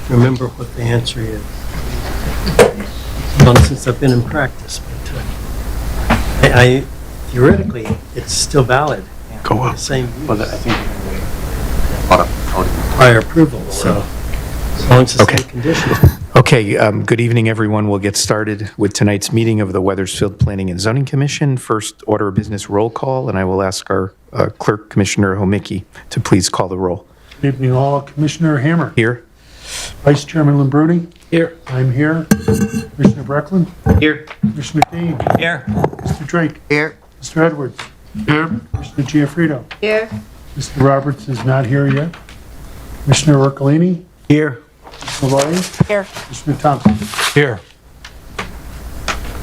remember what the answer is. It's long since I've been in practice, but I theoretically, it's still valid. Go up. The same use. Well, I think Prior approval, so as long as it's Okay. a condition. Okay, good evening, everyone. We'll get started with tonight's meeting of the Wethersfield Planning and Zoning Commission. First order of business roll call, and I will ask our clerk, Commissioner Homicki, to please call the roll. Good evening all. Commissioner Hammer. Here? Vice Chairman Lambruni. Here. I'm here. Commissioner Breckland. Here. Commissioner Deane. Here. Mr. Drake. Here. Mr. Edwards. Here. Commissioner Giaffrido. Here. Mr. Roberts is not here yet. Commissioner Orcolini. Here. Mr. Lawyer. Here. Commissioner Thompson. Here.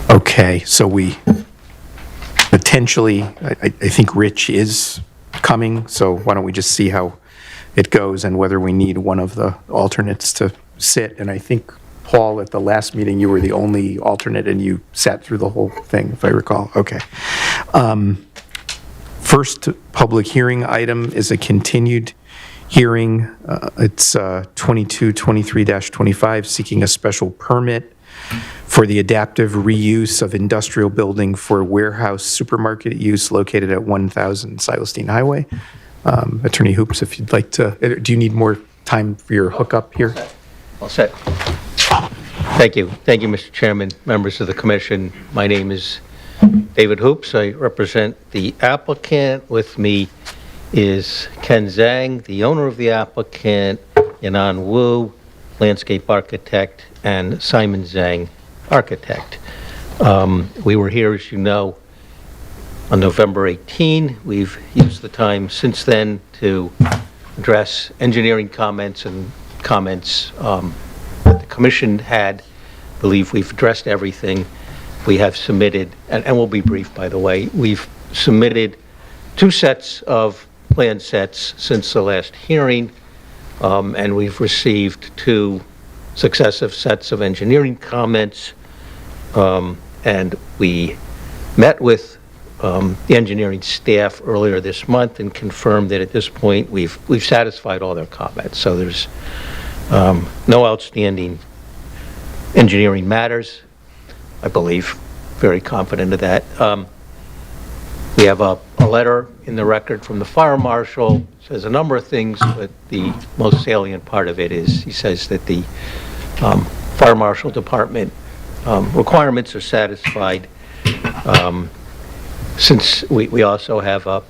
Okay, so we potentially, I think Rich is coming, so why don't we just see how it goes and whether we need one of the alternates to sit. And I think, Paul, at the last meeting, you were the only alternate and you sat through the whole thing, if I recall. Okay. First public hearing item is a continued hearing. It's 2223-25, seeking a special permit for the adaptive reuse of industrial building for warehouse supermarket use located at 1000 Silas Deane Highway. Attorney Hoops, if you'd like to, do you need more time for your hookup here? All set. Thank you. Thank you, Mr. Chairman, members of the commission. My name is David Hoops. I represent the applicant. With me is Ken Zhang, the owner of the applicant, Yanan Wu, landscape architect, and Simon Zhang, architect. We were here, as you know, on November 18. We've used the time since then to address engineering comments and comments that the commission had. I believe we've addressed everything. We have submitted, and we'll be brief, by the way, we've submitted 2 sets of plan sets since the last hearing, and we've received 2 successive sets of engineering comments, and we met with the engineering staff earlier this month and confirmed that at this point we've satisfied all their comments. So there's no outstanding engineering matters, I believe. Very confident of that. We have a letter in the record from the fire marshal. It says a number of things, but the most salient part of it is he says that the fire marshal department requirements are satisfied. Since we also have a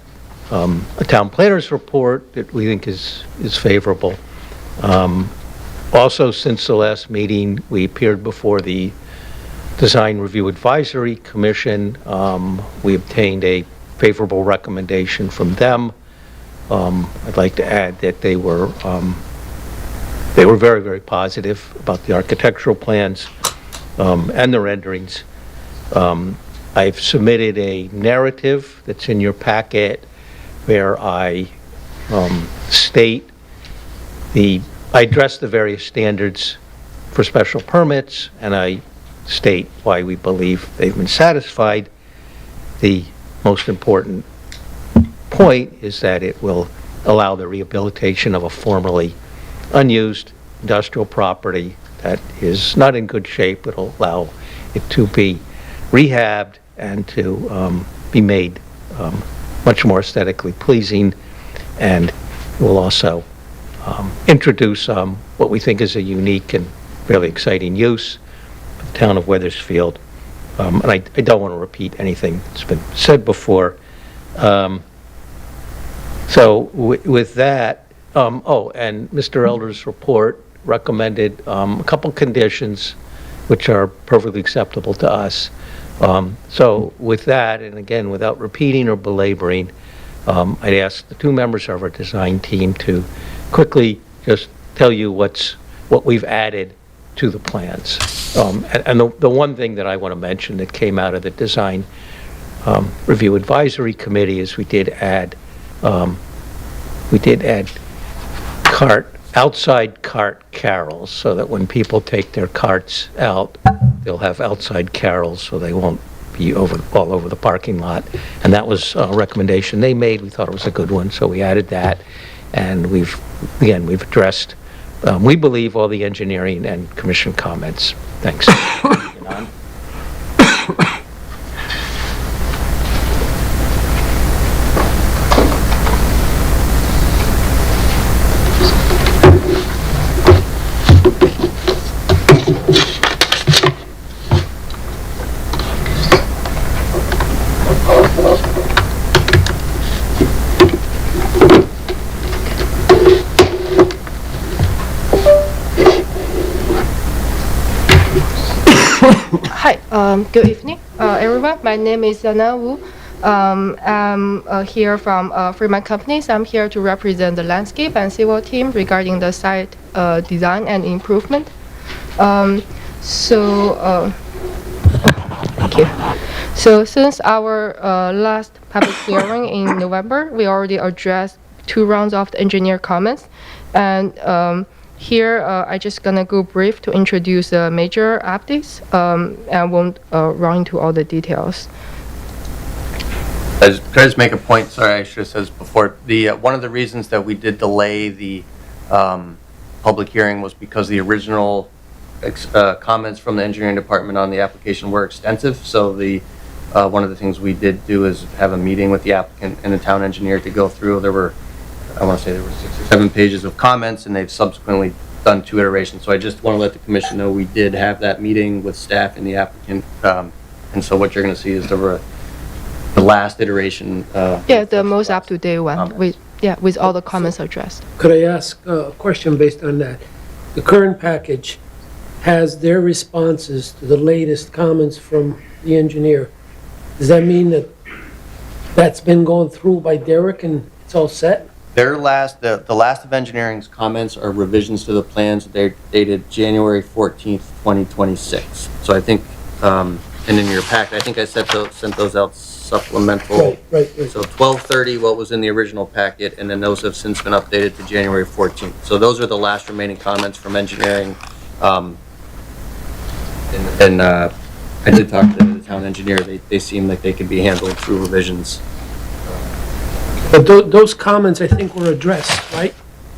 town planner's report that we think is favorable. Also, since the last meeting, we appeared before the Design Review Advisory Commission. We obtained a favorable recommendation from them. I'd like to add that they were very, very positive about the architectural plans and the renderings. I've submitted a narrative that's in your packet where I state I address the various standards for special permits, and I state why we believe they've been satisfied. The most important point is that it will allow the rehabilitation of a formerly unused industrial property that is not in good shape. It'll allow it to be rehabbed and to be made much more aesthetically pleasing, and will also introduce what we think is a unique and fairly exciting use of the town of Wethersfield. And I don't want to repeat anything that's been said before. So with that, and Mr. Elder's report recommended a couple conditions which are perfectly acceptable to us. So with that, and again, without repeating or belaboring, I'd ask the 2 members of our design team to quickly just tell you what we've added to the plans. And the one thing that I want to mention that came out of the Design Review Advisory Committee is we did add outside cart carrels, so that when people take their carts out, they'll have outside carrels so they won't be all over the parking lot. And that was a recommendation they made. We thought it was a good one, so we added that. And we've addressed we believe all the engineering and commission comments. Thanks. Hi, good evening, everyone. My name is Yana Wu. I'm here from Fremont Companies. I'm here to represent the landscape and civil team regarding the site design and improvement. Thank you. So since our last public hearing in November, we already addressed 2 rounds of the engineer comments, and here, I just gonna go brief to introduce the major updates, and won't run into all the details. Could I just make a point? Sorry, I should have said this before. One of the reasons that we did delay the public hearing was because the original comments from the engineering department on the application were extensive. So one of the things we did do is have a meeting with the applicant and the town engineer to go through. I want to say there were 6 or 7 pages of comments, and they've subsequently done 2 iterations. So I just want to let the commission know we did have that meeting with staff and the applicant. And so what you're going to see is the last iteration. Yeah, the most up-to-date one, with all the comments addressed. Could I ask a question based on that? The current package has their responses to the latest comments from the engineer. Does that mean that that's been gone through by Derek and it's all set? The last of engineering's comments are revisions to the plans. They're dated January 14th, 2026. So I think, and in your packet, I think I sent those out supplemental. Right. So 12/30, what was in the original packet, and then those have since been updated to January 14th. So those are the last remaining comments from engineering. I did talk to the town engineer. They seem like they could be handled through revisions. But those comments, I think, were addressed, right?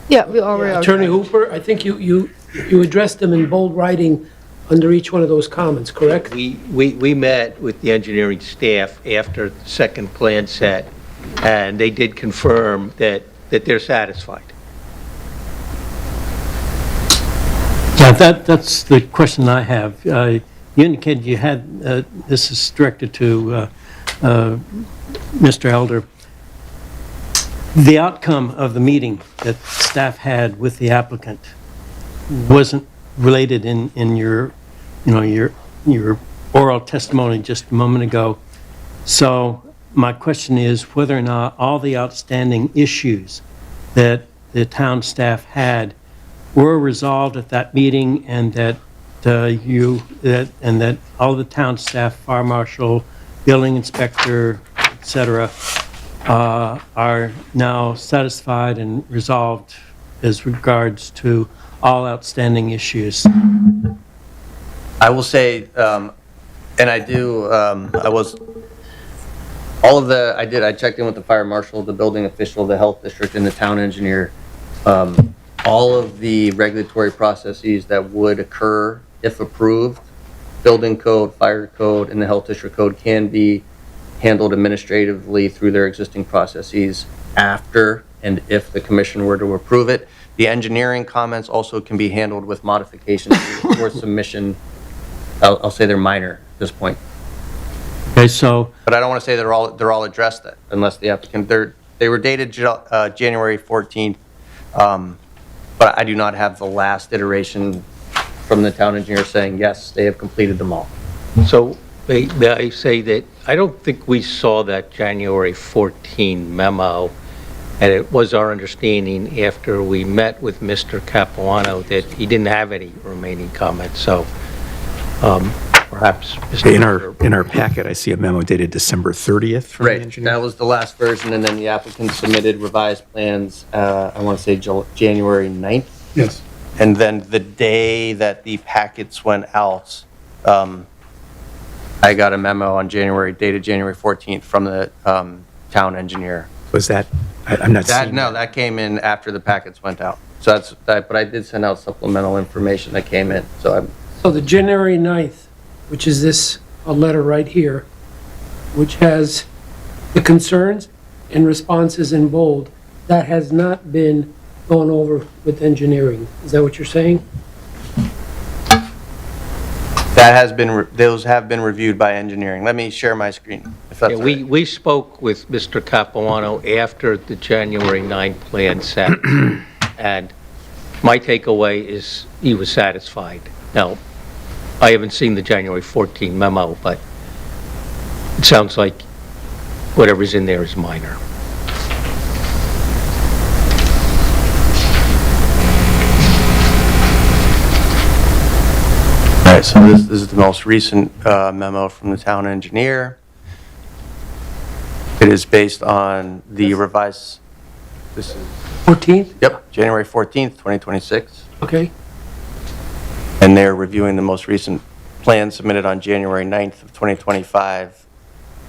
Yeah, we already Attorney Hooper, I think you addressed them in bold writing under each one of those comments, correct? We met with the engineering staff after the second plan set, and they did confirm that they're satisfied. Yeah, that's the question I have. You indicated you had, this is directed to Mr. Elder. The outcome of the meeting that staff had with the applicant wasn't related in your oral testimony just a moment ago. So my question is whether or not all the outstanding issues that the town staff had were resolved at that meeting, and that all the town staff, fire marshal, building inspector, etc., are now satisfied and resolved as regards to all outstanding issues. I will say, and I do, I checked in with the fire marshal, the building official, the health district, and the town engineer. All of the regulatory processes that would occur if approved, building code, fire code, and the health district code can be handled administratively through their existing processes after and if the commission were to approve it. The engineering comments also can be handled with modifications or submission. I'll say they're minor at this point. Okay, so But I don't want to say they're all addressed unless the applicant, they were dated January 14th, but I do not have the last iteration from the town engineer saying, yes, they have completed them all. So may I say that I don't think we saw that January 14 memo, and it was our understanding after we met with Mr. Capuano that he didn't have any remaining comments. So perhaps Mr. In our packet, I see a memo dated December 30th from the Right, engineer. that was the last version, and then the applicant submitted revised plans, I want to say January 9th. Yes. And then the day that the packets went out, I got a memo dated January 14th from the town engineer. Was that, I'm not seeing No, that came in after the packets went out. So that's, but I did send out supplemental information that came in, so I'm, So the January 9th, which is this, a letter right here, which has the concerns and responses in bold, that has not been gone over with engineering. Is that what you're saying? that has been, those have been reviewed by engineering. Let me share my screen, if that's Yeah, all right. we spoke with Mr. Capuano after the January 9 plan set, and my takeaway is he was satisfied. Now, I haven't seen the January 14 memo, but it sounds like whatever's in there is minor. All right, so this is the most recent memo from the town engineer. It is based on the revised, this is, 14th? yep, January 14th, 2026. Okay. And they're reviewing the most recent plan submitted on January 9th of 2025,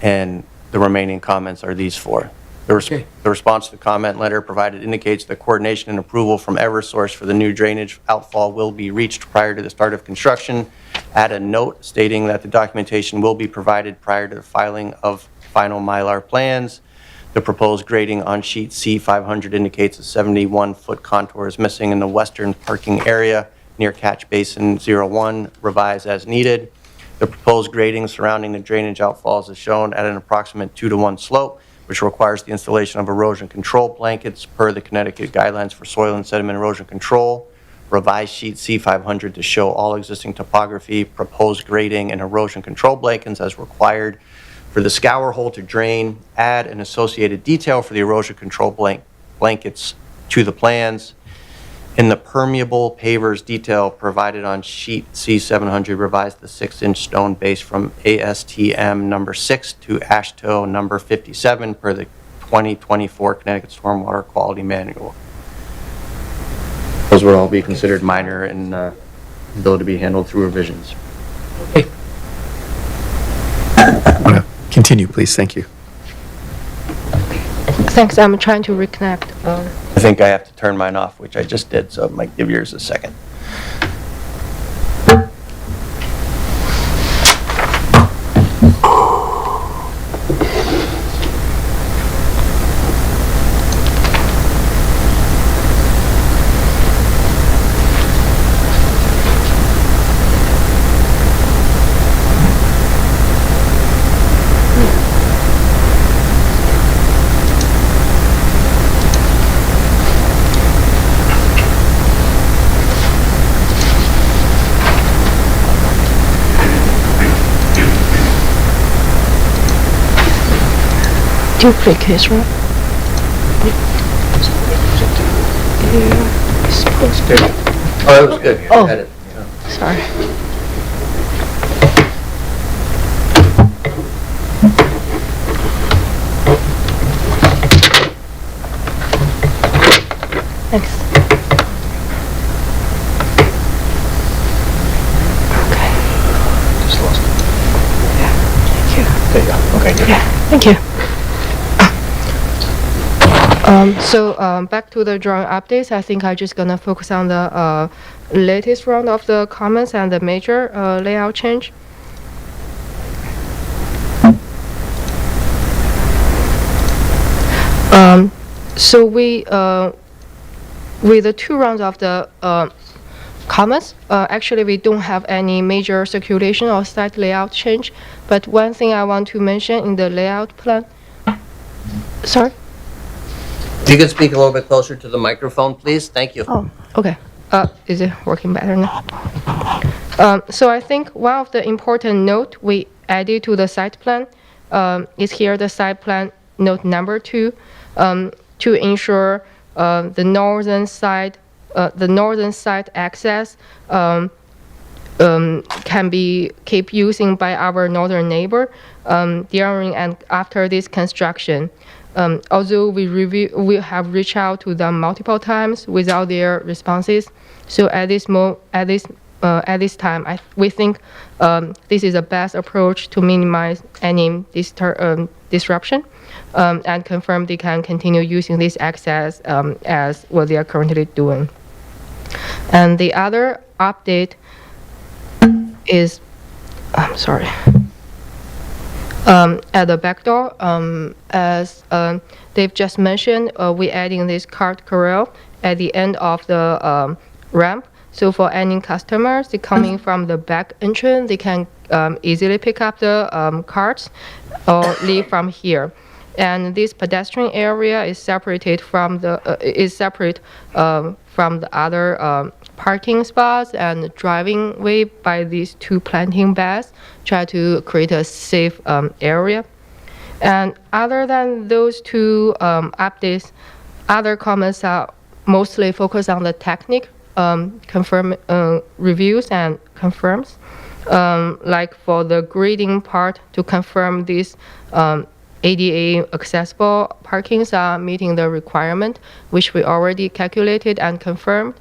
and the remaining comments are these four. Okay. The response to the comment letter provided indicates that coordination and approval from Eversource for the new drainage outfall will be reached prior to the start of construction. Add a note stating that the documentation will be provided prior to the filing of final Mylar plans. The proposed grading on sheet C500 indicates a 71-foot contour is missing in the western parking area near catch basin 01, revise as needed. The proposed grading surrounding the drainage outfalls is shown at an approximate 2-to-1 slope, which requires the installation of erosion control blankets per the Connecticut guidelines for soil and sediment erosion control. Revised sheet C500 to show all existing topography, proposed grading, and erosion control blankets as required for the scour hole to drain. Add an associated detail for the erosion control blankets to the plans. In the permeable pavers detail provided on sheet C700, revise the 6-inch stone base from ASTM number 6 to ASHTO number 57 per the 2024 Connecticut Stormwater Quality Manual. Those would all be considered minor and ability to be handled through revisions. Okay. Continue, please. Thank you. Thanks, I'm trying to reconnect. I think I have to turn mine off, which I just did, so it might give yours a second. Duplicate, right? Yeah, it's supposed to. Oh, that was good. Oh. Edit. Sorry. Thanks. Okay. Just lost it. Yeah, thank you. There you go. Okay, good. Yeah, thank you. Back to the drawing updates. I think I'm just gonna focus on the latest round of the comments and the major layout change. So we, with the 2 rounds of the comments, actually we don't have any major circulation or site layout change. But one thing I want to mention in the layout plan. Sorry. If you could speak a little bit closer to the microphone, please. Thank you. Oh, okay. Is it working better now? So I think one of the important note we added to the site plan is here the site plan note number 2 to ensure the northern side access can be keep using by our northern neighbor during and after this construction. Although we have reached out to them multiple times without their responses, so at this time, we think this is the best approach to minimize any disruption, and confirm they can continue using this access as what they are currently doing. And the other update is, I'm sorry, at the back door, as Dave just mentioned, we're adding this cart corral at the end of the ramp. So for any customers coming from the back entrance, they can easily pick up the carts or leave from here. And this pedestrian area is separated from the other parking spots and driving way by these two planting beds, try to create a safe area. And other than those two updates, other comments are mostly focused on the technique, reviews and confirms. Like for the grading part, to confirm these ADA accessible parkings are meeting the requirement, which we already calculated and confirmed.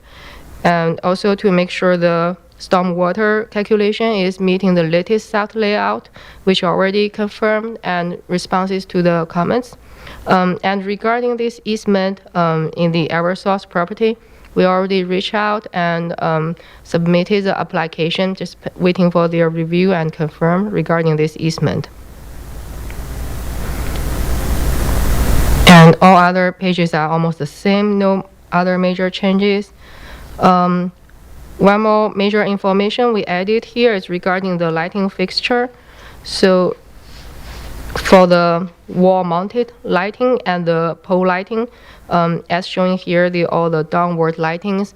And also to make sure the stormwater calculation is meeting the latest site layout, which already confirmed, and responses to the comments. And regarding this easement in the Eversource property, we already reached out and submitted the application, just waiting for their review and confirm regarding this easement. And all other pages are almost the same, no other major changes. One more major information we added here is regarding the lighting fixture. So for the wall-mounted lighting and the pole lighting, as shown here, all the downward lightings,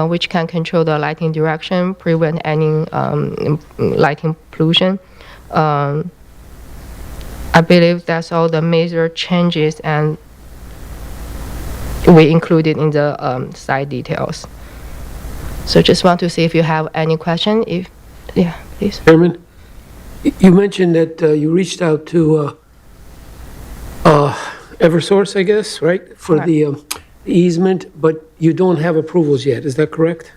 which can control the lighting direction, prevent any lighting pollution. I believe that's all the major changes, and we included in the site details. So just want to see if you have any question. Yeah, please. Chairman, you mentioned that you reached out to Eversource, I guess, right? For the easement, but you don't have approvals yet, is that correct?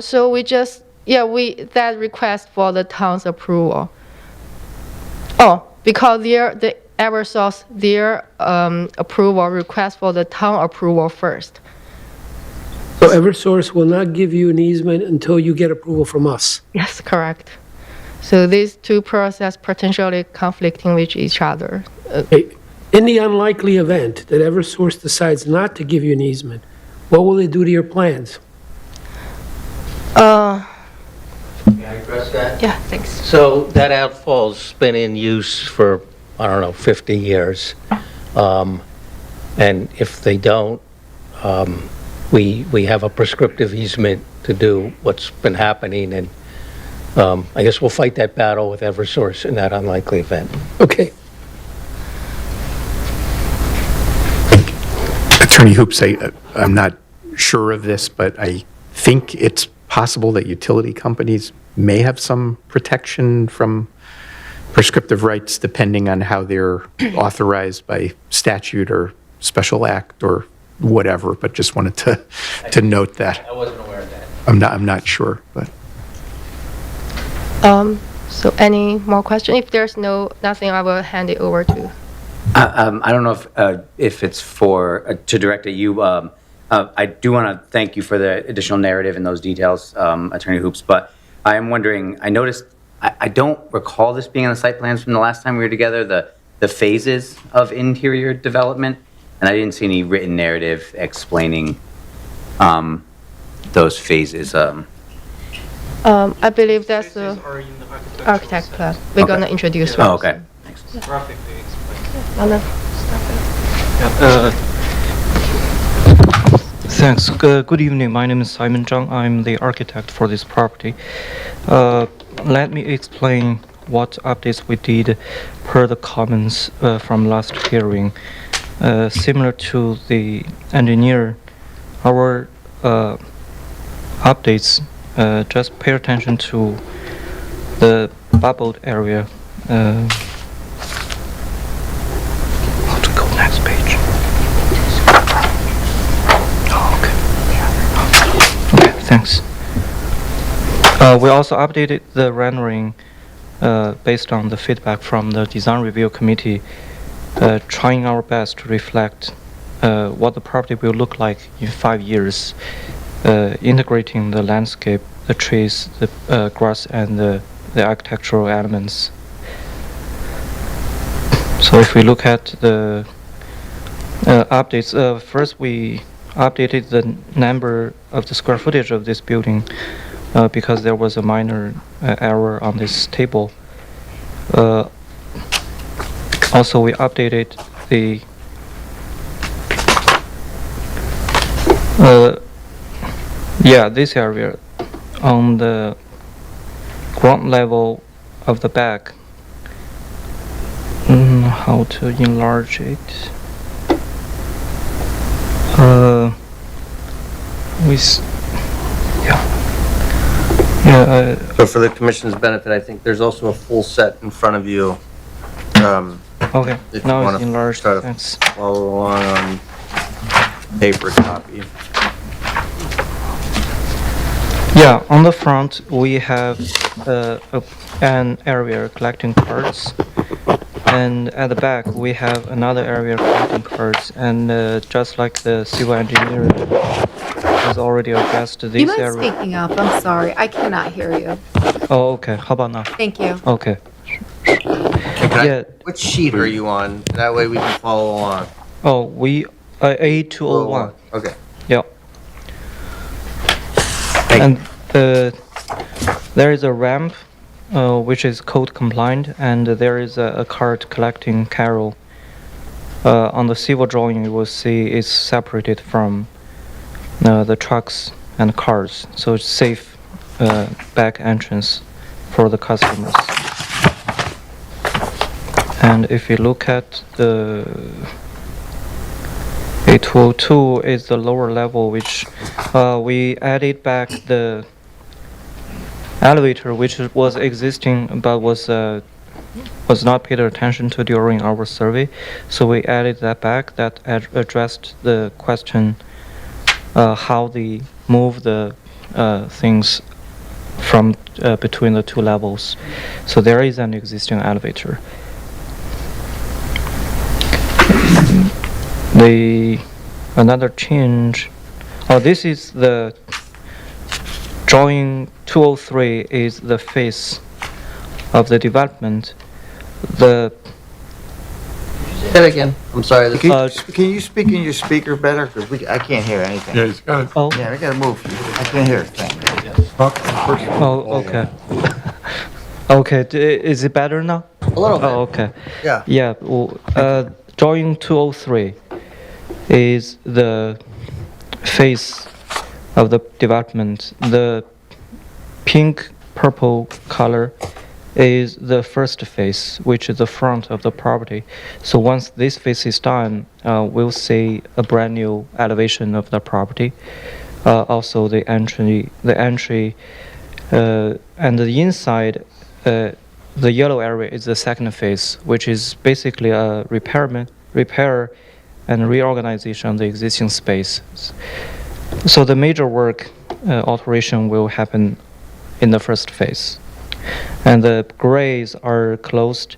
So we just, that request for the town's approval. Oh, because the Eversource, their approval request for the town approval first. So Eversource will not give you an easement until you get approval from us? Yes, correct. So these two processes potentially conflicting with each other. In the unlikely event that Eversource decides not to give you an easement, what will they do to your plans? May I address that? Yeah, thanks. So that outfall's been in use for, 50 years. And if they don't, we have a prescriptive easement to do what's been happening, and I guess we'll fight that battle with Eversource in that unlikely event. Okay. Attorney Hoops, I'm not sure of this, but I think it's possible that utility companies may have some protection from prescriptive rights depending on how they're authorized by statute or special act or whatever, but just wanted to note that. I wasn't aware of that. I'm not sure, but. So any more questions? If there's nothing, I will hand it over to. I don't know if it's to direct at you. I do want to thank you for the additional narrative and those details, Attorney Hoops, but I am wondering, I noticed, I don't recall this being on the site plans from the last time we were together, the phases of interior development, and I didn't see any written narrative explaining those phases. I believe that's the architect plan. We're going to introduce. Oh, okay. Graphically explained. Thanks. Good evening. My name is Simon Zhang. I'm the architect for this property. Let me explain what updates we did per the comments from last hearing. Similar to the engineer, our updates just pay attention to the bubbled area. How to go next page? Okay, thanks. We also updated the rendering based on the feedback from the design review committee, trying our best to reflect what the property will look like in 5 years. integrating the landscape, the trees, the grass, and the architectural elements. So if we look at the updates, first we updated the number of the square footage of this building because there was a minor error on this table. Also, we updated the this area on the ground level of the back. How to enlarge it? So for the commission's benefit, I think there's also a full set in front of you. Okay, If you now wanna it's enlarged. try to Thanks. follow along on paper copy. Yeah, on the front we have an area collecting cards, and at the back we have another area collecting cards. And just like the civil engineer has already addressed You this mind area. speaking up? I'm sorry. I cannot hear you. Oh, okay. How about now? Thank you. Okay. Yeah. Which sheet are you on? That way we can follow along. Oh, we A201. Okay. Yeah. And there is a ramp which is code compliant, and there is a cart collecting carol. On the civil drawing, you will see it's separated from the trucks and cars, so it's safe back entrance for the customers. And if you look at the A202 is the lower level, which we added back the elevator, which was existing but was not paid attention to during our survey. So we added that back. That addressed the question how they move the things from between the two levels. So there is an existing elevator. Another change. Oh, this is the drawing 203 is the face of the development. Say that again. I'm sorry. Can you speak in your speaker better? Because I can't hear anything. Yeah, he's got Oh, Yeah, we gotta move. I can't hear a thing. oh, okay. Okay, is it better now? A little bit. Oh, okay. Yeah. Yeah, well, drawing 203 is the face of the development. The pink purple color is the first face, which is the front of the property. So once this face is done, we'll see a brand new elevation of the property. Also the entry, and the inside, the yellow area is the second phase, which is basically a repair and reorganization of the existing space. So the major work alteration will happen in the first phase. And the grays are closed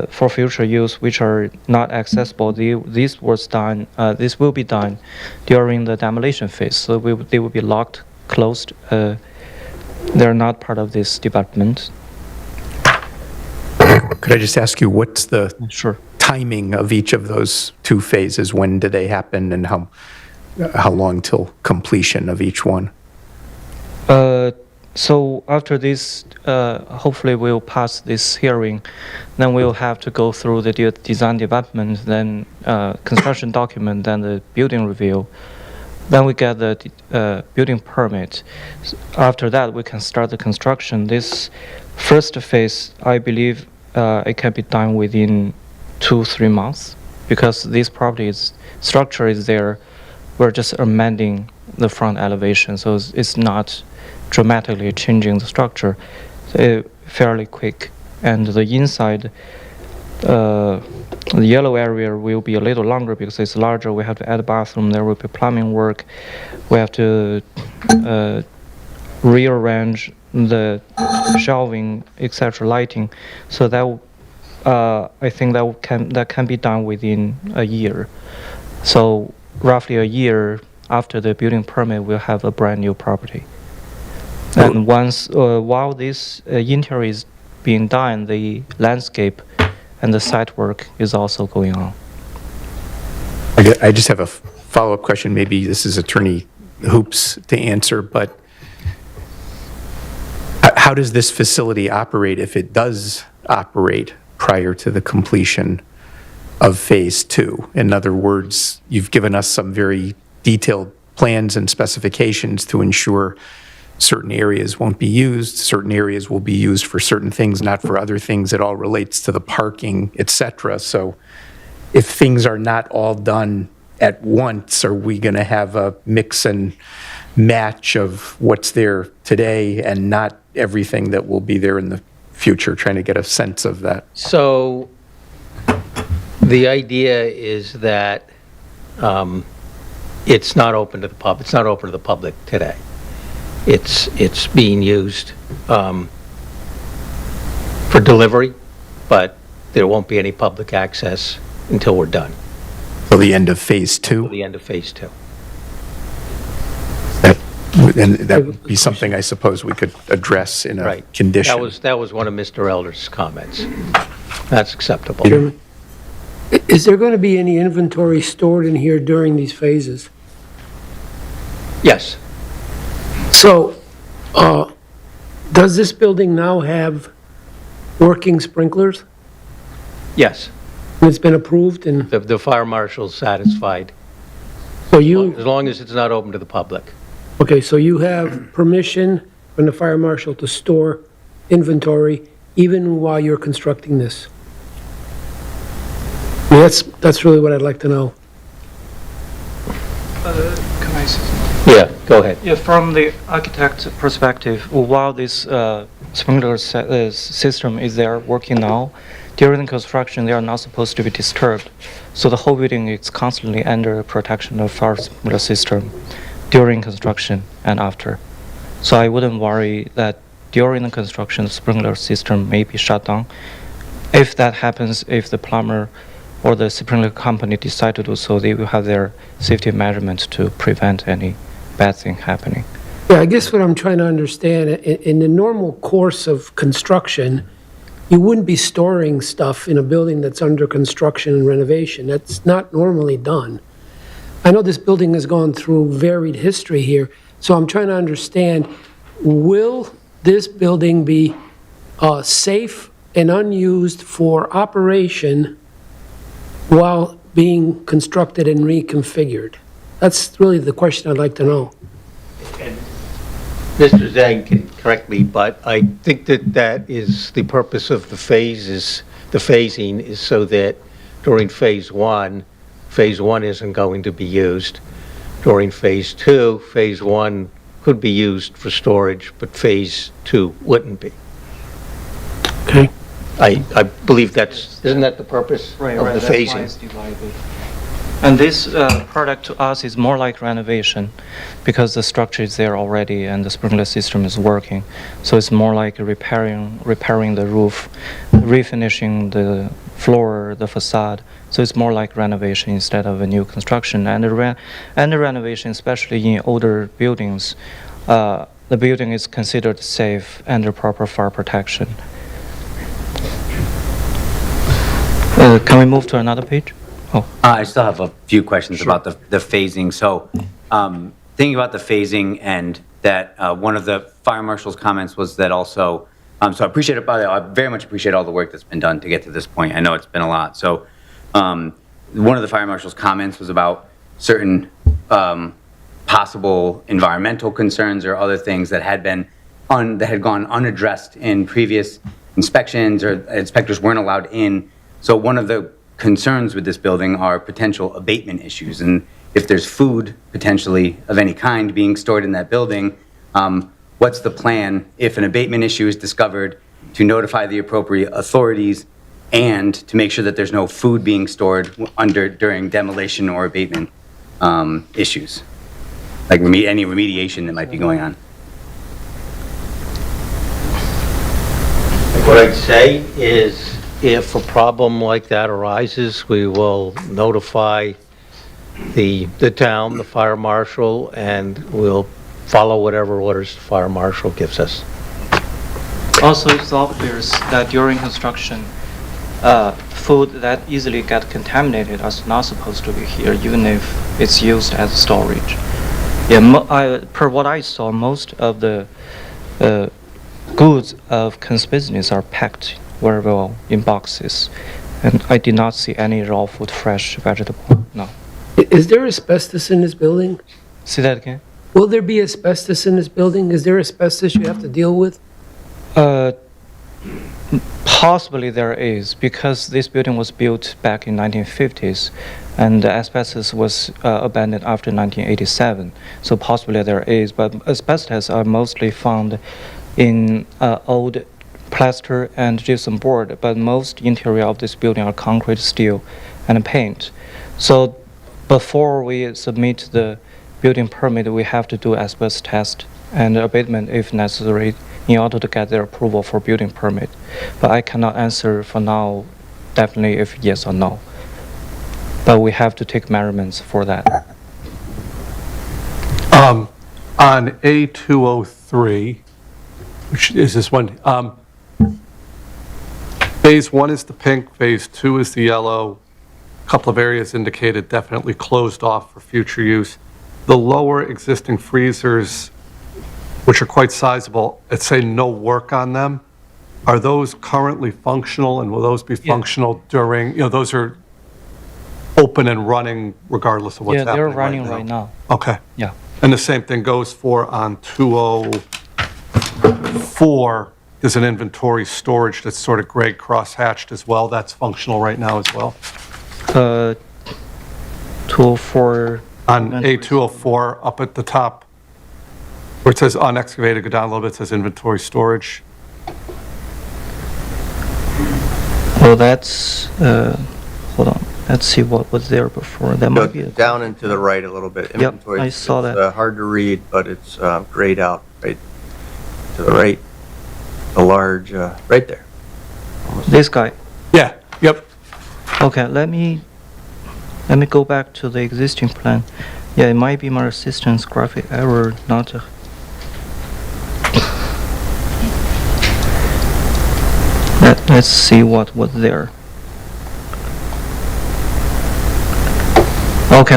for future use, which are not accessible. This will be done during the demolition phase. So they will be locked, closed. They're not part of this development. Could I just ask you, what's the Sure. timing of each of those two phases? When do they happen, and how long till completion of each one? So after this, hopefully we'll pass this hearing, then we'll have to go through the design development, then construction document, then the building review. Then we get the building permit. After that, we can start the construction. This first phase, I believe it can be done within 2-3 months, because this property structure is there. We're just amending the front elevation, so it's not dramatically changing the structure. Fairly quick. And the inside, the yellow area will be a little longer because it's larger. We have to add a bathroom. There will be plumbing work. We have to rearrange the shelving, etc., lighting. So that I think that can be done within a year. So roughly a year after the building permit, we'll have a brand-new property. And once, while this interior is being done, the landscape and the site work is also going on. I just have a follow-up question. Maybe this is Attorney Hoops to answer, but how does this facility operate if it does operate prior to the completion of Phase 2? In other words, you've given us some very detailed plans and specifications to ensure certain areas won't be used, certain areas will be used for certain things, not for other things. It all relates to the parking, et cetera. So if things are not all done at once, are we going to have a mix and match of what's there today and not everything that will be there in the future? Trying to get a sense of that. So the idea is that it's not open to the public. It's not open to the public today. It's being used for delivery, but there won't be any public access until we're done. Till the end of Phase 2? Till the end of Phase 2. And that would be something I suppose we could address in a Right. condition. That was one of Mr. Elder's comments. That's acceptable. Chairman, is there going to be any inventory stored in here during these phases? Yes. So, does this building now have working sprinklers? Yes. It's been approved, and The fire marshal's satisfied, so as you, long as it's not open to the public. okay, so you have permission from the fire marshal to store inventory even while you're constructing this? I mean, that's really what I'd like to know. Can I say something? Yeah, go ahead. Yeah, from the architect perspective, while this sprinkler system is there working now, during the construction, they are not supposed to be disturbed. So the whole building is constantly under protection of fire sprinkler system during construction and after. So I wouldn't worry that during the construction, the sprinkler system may be shut down. If that happens, if the plumber or the sprinkler company decide to do so, they will have their safety measurements to prevent any bad thing happening. Yeah, I guess what I'm trying to understand, in the normal course of construction, you wouldn't be storing stuff in a building that's under construction and renovation. That's not normally done. I know this building has gone through varied history here, so I'm trying to understand, will this building be safe and unused for operation while being constructed and reconfigured? That's really the question I'd like to know. Mr. Zhang can correct me, but I think that is the purpose of the phases. The phasing is so that during Phase 1 isn't going to be used. During Phase 2, Phase 1 could be used for storage, but Phase 2 wouldn't be. Okay. I believe isn't that the purpose of the phasing? And this product to us is more like renovation because the structure is there already and the sprinkler system is working. So it's more like repairing the roof, refinishing the floor, the facade. So it's more like renovation instead of a new construction. And the renovation, especially in older buildings, the building is considered safe under proper fire protection. Can we move to another page? Oh. I still have a few questions about the phasing. So thinking about the phasing and that one of the fire marshal's comments was that also, so I appreciate it, by the way, I very much appreciate all the work that's been done to get to this point. I know it's been a lot. So one of the fire marshal's comments was about certain possible environmental concerns or other things that had gone unaddressed in previous inspections or inspectors weren't allowed in. So one of the concerns with this building are potential abatement issues. And if there's food potentially of any kind being stored in that building, what's the plan if an abatement issue is discovered to notify the appropriate authorities and to make sure that there's no food being stored during demolition or abatement issues, like any remediation that might be going on? What I'd say is if a problem like that arises, we will notify the town, the fire marshal, and we'll follow whatever orders the fire marshal gives us. Also, it's obvious that during construction, food that easily get contaminated is not supposed to be here, even if it's used as storage. Yeah, per what I saw, most of the goods of Ken's business are packed very well in boxes, and I did not see any raw food, fresh vegetable. No. Is there asbestos in this building? See that again? Will there be asbestos in this building? Is there asbestos you have to deal with? Possibly there is, because this building was built back in 1950s, and the asbestos was abandoned after 1987. So possibly there is, but asbestos are mostly found in old plaster and gypsum board, but most interior of this building are concrete, steel, and paint. So before we submit the building permit, we have to do asbestos test and abatement if necessary in order to get their approval for building permit. But I cannot answer for now definitely if yes or no. But we have to take measurements for that. On A203, which is this one, phase 1 is the pink, phase 2 is the yellow. A couple of areas indicated definitely closed off for future use. The lower existing freezers, which are quite sizable, it say no work on them. Are those currently functional, and will those be functional during, those are open and running regardless of what's happening they're running right now. Okay. Yeah. And the same thing goes for on 204, there's an inventory storage that's sort of gray cross-hatched as well. That's functional right now as well. 204. On A204, up at the top, where it says unexcavated, go down a little bit, it says inventory storage. Well, that's, hold on. Let's see what was there before. That might be Down and to the right a little bit. Inventory. I saw It's, that. hard to read, but it's grayed out right to the right. The large, right there. this guy. Yeah, yep. Okay, let me go back to the existing plan. Yeah, it might be my assistant's graphic error, not a... Let's see what was there. Okay,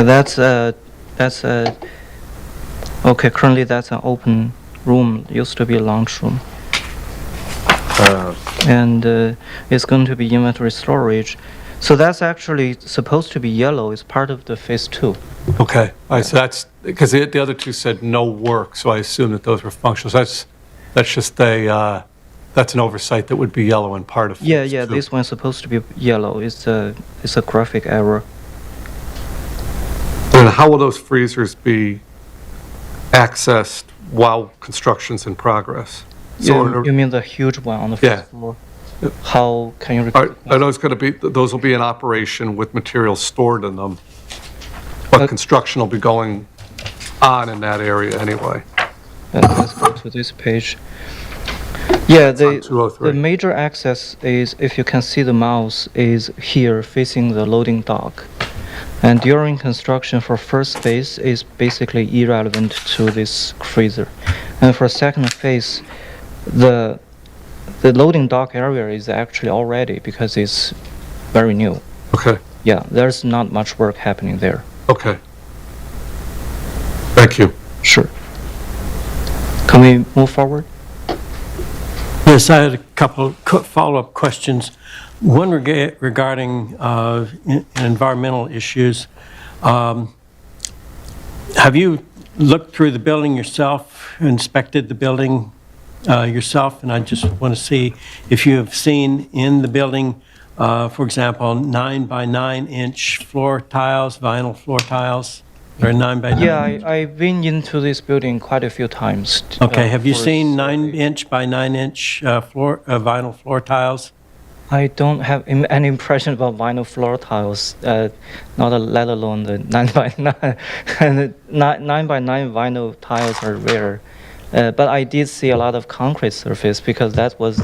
okay, currently that's an open room, used to be a lounge room. And it's going to be inventory storage. So that's actually supposed to be yellow. It's part of the phase 2. Okay, all right, so that's, because the other two said no work, so I assume that those were functional. So that's just that's an oversight that would be yellow and part of phase 2. Yeah, this one's supposed to be yellow. It's a graphic error. And how will those freezers be accessed while construction's in progress? So You mean the huge one on the Yeah. first floor? How can you Are repeat? those going to be, those will be in operation with materials stored in them, but construction will be going on in that area anyway. Let's go to this page. Yeah, on the 203. major access is, if you can see the mouse, is here facing the loading dock. And during construction for first phase is basically irrelevant to this freezer. And for second phase, the loading dock area is actually already, because it's very new. Okay, Yeah, there's not much work happening there. okay. Thank you. Sure. Can we move forward? Yes, I had a couple follow-up questions. One regarding environmental issues. Have you looked through the building yourself, inspected the building yourself? And I just want to see if you have seen in the building, for example, 9 by 9 inch floor tiles, vinyl floor tiles, or 9 by 9. Yeah, I've been into this building quite a few times. Okay, have you for seen survey. 9 inch by 9 inch vinyl floor tiles? I don't have any impression about vinyl floor tiles, let alone the 9 by 9. And the 9 by 9 vinyl tiles are rare. But I did see a lot of concrete surface, because this was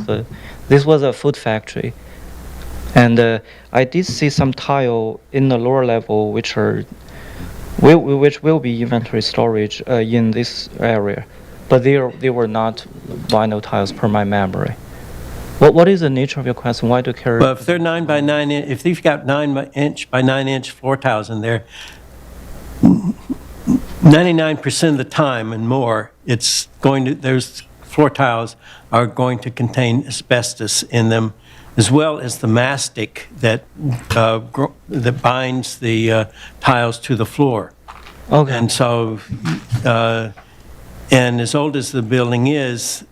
a food factory. And I did see some tile in the lower level, which are which will be inventory storage in this area, but they were not vinyl tiles per my memory. What is the nature of your question? Why do you carry? Well, if they're 9 by 9, if you've got 9-inch by 9-inch floor tiles in there, 99% of the time and more, it's going to, those floor tiles are going to contain asbestos in them, as well as the mastic that that binds the tiles to the floor. Okay. And so, and as old as the building is,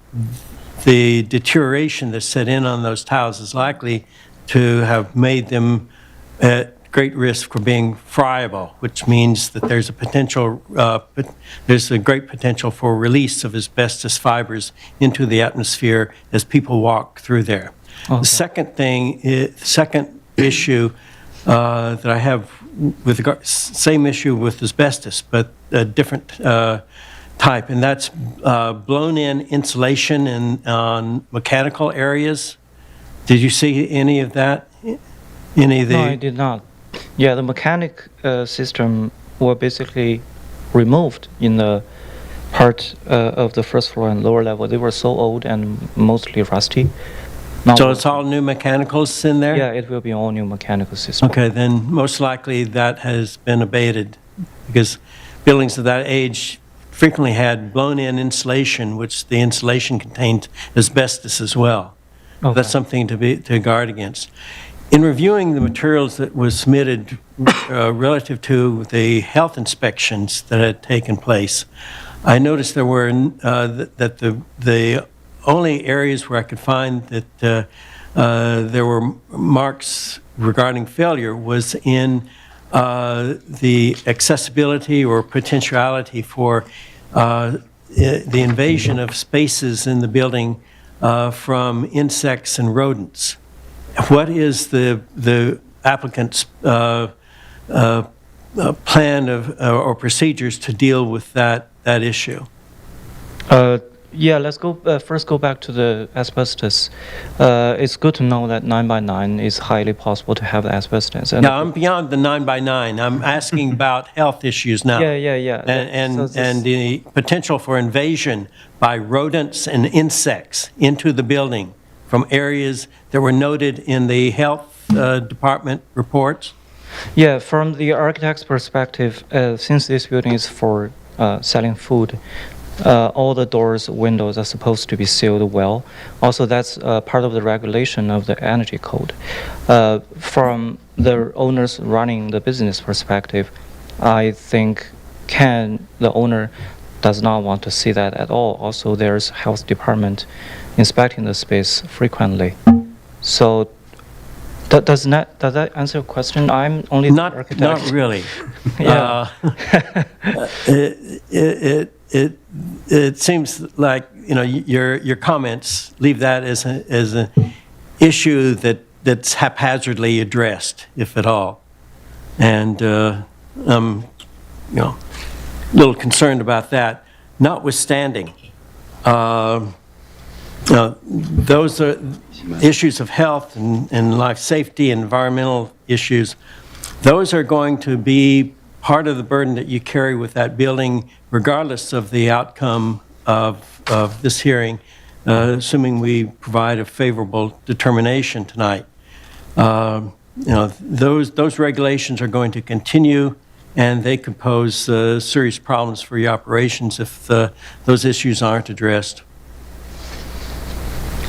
the deterioration that's set in on those tiles is likely to have made them at great risk for being friable, which means that there's a potential, there's a great potential for release of asbestos fibers into the atmosphere as people walk through there. Okay. The second thing, second issue that I have with regard, same issue with asbestos, but a different type, and that's blown-in insulation on mechanical areas. Did you see any of that? Any of the? No, I did not. Yeah, the mechanic system were basically removed in the part of the first floor and lower level. They were so old and mostly rusty. So it's all new mechanicals in there? Yeah, it will be all new mechanical system. Okay, then most likely that has been abated, because buildings of that age frequently had blown-in insulation, which the insulation contained asbestos as well. Okay. That's something to guard against. In reviewing the materials that was submitted relative to the health inspections that had taken place, I noticed there were that the only areas where I could find that there were marks regarding failure was in the accessibility or potentiality for the invasion of spaces in the building from insects and rodents. What is the applicant's plan of or procedures to deal with that issue? Yeah, let's go first go back to the asbestos. It's good to know that 9 by 9 is highly possible to have asbestos. And Yeah, I'm beyond the 9 by 9. I'm asking about health issues now. Yeah. And the potential for invasion by rodents and insects into the building from areas that were noted in the health department reports. Yeah, from the architect's perspective, since this building is for selling food, all the doors, windows are supposed to be sealed well. Also, that's part of the regulation of the energy code. From the owners running the business perspective, I think the owner does not want to see that at all. Also, there's health department inspecting the space frequently. So, does that answer your question? I'm only the architect. Not really. Yeah. It seems like, you know, your comments leave that as an issue that's haphazardly addressed, if at all. And I'm, you know, a little concerned about that. Notwithstanding, those are issues of health and life safety, environmental issues. Those are going to be part of the burden that you carry with that building, regardless of the outcome of this hearing, assuming we provide a favorable determination tonight. You know, those regulations are going to continue, and they could pose serious problems for your operations if those issues aren't addressed.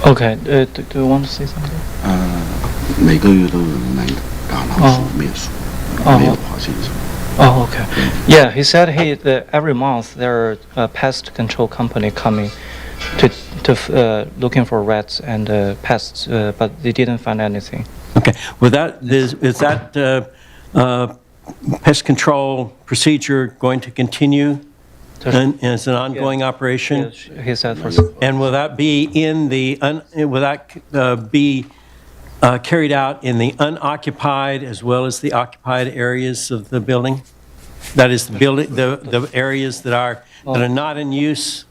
Okay, do you want to say something? 每个月都有人来打老鼠灭鼠，没有跑清楚。 Oh, okay. Yeah, he said every month there are a pest control company coming to looking for rats and pests, but they didn't find anything. Okay. Well, is that pest control procedure going to continue as an ongoing operation? Yeah, he said for. And will that be in the carried out in the unoccupied as well as the occupied areas of the building? That is, the building, the areas that are not in use?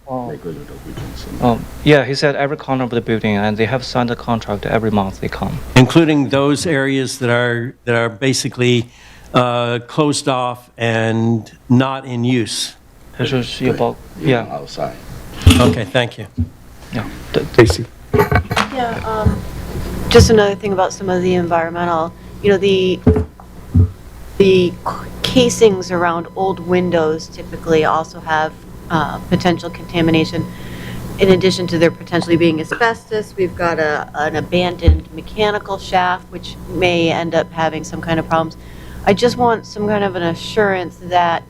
Yeah, he said every corner of the building, and they have signed a contract every month they come. Including those areas that are basically closed off and not in use? 它是about yeah. outside. Okay, thank you. Yeah. Stacy? Yeah, just another thing about some of the environmental, the casings around old windows typically also have potential contamination. In addition to there potentially being asbestos, we've got an abandoned mechanical shaft, which may end up having some kind of problems. I just want some kind of an assurance that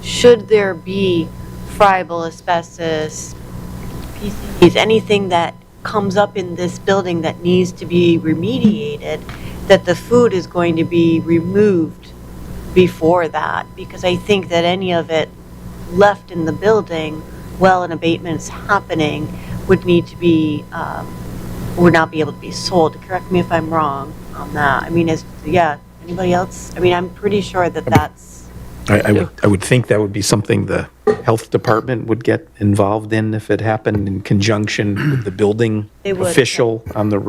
should there be friable asbestos, PCBs, anything that comes up in this building that needs to be remediated, that the food is going to be removed before that, because I think that any of it left in the building while an abatement's happening would need to be, would not be able to be sold. Correct me if I'm wrong on that. I mean, anybody else? I mean, I'm pretty sure that that's... I would think that would be something the health department would get involved in if it happened in conjunction with the building They would, official on the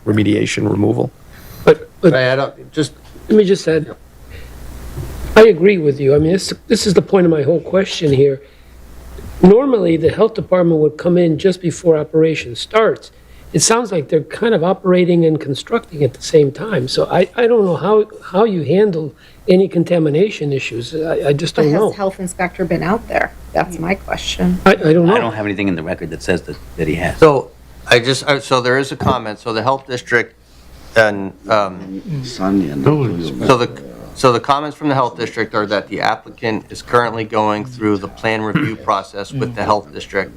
remediation removal. But I don't, just, let me just add, I agree with you. I mean, this is the point of my whole question here. Normally, the health department would come in just before operation starts. It sounds like they're kind of operating and constructing at the same time. So I don't know how you handle any contamination issues. I just don't know. Has health inspector been out there? That's my question. I don't know. I don't have anything in the record that says that he has. so so there is a comment. So the health district and, Sunny and so the comments from the health district are that the applicant is currently going through the plan review process with the health district.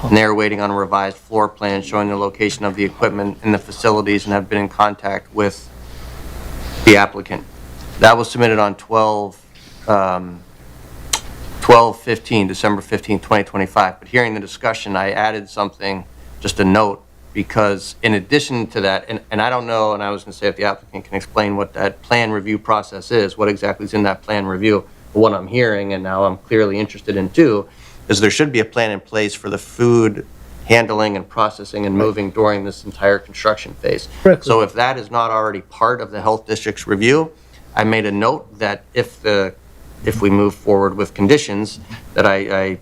And they're waiting on a revised floor plan showing the location of the equipment and the facilities and have been in contact with the applicant. That was submitted on 12/15, December 15, 2025. But hearing the discussion, I added something, just a note, because in addition to that, and I don't know, and I was going to say if the applicant can explain what that plan review process is, what exactly is in that plan review, but what I'm hearing, and now I'm clearly interested in too, is there should be a plan in place for the food handling and processing and moving during this entire construction phase. Correct. So if that is not already part of the health district's review, I made a note that if we move forward with conditions, that I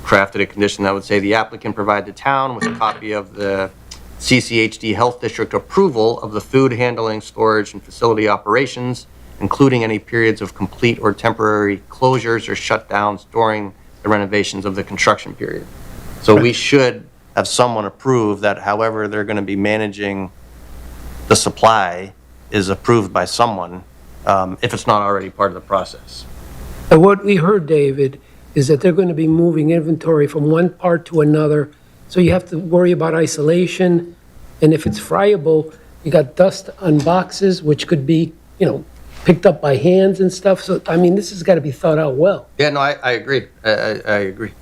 crafted a condition that would say the applicant provide the town with a copy of the CCHD Health District approval of the food handling, storage, and facility operations, including any periods of complete or temporary closures or shutdowns during the renovations of the construction period. So we should have someone approve that however they're going to be managing the supply is approved by someone, if it's not already part of the process. And what we heard, David, is that they're going to be moving inventory from one part to another. So you have to worry about isolation. And if it's friable, you got dust on boxes, which could be, picked up by hands and stuff. So, I mean, this has got to be thought out well. Yeah, no, I agree. I agree.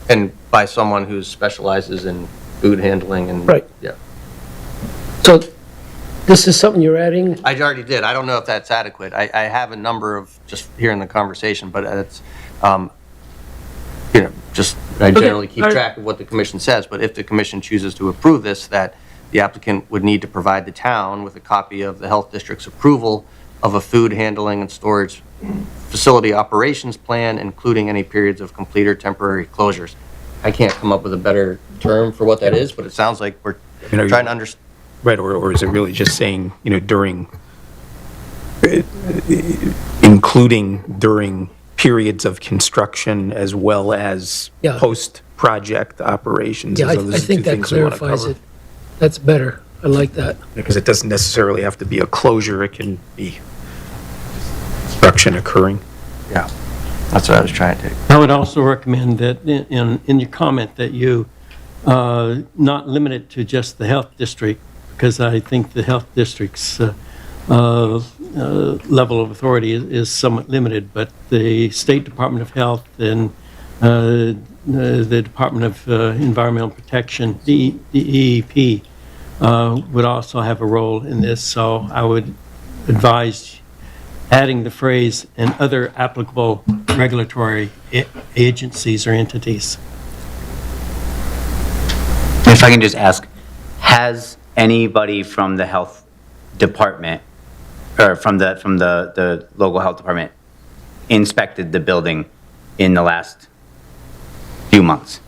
And by someone who specializes in food handling and. Right. Yeah. So this is something you're adding? I already did. I don't know if that's adequate. I have a number of, just hearing the conversation, but it's, I generally keep track of what the commission says, but if the commission chooses to approve this, that the applicant would need to provide the town with a copy of the health district's approval of a food handling and storage facility operations plan, including any periods of complete or temporary closures. I can't come up with a better term for what that is, but it sounds like we're trying to understand. Right, or is it really just saying, during, including during periods of construction as well as Yeah. post-project operations? Yeah, I Those are the think two that things we wanna clarifies cover. it. That's better. I like that. Because it doesn't necessarily have to be a closure, it can be construction occurring. Yeah, that's what I was trying to. I would also recommend that in your comment that you not limit it to just the health district, because I think the health district's level of authority is somewhat limited, but the State Department of Health and the Department of Environmental Protection, DEP, would also have a role in this. So I would advise adding the phrase "and other applicable regulatory agencies or entities." If I can just ask, has anybody from the health department or from the local health department inspected the building in the last few months?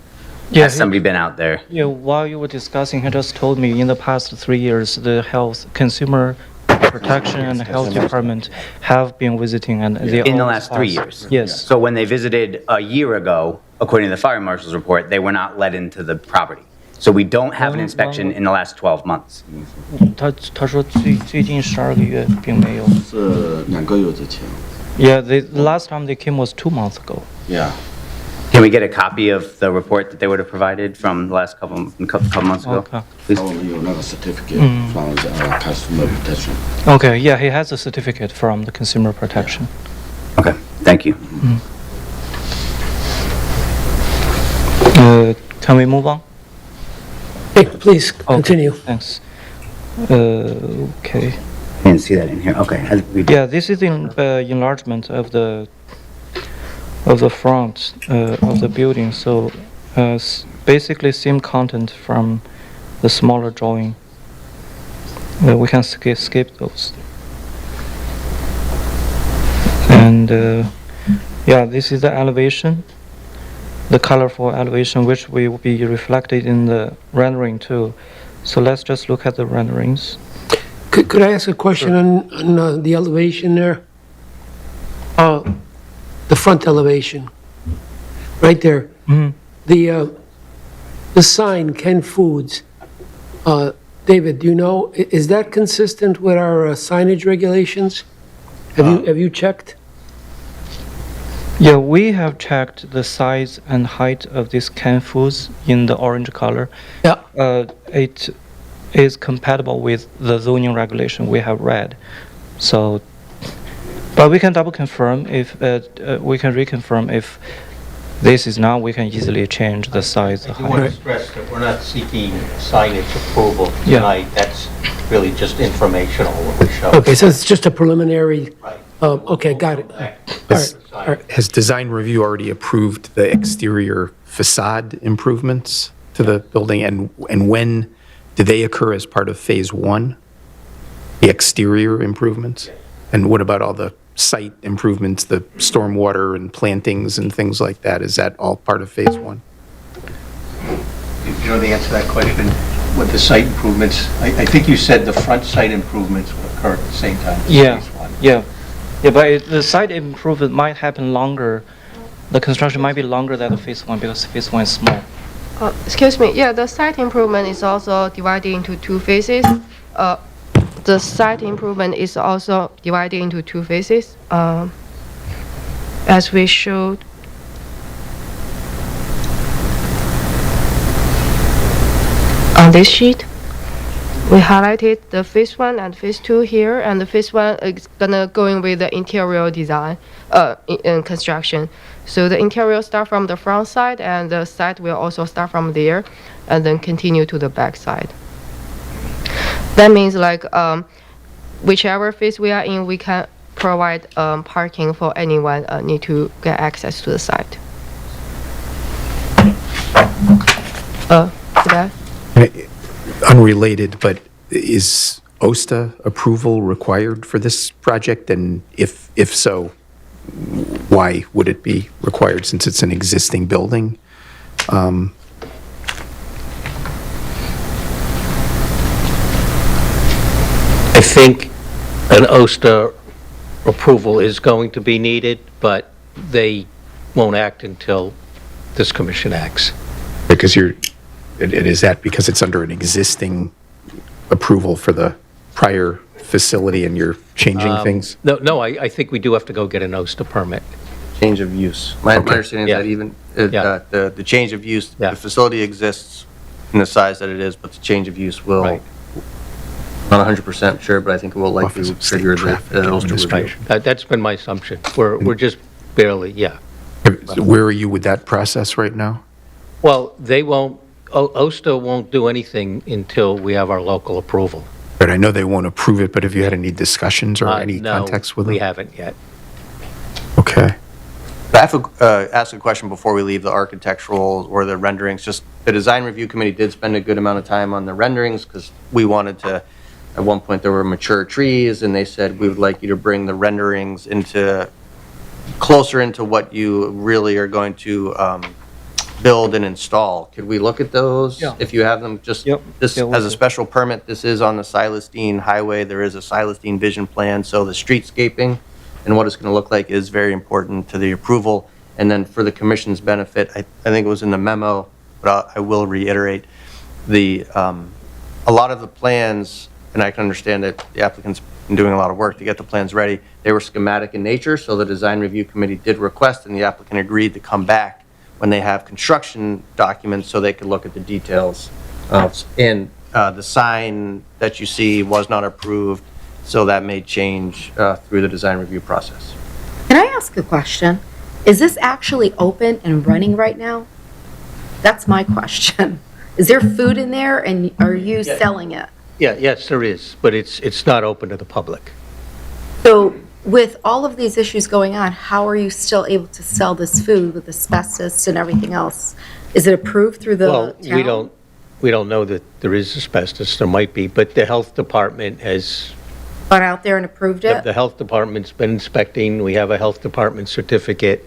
Yeah, Has somebody been out there? Yeah, while you were discussing, he just told me in the past 3 years, the consumer protection and health department have been visiting and they In the always last 3 pass. years? Yes. So when they visited a year ago, according to the fire marshal's report, they were not let into the property. So we don't have an inspection in the last 12 months. 他说最近12个月并没有。是2个月之前。 Yeah, the last time they came was 2 months ago. Yeah. Can we get a copy of the report that they would have provided from the last couple months ago? Okay. please? 我们有那个 certificate from the customer protection. Okay, yeah, he has a certificate from the consumer protection. Okay, thank you. Can we move on? Hey, please, continue. Thanks. Okay. I didn't see that in here. Okay. Yeah, this is enlargement of the front of the building. So basically same content from the smaller drawing. We can skip those. And yeah, this is the elevation, the colorful elevation, which will be reflected in the rendering too. So let's just look at the renderings. Could I ask a question on the elevation there? The front elevation, right there. The sign, Ken Foods. David, do you know, is that consistent with our signage regulations? Have you checked? Yeah, we have checked the size and height of this Ken Foods in the orange color. Yeah. It is compatible with the zoning regulation we have read. So, but we can double confirm if we can reconfirm if this is not. We can easily change the size, the I do want to height. stress that we're not seeking signage approval Yeah. tonight. That's really just informational, what we show. Okay, so it's just a preliminary, Right. Okay, got it. All right. Has design review already approved the exterior facade improvements to the building? And when did they occur as part of Phase 1? The exterior improvements? And what about all the site improvements, the stormwater and plantings and things like that? Is that all part of Phase 1? You know the answer to that question with the site improvements? I think you said the front site improvements will occur at the same time as Yeah, phase one. yeah, yeah. But the site improvement might happen longer. The construction might be longer than the phase 1 because phase 1 is small. Excuse me, yeah, the site improvement is also divided into 2 phases. The site improvement is also divided into 2 phases, as we showed. On this sheet, we highlighted the phase 1 and phase 2 here, and the phase 1 is gonna going with the interior design, in construction. So the interior start from the front side, and the side will also start from there, and then continue to the back side. That means like whichever phase we are in, we can provide parking for anyone need to get access to the site. Did I? Unrelated, but is OSTA approval required for this project? And if so, why would it be required since it's an existing building? I think an OSTA approval is going to be needed, but they won't act until this commission acts. Because is that because it's under an existing approval for the prior facility and you're changing things? No, I think we do have to go get an OSTA permit. Change of use. My understanding is that even the change of use, the facility exists in the size that it is, but the change of use will, Right. not 100% sure, but I think it will likely trigger the OSTA review. That's been my assumption. We're just barely, Where are you with that process right now? Well, they won't, OSTA won't do anything until we have our local approval. But I know they won't approve it, but have you had any discussions or any No, contacts with them? we haven't yet. Okay. I have to ask a question before we leave the architectural or the renderings. Just the design review committee did spend a good amount of time on the renderings because we wanted to at one point there were mature trees, and they said, we would like you to bring the renderings closer into what you really are going to build and install. Could we look at those? Yeah. If you have them, just, Yep. this Yeah, we'll as a do. special permit, this is on the Silas Deane Highway. There is a Silas Deane vision plan, so the streetscaping and what it's going to look like is very important to the approval. And then for the commission's benefit, I think it was in the memo, but I will reiterate, a lot of the plans, and I can understand that the applicant's been doing a lot of work to get the plans ready, they were schematic in nature, so the design review committee did request, and the applicant agreed to come back when they have construction documents so they could look at the details. And the sign that you see was not approved, so that may change through the design review process. Can I ask a question? Is this actually open and running right now? That's my question. Is there food in there and are you selling it? Yeah, yes, there is, but it's not open to the public. So with all of these issues going on, how are you still able to sell this food with asbestos and everything else? Is it approved through the Well, town? we don't know that there is asbestos, there might be, but the health department has, Gone out there and approved it? the health department's been inspecting, we have a health department certificate.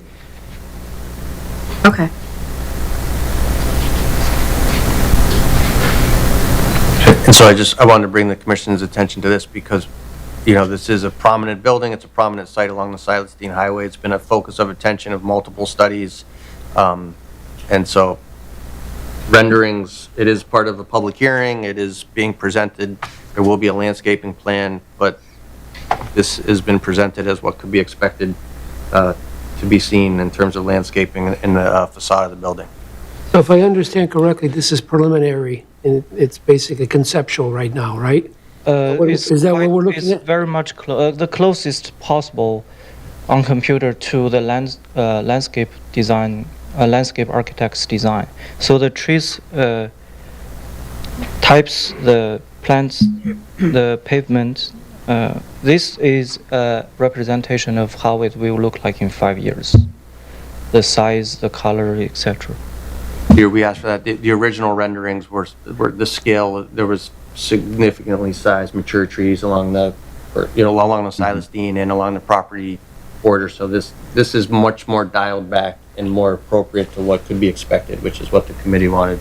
Okay. And so I wanted to bring the commission's attention to this because, this is a prominent building, it's a prominent site along the Silas Deane Highway, it's been a focus of attention of multiple studies. And so renderings, it is part of a public hearing, it is being presented, there will be a landscaping plan, but this has been presented as what could be expected to be seen in terms of landscaping in the facade of the building. So if I understand correctly, this is preliminary, and it's basically conceptual right now, right? Is that what we're looking at? It's very much the closest possible on computer to the landscape design, landscape architect's design. So the trees types, the plants, the pavement, this is a representation of how it will look like in 5 years. The size, the color, etc. Here, we asked for that. The original renderings were the scale, there was significantly sized mature trees along the Silas Deane and along the property border. So this is much more dialed back and more appropriate to what could be expected, which is what the committee wanted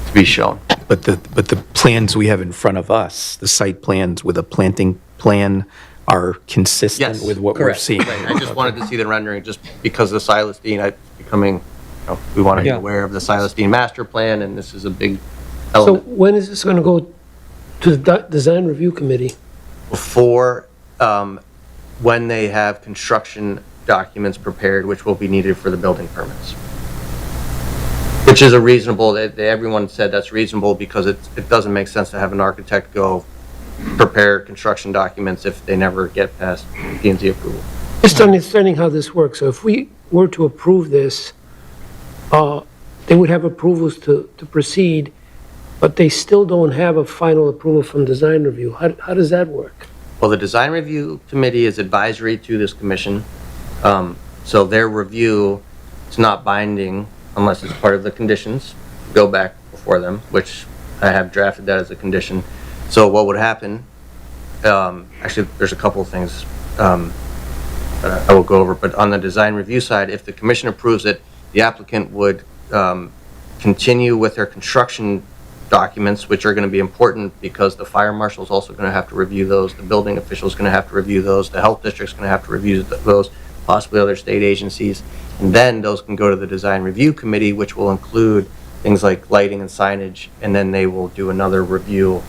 to be shown. But the plans we have in front of us, the site plans with a planting plan, are consistent with what we're correct. seeing. Right. I just wanted to see the rendering just because the Silas Deane becoming, we want to be aware of the Silas Deane master plan, and this is a big So element. when is this going to go to the design review committee? Before, when they have construction documents prepared, which will be needed for the building permits. Which is a reasonable, everyone said that's reasonable because it doesn't make sense to have an architect go prepare construction documents if they never get past P&Z approval. Just understanding how this works, so if we were to approve this, they would have approvals to proceed, but they still don't have a final approval from design review. How does that work? Well, the design review committee is advisory to this commission, so their review is not binding unless it's part of the conditions, go back before them, which I have drafted that as a condition. So what would happen, actually, there's a couple of things that I will go over, but on the design review side, if the commission approves it, the applicant would continue with their construction documents, which are going to be important because the fire marshal is also going to have to review those, the building official is going to have to review those, the health district is going to have to review those, possibly other state agencies, and then those can go to the design review committee, which will include things like lighting and signage, and then they will do another review.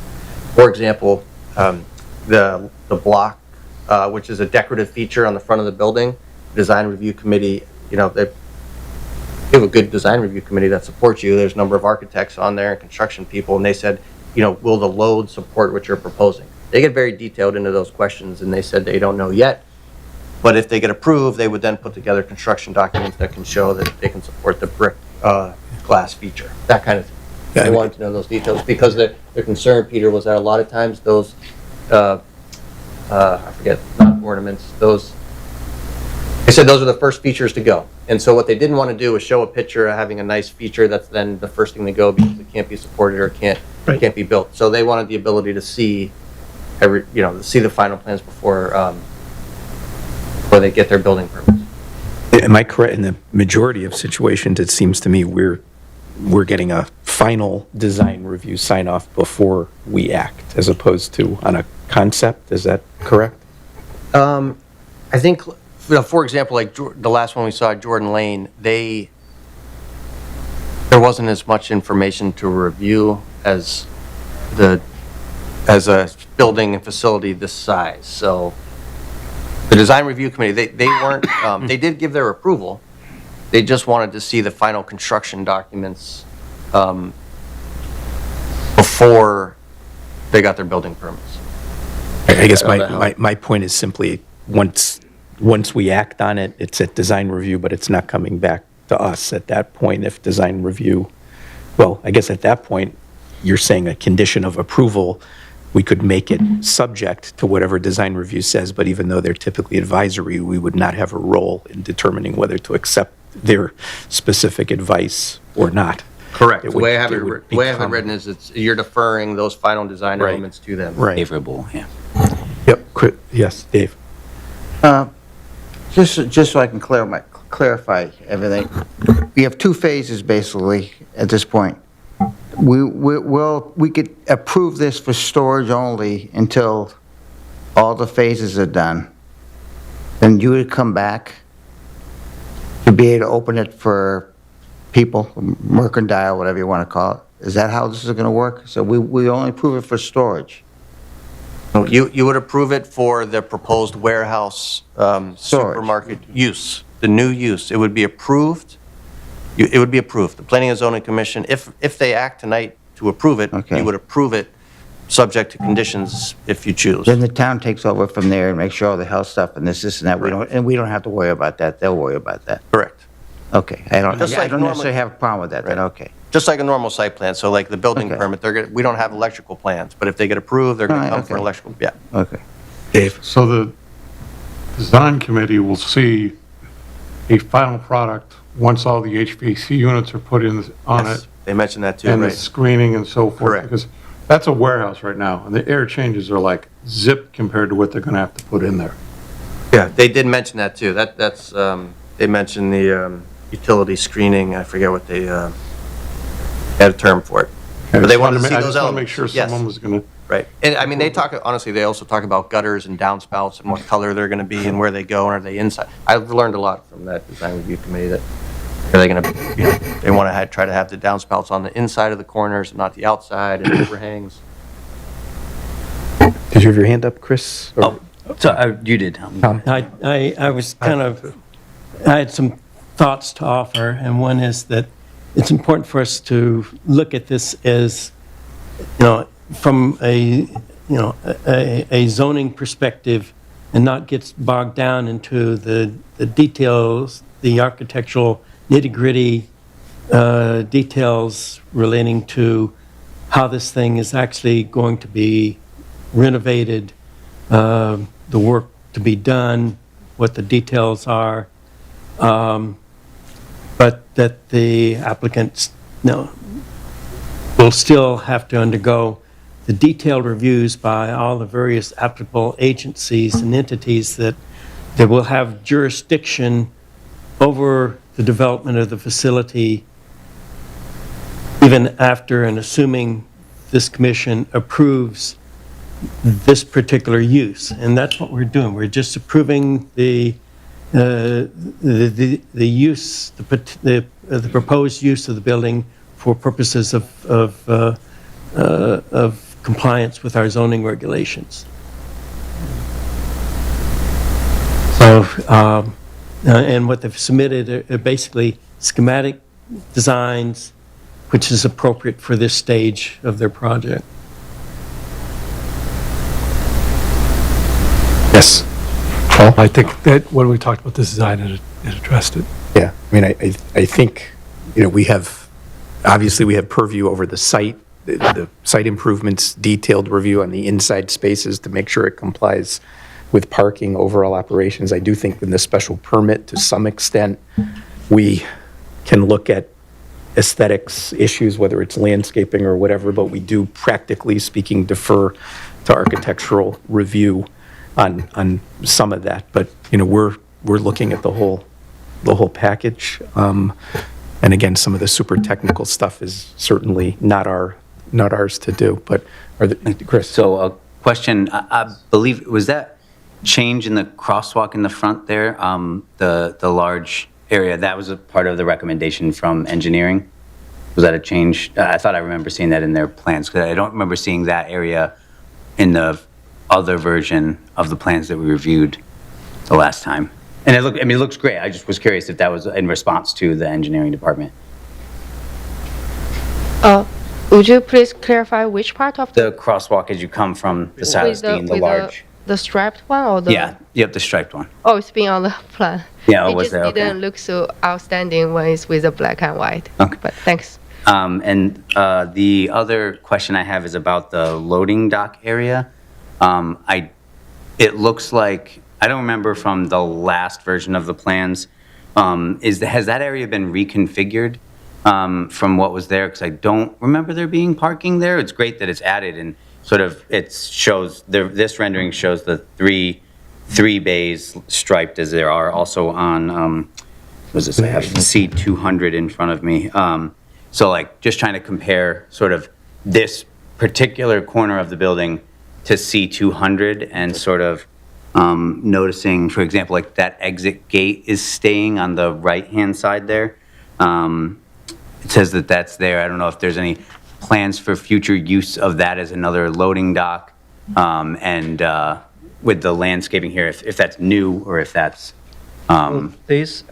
For example, the block, which is a decorative feature on the front of the building, design review committee, they have a good design review committee that supports you. There's a number of architects on there and construction people, and they said, will the load support what you're proposing? They get very detailed into those questions, and they said they don't know yet. But if they get approved, they would then put together construction documents that can show that they can support the brick glass feature, that kind of thing. I wanted to know those details because the concern, Peter, was that a lot of times those, I forget, not ornaments, they said those are the first features to go. And so what they didn't want to do was show a picture of having a nice feature that's then the first thing to go because it can't be supported or can't be built. So they wanted the ability to see see the final plans before they get their building permits. Am I correct? In the majority of situations, it seems to me we're getting a final design review sign off before we act, as opposed to on a concept. Is that correct? I think, for example, like the last one we saw, Jordan Lane, there wasn't as much information to review as a building and facility this size. So the design review committee, they weren't, they did give their approval. They just wanted to see the final construction documents before they got their building permits. I guess my point is simply, once we act on it, it's at design review, but it's not coming back to us at that point. If design review, well, I guess at that point, you're saying a condition of approval, we could make it subject to whatever design review says, but even though they're typically advisory, we would not have a role in determining whether to accept their specific advice or not. Correct. The way I have it written is you're deferring those final design elements to them. Right. Favorable, yeah. Yep. Yes, Dave. Just so I can clarify everything. We have two phases basically at this point. We could approve this for storage only until all the phases are done. Then you would come back to be able to open it for people, mercantile, whatever you want to call it. Is that how this is going to work? So we only approve it for storage. You would approve it for the proposed warehouse supermarket use, the new use. It would be approved. It would be approved. The Planning and Zoning Commission, if they act tonight to approve it, you would approve it subject to conditions if you choose. Then the town takes over from there and makes sure all the health stuff and this and that. We don't have to worry about that. They'll worry about that. Correct. Okay. I don't Just like necessarily have a problem with that. Then okay. Just like a normal site plan. So like the building permit, we don't have electrical plans, but if they get approved, they're going to come for an electrical. Yeah. Okay. Dave. So the design committee will see a final product once all the HVAC units are put in on it. They mentioned that too, And the right? screening and so forth. Correct. Because that's a warehouse right now, and the air changes are like zip compared to what they're gonna have to put in there. Yeah, they did mention that too. That's they mentioned the utility screening. I forget what they had a term for it. But they wanted to see those elements. I just want to make sure someone was gonna. Right. And I mean, honestly, they also talk about gutters and downspouts and what color they're going to be and where they go, and are they inside. I've learned a lot from that design review committee that are they going to, they want to try to have the downspouts on the inside of the corners and not the outside and overhangs. Did you have your hand up, Chris? Oh, so you did. I was I had some thoughts to offer, and one is that it's important for us to look at this as, from a zoning perspective and not get bogged down into the details, the architectural nitty-gritty details relating to how this thing is actually going to be renovated, the work to be done, what the details are, but that the applicants will still have to undergo the detailed reviews by all the various applicable agencies and entities that will have jurisdiction over the development of the facility, even after and assuming this commission approves this particular use. And that's what we're doing. We're just approving the use, the proposed use of the building for purposes of compliance with our zoning regulations. So, and what they've submitted are basically schematic designs, which is appropriate for this stage of their project. Yes. I think that when we talked about this design, it addressed it. Yeah, I mean, I think, we have, obviously we have purview over the site, the site improvements, detailed review on the inside spaces to make sure it complies with parking, overall operations. I do think in the special permit, to some extent, we can look at aesthetics issues, whether it's landscaping or whatever, but we do, practically speaking, defer to architectural review on some of that. But, you know, we're looking at the whole package. And again, some of the super technical stuff is certainly not ours to do. But Chris? So a question, I believe, was that change in the crosswalk in the front there, the large area, that was a part of the recommendation from engineering? Was that a change? I thought I remember seeing that in their plans, because I don't remember seeing that area in the other version of the plans that we reviewed the last time. And it looks great. I just was curious if that was in response to the engineering department. Would you please clarify which part of The crosswalk as you come from the Silas Deane, the large. the striped one or the? Yeah, yep, the striped one. Oh, it's been on the plan. Yeah, it was just there? Okay. didn't look so outstanding when it's with the black and white. Okay. But thanks. And the other question I have is about the loading dock area. It looks like, I don't remember from the last version of the plans, has that area been reconfigured from what was there? Because I don't remember there being parking there. It's great that it's added, and sort of it shows, this rendering shows the three bays striped as there are also on, what does this? I have C200 in front of me. So like just trying to compare sort of this particular corner of the building to C200 and sort of noticing, for example, like that exit gate is staying on the right-hand side there. It says that that's there. I don't know if there's any plans for future use of that as another loading dock. And with the landscaping here, if that's new or if that's... This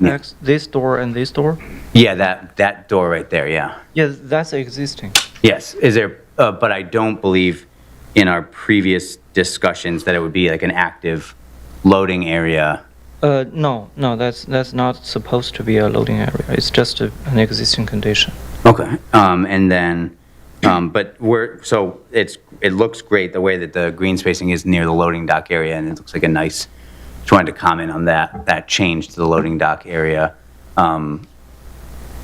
door and this door? Yeah, that door right there, yeah. Yeah, that's existing. Yes, is there, but I don't believe in our previous discussions that it would be like an active loading area. No, that's not supposed to be a loading area. It's just an existing condition. Okay, and then, but it looks great the way that the green spacing is near the loading dock area, and it looks like a nice, just wanted to comment on that change to the loading dock area.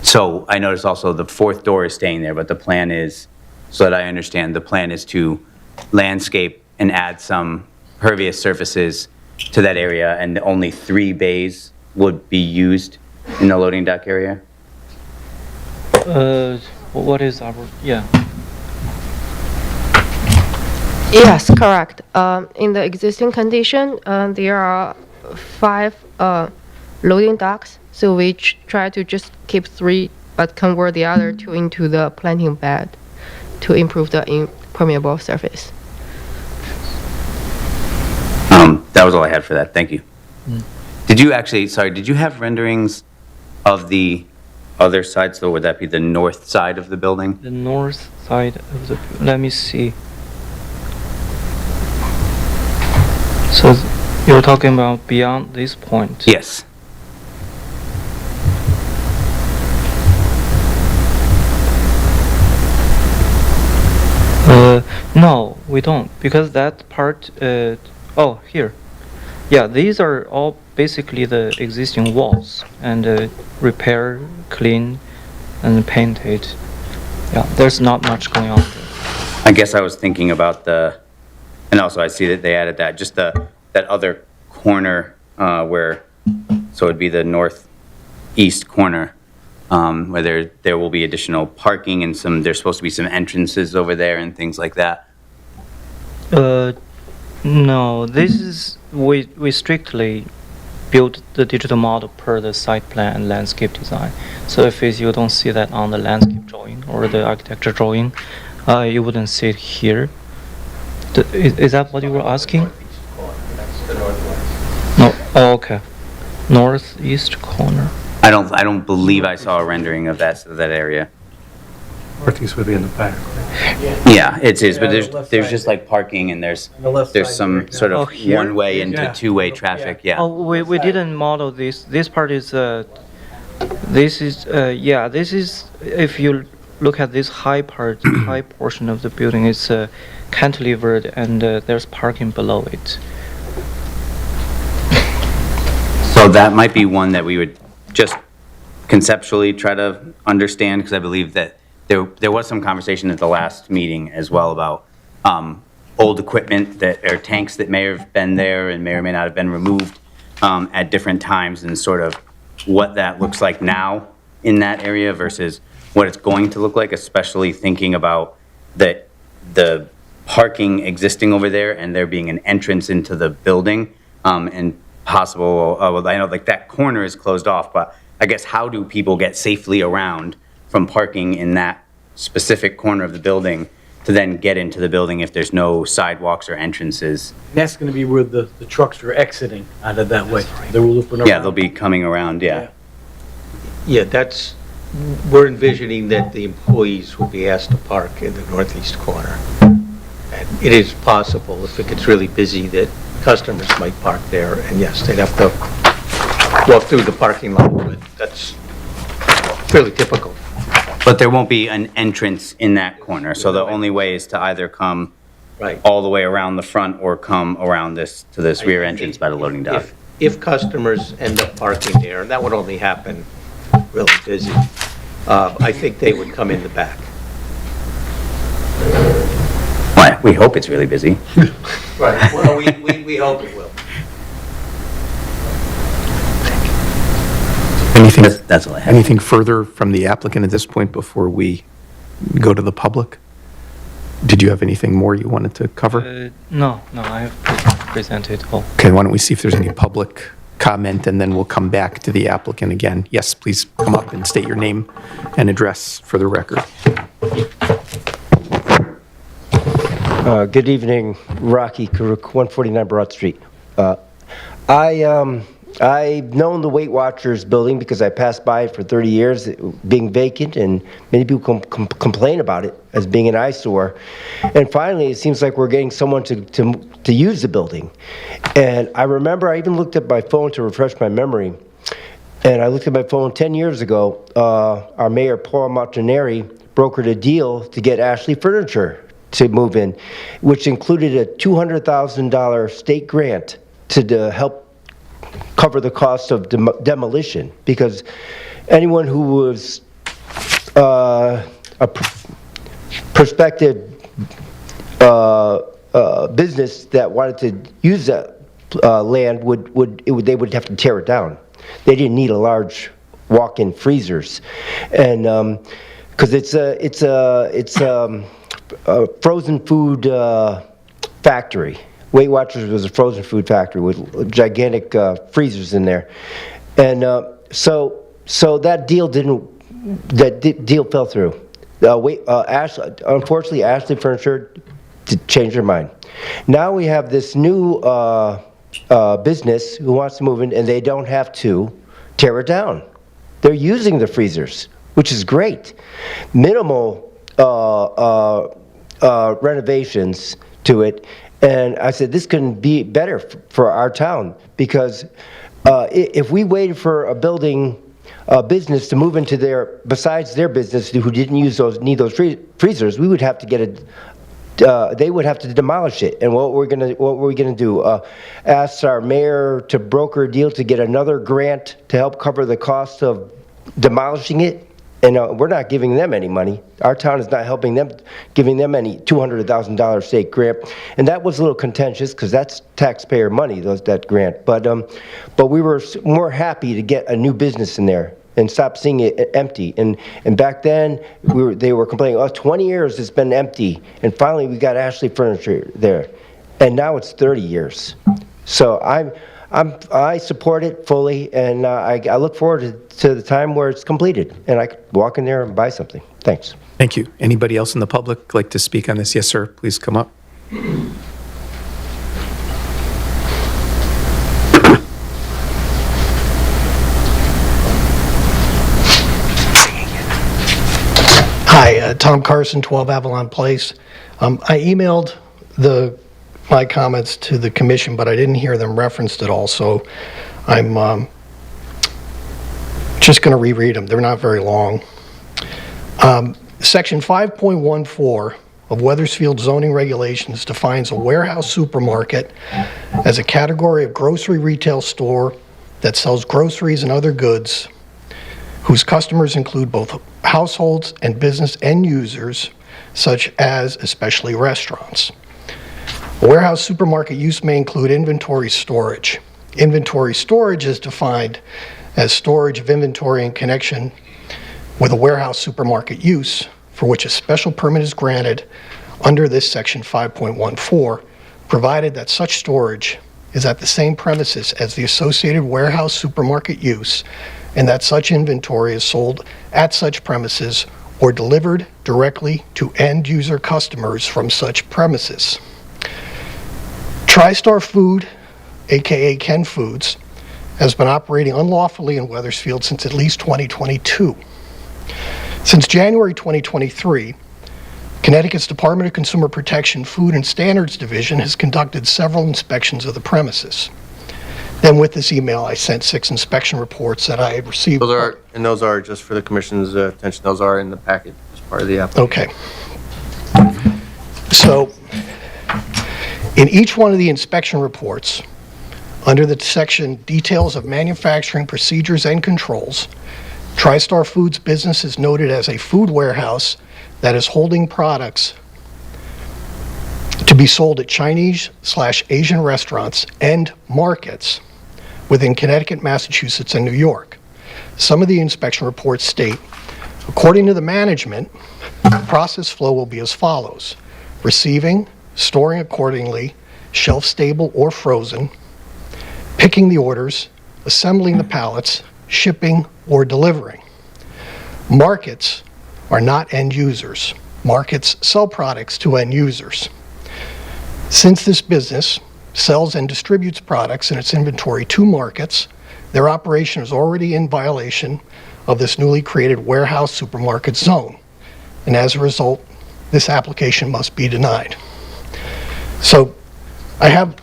So I noticed also the fourth door is staying there, but the plan is, so that I understand, the plan is to landscape and add some pervious surfaces to that area, and only 3 bays would be used in the loading dock area? What is our, yeah. Yes, correct. In the existing condition, there are 5 loading docks, so we try to just keep 3, but convert the other 2 into the planting bed to improve the impermeable surface. That was all I had for that. Thank you. Did you have renderings of the other side? So would that be the north side of the building? The north side of the, let me see. So you're talking about beyond this point? Yes. No, we don't, because that part, oh, here. Yeah, these are all basically the existing walls, and repair, clean, and painted. Yeah, there's not much going on there. I guess I was thinking about and also I see that they added that, just that other corner where, so it'd be the northeast corner, where there will be additional parking and there's supposed to be some entrances over there and things like that. No, this is, we strictly built the digital model per the site plan and landscape design. So if you don't see that on the landscape drawing or the architecture drawing, you wouldn't see it here. Is that what you were asking? That's the northwest. No, oh, okay. Northeast corner. I don't believe I saw a rendering of that area. Northeast would be in the back. Yeah, it is, but there's just like parking, and there's some sort of here? one-way into two-way traffic, yeah. Oh, we didn't model this. This part is, this is, if you look at this high part, high portion of the building, it's cantilevered, and there's parking below it. So that might be one that we would just conceptually try to understand, because I believe that there was some conversation at the last meeting as well about old equipment or tanks that may have been there and may or may not have been removed at different times, and sort of what that looks like now in that area versus what it's going to look like, especially thinking about the parking existing over there and there being an entrance into the building, and possible, well, I know like that corner is closed off, but I guess how do people get safely around from parking in that specific corner of the building to then get into the building if there's no sidewalks or entrances? That's going to be where the trucks are exiting out of that way. They will loop around. Yeah, they'll be coming around, yeah. Yeah, we're envisioning that the employees will be asked to park in the northeast corner. And it is possible, if it gets really busy, that customers might park there, and yes, they'd have to walk through the parking lot, but that's fairly typical. But there won't be an entrance in that corner, so the only way is to either come all the way around the front or come around to this rear entrance by the loading dock. If customers end up parking there, and that would only happen really busy, I think they would come in the back. Well, we hope it's really busy. Right, well, we hope it will. Anything, That's all I have. anything further from the applicant at this point before we go to the public? Did you have anything more you wanted to cover? No, I have presented all. Okay, why don't we see if there's any public comment, and then we'll come back to the applicant again. Yes, please come up and state your name and address for the record. Good evening, Rocky Karuk, 149 Broad Street. I've known the Weight Watchers building because I passed by it for 30 years, being vacant, and many people complain about it as being an eyesore. And finally, it seems like we're getting someone to use the building. And I remember I even looked at my phone to refresh my memory. And I looked at my phone 10 years ago. Our mayor, Paul Montanari, brokered a deal to get Ashley Furniture to move in, which included a $200,000 state grant to help cover the cost of demolition, because anyone who was a prospective business that wanted to use that land they would have to tear it down. They didn't need a large walk-in freezers, and because it's a frozen food factory. Weight Watchers was a frozen food factory with gigantic freezers in there, and so that deal fell through. Unfortunately, Ashley Furniture changed their mind. Now we have this new business who wants to move in, and they don't have to tear it down. They're using the freezers, which is great. Minimal renovations to it. And I said, this can be better for our town, because if we waited for a business to move into besides their business, who didn't need those freezers, we would have to get they would have to demolish it. And what were we gonna do? Ask our mayor to broker a deal to get another grant to help cover the cost of demolishing it? And we're not giving them any money. Our town is not helping them, giving them any $200,000 state grant. And that was a little contentious, because that's taxpayer money, that grant. But we were more happy to get a new business in there and stop seeing it empty. And back then, they were complaining, 20 years it's been empty. And finally, we got Ashley Furniture there. And now it's 30 years. So I support it fully, and I look forward to the time where it's completed, and I could walk in there and buy something. Thanks. Thank you. Anybody else in the public like to speak on this? Yes, sir. Please come up. Hi, Tom Carson, 12 Avalon Place. I emailed my comments to the commission, but I didn't hear them referenced at all, so I'm just going to reread them. They're not very long. Section 5.14 of Wethersfield zoning regulations defines a warehouse supermarket as a category of grocery retail store that sells groceries and other goods whose customers include both households and business end users, such as especially restaurants. A warehouse supermarket use may include inventory storage. Inventory storage is defined as storage of inventory in connection with a warehouse supermarket use for which a special permit is granted under this section 5.14, provided that such storage is at the same premises as the associated warehouse supermarket use and that such inventory is sold at such premises or delivered directly to end user customers from such premises. TriStar Food, aka Ken Foods, has been operating unlawfully in Wethersfield since at least 2022. Since January 2023, Connecticut's Department of Consumer Protection Food and Standards Division has conducted several inspections of the premises. Then with this email, I sent 6 inspection reports that I received. Those are just for the commission's attention, those are in the packet as part of the application. Okay. So, in each one of the inspection reports, under the section Details of Manufacturing Procedures and Controls, TriStar Foods business is noted as a food warehouse that is holding products to be sold at Chinese/Asian restaurants and markets within Connecticut, Massachusetts, and New York. Some of the inspection reports state, according to the management, the process flow will be as follows: receiving, storing accordingly, shelf stable or frozen, picking the orders, assembling the pallets, shipping, or delivering. Markets are not end users. Markets sell products to end users. Since this business sells and distributes products in its inventory to markets, their operation is already in violation of this newly created warehouse supermarket zone. And as a result, this application must be denied. So I have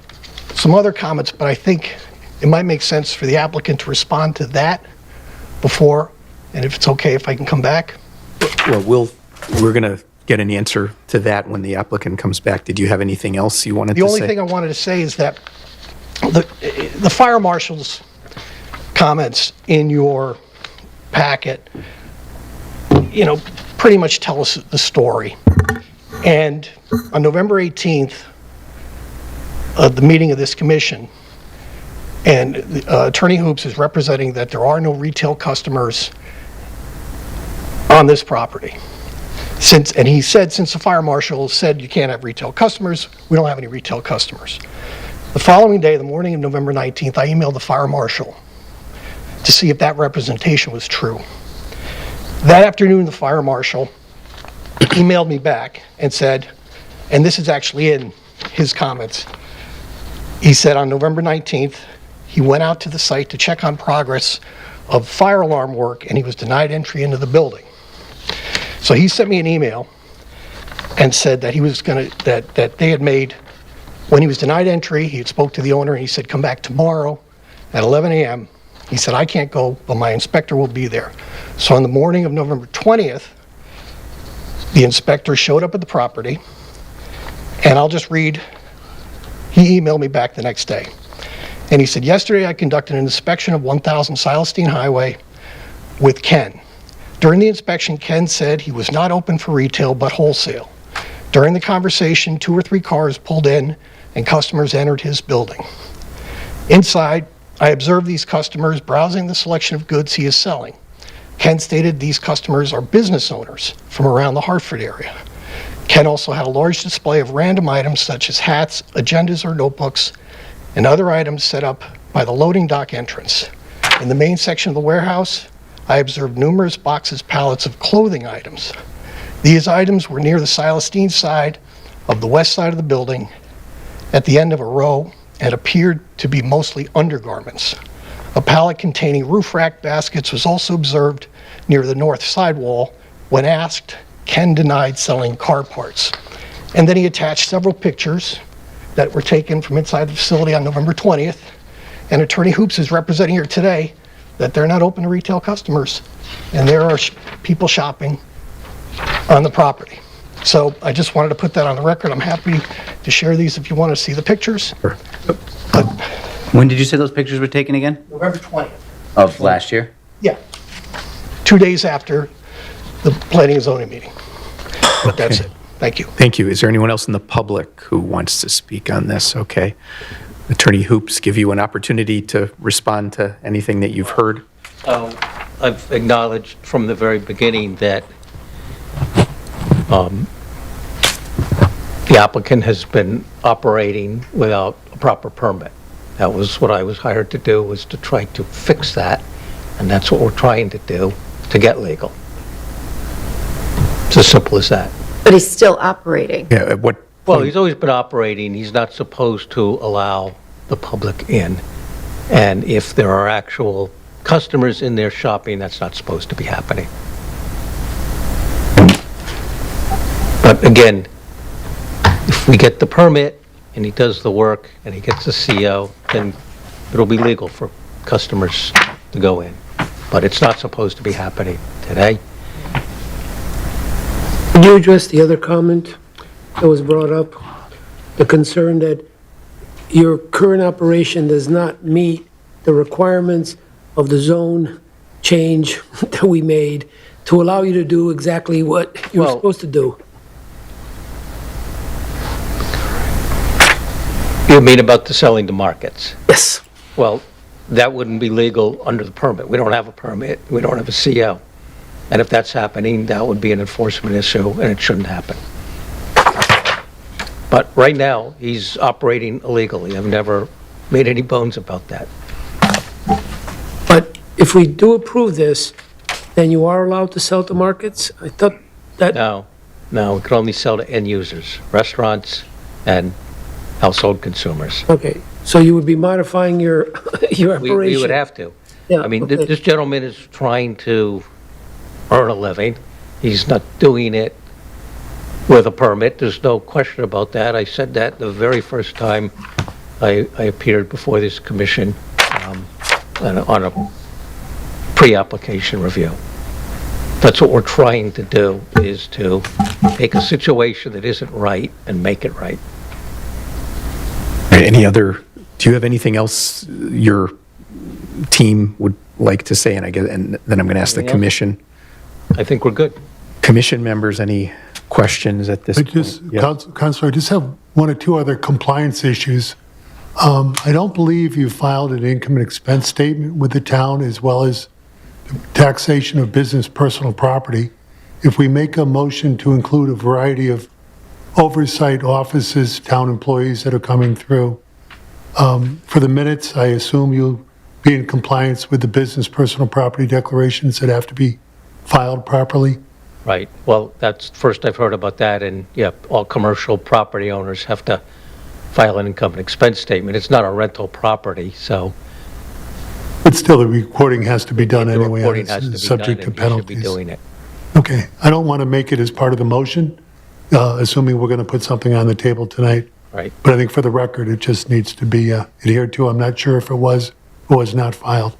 some other comments, but I think it might make sense for the applicant to respond to that before, and if it's okay if I can come back. Well, we're going to get an answer to that when the applicant comes back. Did you have anything else you wanted to say? The only thing I wanted to say is that the fire marshal's comments in your packet, pretty much tell us the story. And on November 18th, the meeting of this commission, and Attorney Hoops is representing that there are no retail customers on this property. And he said, since the fire marshal said you can't have retail customers, we don't have any retail customers. The following day, the morning of November 19th, I emailed the fire marshal to see if that representation was true. That afternoon, the fire marshal emailed me back and said, and this is actually in his comments, he said on November 19th, he went out to the site to check on progress of fire alarm work and he was denied entry into the building. So he sent me an email and said that he was that they had made, when he was denied entry, he had spoke to the owner and he said, come back tomorrow at 11 a.m. He said, I can't go, but my inspector will be there. So on the morning of November 20th, the inspector showed up at the property, and I'll just read, he emailed me back the next day. And he said, yesterday I conducted an inspection of 1000 Silas Deane Highway with Ken. During the inspection, Ken said he was not open for retail but wholesale. During the conversation, 2 or 3 cars pulled in and customers entered his building. Inside, I observed these customers browsing the selection of goods he is selling. Ken stated these customers are business owners from around the Hartford area. Ken also had a large display of random items such as hats, agendas or notebooks, and other items set up by the loading dock entrance. In the main section of the warehouse, I observed numerous boxes, pallets of clothing items. These items were near the Silas Deane side of the west side of the building at the end of a row and appeared to be mostly undergarments. A pallet containing roof rack baskets was also observed near the north side wall. When asked, Ken denied selling car parts. And then he attached several pictures that were taken from inside the facility on November 20th. And Attorney Hoops is representing here today that they're not open to retail customers, and there are people shopping on the property. So I just wanted to put that on the record. I'm happy to share these if you want to see the pictures. When did you say those pictures were taken again? November 20th. Of last year? Yeah. 2 days after the planning and zoning meeting. But that's it. Thank you. Thank you. Is there anyone else in the public who wants to speak on this? Okay. Attorney Hoops, give you an opportunity to respond to anything that you've heard. I've acknowledged from the very beginning that the applicant has been operating without a proper permit. That was what I was hired to do, was to try to fix that, and that's what we're trying to do to get legal. It's as simple as that. But he's still operating. Yeah, at what Well, he's always been operating. He's not supposed to allow the public in. And if there are actual customers in there shopping, that's not supposed to be happening. But again, if we get the permit and he does the work and he gets the CO, then it'll be legal for customers to go in. But it's not supposed to be happening today. Could you address the other comment that was brought up? The concern that your current operation does not meet the requirements of the zone change that we made to allow you to do exactly what you were supposed to do. You mean about the selling to markets? Yes. Well, that wouldn't be legal under the permit. We don't have a permit. We don't have a CO. And if that's happening, that would be an enforcement issue, and it shouldn't happen. But right now, he's operating illegally. I've never made any bones about that. But if we do approve this, then you are allowed to sell to markets? I thought that... No, we can only sell to end users, restaurants and household consumers. Okay, so you would be modifying your operation? We would have to. Yeah, I mean, okay. this gentleman is trying to earn a living. He's not doing it with a permit. There's no question about that. I said that the very first time I appeared before this commission on a pre-application review. That's what we're trying to do, is to take a situation that isn't right and make it right. Any other, do you have anything else your team would like to say? And then I'm going to ask the commission. I think we're good. Commission members, any questions at this point? Counselor, I just have one or two other compliance issues. I don't believe you filed an income and expense statement with the town, as well as taxation of business personal property. If we make a motion to include a variety of oversight offices, town employees that are coming through, for the minutes, I assume you'll be in compliance with the business personal property declarations that have to be filed properly? Right. Well, that's first I've heard about that, and yeah, all commercial property owners have to file an income and expense statement. It's not a rental property, so. But still, the recording has to be done The anyway, reporting has to be subject to done, and you should be penalties. doing it. Okay, I don't want to make it as part of the motion, assuming we're going to put something on the table tonight. Right. But I think for the record, it just needs to be adhered to. I'm not sure if it was or was not filed.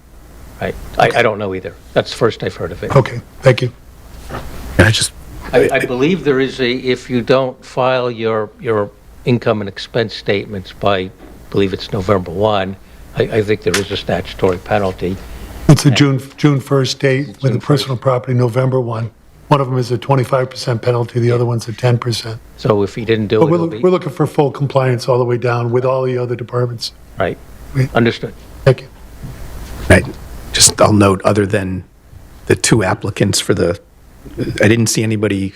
Right. I don't know either. That's the first I've heard of it. Okay, thank you. I believe there is if you don't file your income and expense statements by, I believe it's November 1, I think there is a statutory penalty. It's a June 1st date with the personal property, November 1. One of them is a 25% penalty, the other one's a 10%. So if he didn't do But it, it'll be... we're looking for full compliance all the way down with all the other departments. Right. Understood. Thank you. I'll note, other than the two applicants for I didn't see anybody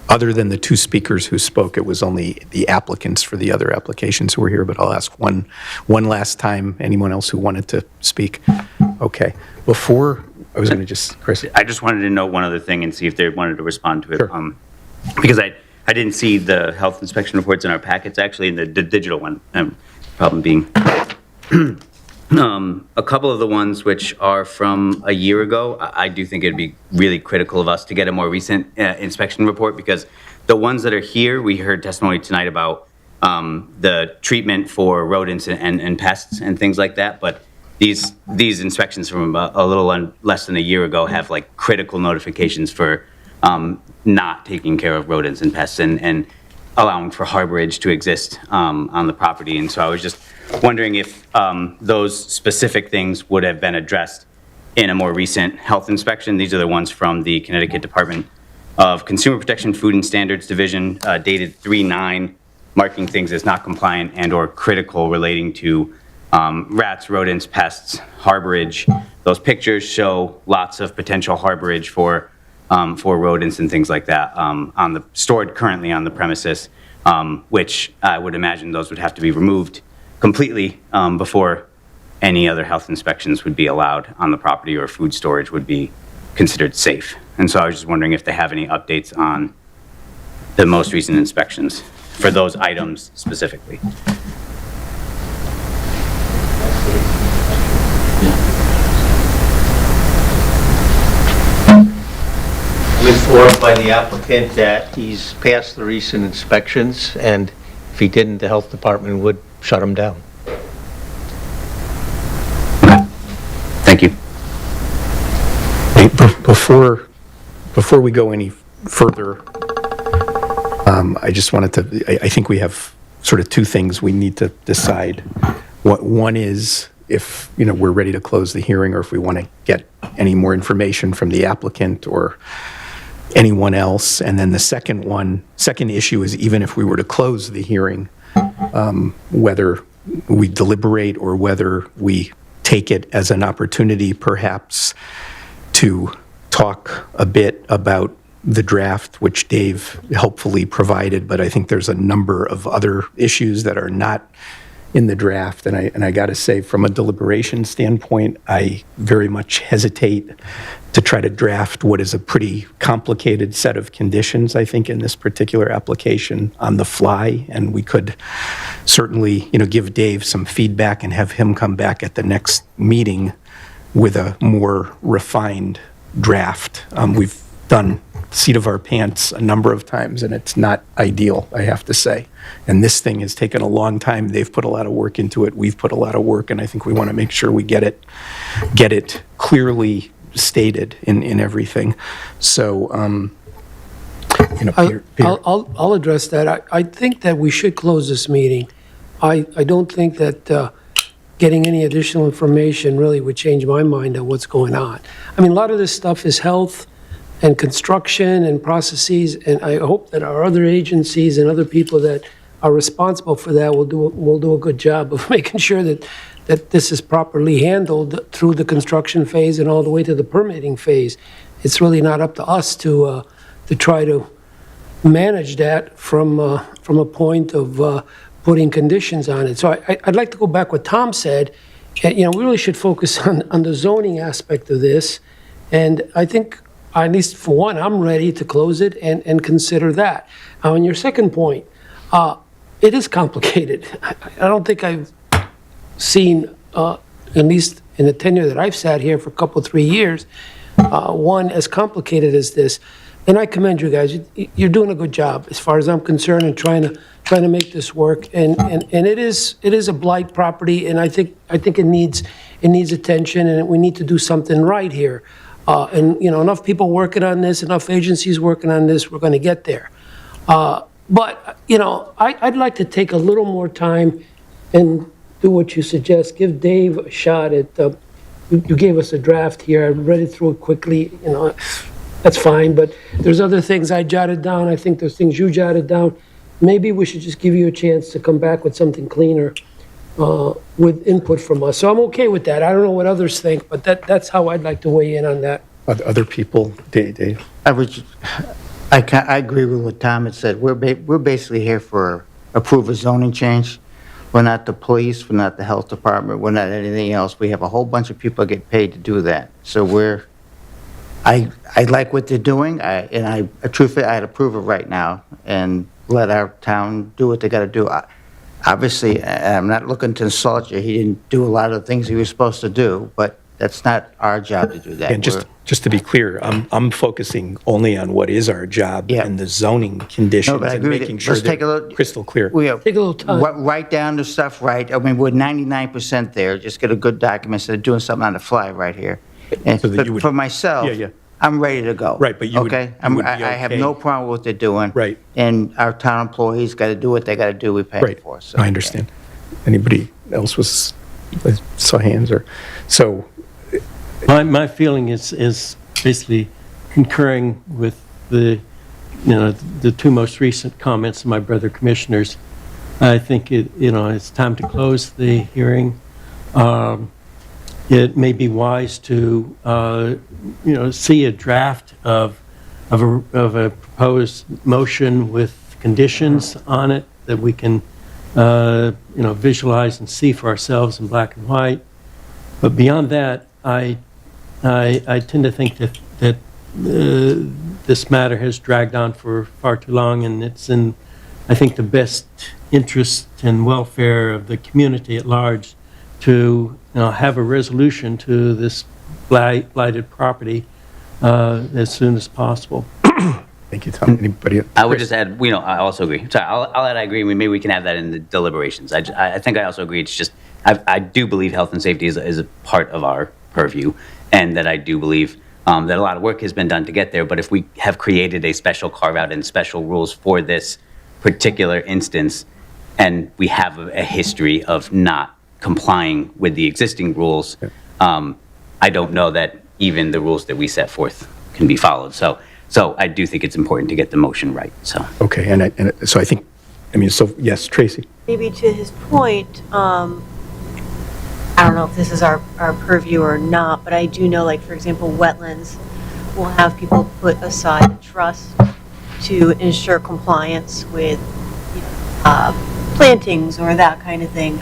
other than the two speakers who spoke. It was only the applicants for the other applications who were here, but I'll ask one last time, anyone else who wanted to speak. Okay. Before, I was going to Chris. I just wanted to know one other thing and see if they wanted to respond to it. Sure. Because I didn't see the health inspection reports in our packets, actually, in the digital one. Problem being, a couple of the ones which are from a year ago, I do think it'd be really critical of us to get a more recent inspection report, because the ones that are here, we heard testimony tonight about the treatment for rodents and pests and things like that, but these inspections from a little less than a year ago have like critical notifications for not taking care of rodents and pests and allowing for harborage to exist on the property. And so I was just wondering if those specific things would have been addressed in a more recent health inspection. These are the ones from the Connecticut Department of Consumer Protection, Food and Standards Division, dated 3/9, marking things as not compliant and or critical relating to rats, rodents, pests, harborage. Those pictures show lots of potential harborage for rodents and things like that stored currently on the premises, which I would imagine those would have to be removed completely before any other health inspections would be allowed on the property or food storage would be considered safe. And so I was just wondering if they have any updates on the most recent inspections for those items specifically. I'm informed by the applicant that he's passed the recent inspections, and if he didn't, the health department would shut him down. Thank you. Hey, Before we go any further, I just wanted to, I think we have sort of two things we need to decide. One is if, we're ready to close the hearing, or if we want to get any more information from the applicant or anyone else. And then the second issue is, even if we were to close the hearing, whether we deliberate or whether we take it as an opportunity perhaps to talk a bit about the draft, which Dave helpfully provided, but I think there's a number of other issues that are not in the draft. And I got to say, from a deliberation standpoint, I very much hesitate to try to draft what is a pretty complicated set of conditions, I think, in this particular application on the fly. And we could certainly, give Dave some feedback and have him come back at the next meeting with a more refined draft. We've done seat of our pants a number of times, and it's not ideal, I have to say. And this thing has taken a long time. They've put a lot of work into it. We've put a lot of work, and I think we want to make sure we get it clearly stated in everything. So, Peter. I'll address that. I think that we should close this meeting. I don't think that getting any additional information really would change my mind on what's going on. I mean, a lot of this stuff is health and construction and processes, and I hope that our other agencies and other people that are responsible for that will do a good job of making sure that this is properly handled through the construction phase and all the way to the permitting phase. It's really not up to us to try to manage that from a point of putting conditions on it. So I'd like to go back what Tom said. We really should focus on the zoning aspect of this, and I think, at least for one, I'm ready to close it and consider that. On your second point, it is complicated. I don't think I've seen, at least in the tenure that I've sat here for a couple, 3 years, one as complicated as this. And I commend you guys. You're doing a good job, as far as I'm concerned, in trying to make this work. And it is a blight property, and I think it needs attention, and we need to do something right here. And enough people working on this, enough agencies working on this, we're going to get there. But I'd like to take a little more time and do what you suggest. Give Dave a shot at. You gave us a draft here. I read it through it quickly. That's fine. But there's other things I jotted down. I think there's things you jotted down. Maybe we should just give you a chance to come back with something cleaner, with input from us. So I'm okay with that. I don't know what others think, but that's how I'd like to weigh in on that. Other people, Dave? I agree with what Tom had said. We're basically here for approve a zoning change. We're not the police, we're not the health department, we're not anything else. We have a whole bunch of people get paid to do that. So I like what they're doing, truthfully, I'd approve it right now and let our town do what they got to do. Obviously, I'm not looking to insult you. He didn't do a lot of the things he was supposed to do, but that's not our job to do that. And just to be clear, I'm focusing only on what is our job and the zoning conditions and making sure they're crystal clear. Take a little time. Write down the stuff right. I mean, we're 99% there. Just get a good document instead of doing something on the fly right here. And for myself, I'm ready to go. Right, but you would I have no problem with what they're doing. Right. And our town employees got to do what they got to do. We pay them for. So, I understand. Anybody else I saw hands or so. My feeling is basically concurring with the two most recent comments of my brother commissioners. I think it's time to close the hearing. It may be wise to see a draft of a proposed motion with conditions on it that we can visualize and see for ourselves in black and white. But beyond that, I tend to think that this matter has dragged on for far too long, and it's in, I think, the best interest and welfare of the community at large to have a resolution to this blighted property as soon as possible. Thank you, Tom. Anybody else? I would just add, I also agree. Sorry, I'll add I agree. Maybe we can have that in the deliberations. I think I also agree. It's just, I do believe health and safety is a part of our purview, and that I do believe that a lot of work has been done to get there. But if we have created a special carve-out and special rules for this particular instance, and we have a history of not complying with the existing rules, I don't know that even the rules that we set forth can be followed. So I do think it's important to get the motion right, so. Okay, and so I think, so yes, Tracy? Maybe to his point, I don't know if this is our purview or not, but I do know, like, for example, wetlands will have people put aside a trust to ensure compliance with plantings or that kind of thing.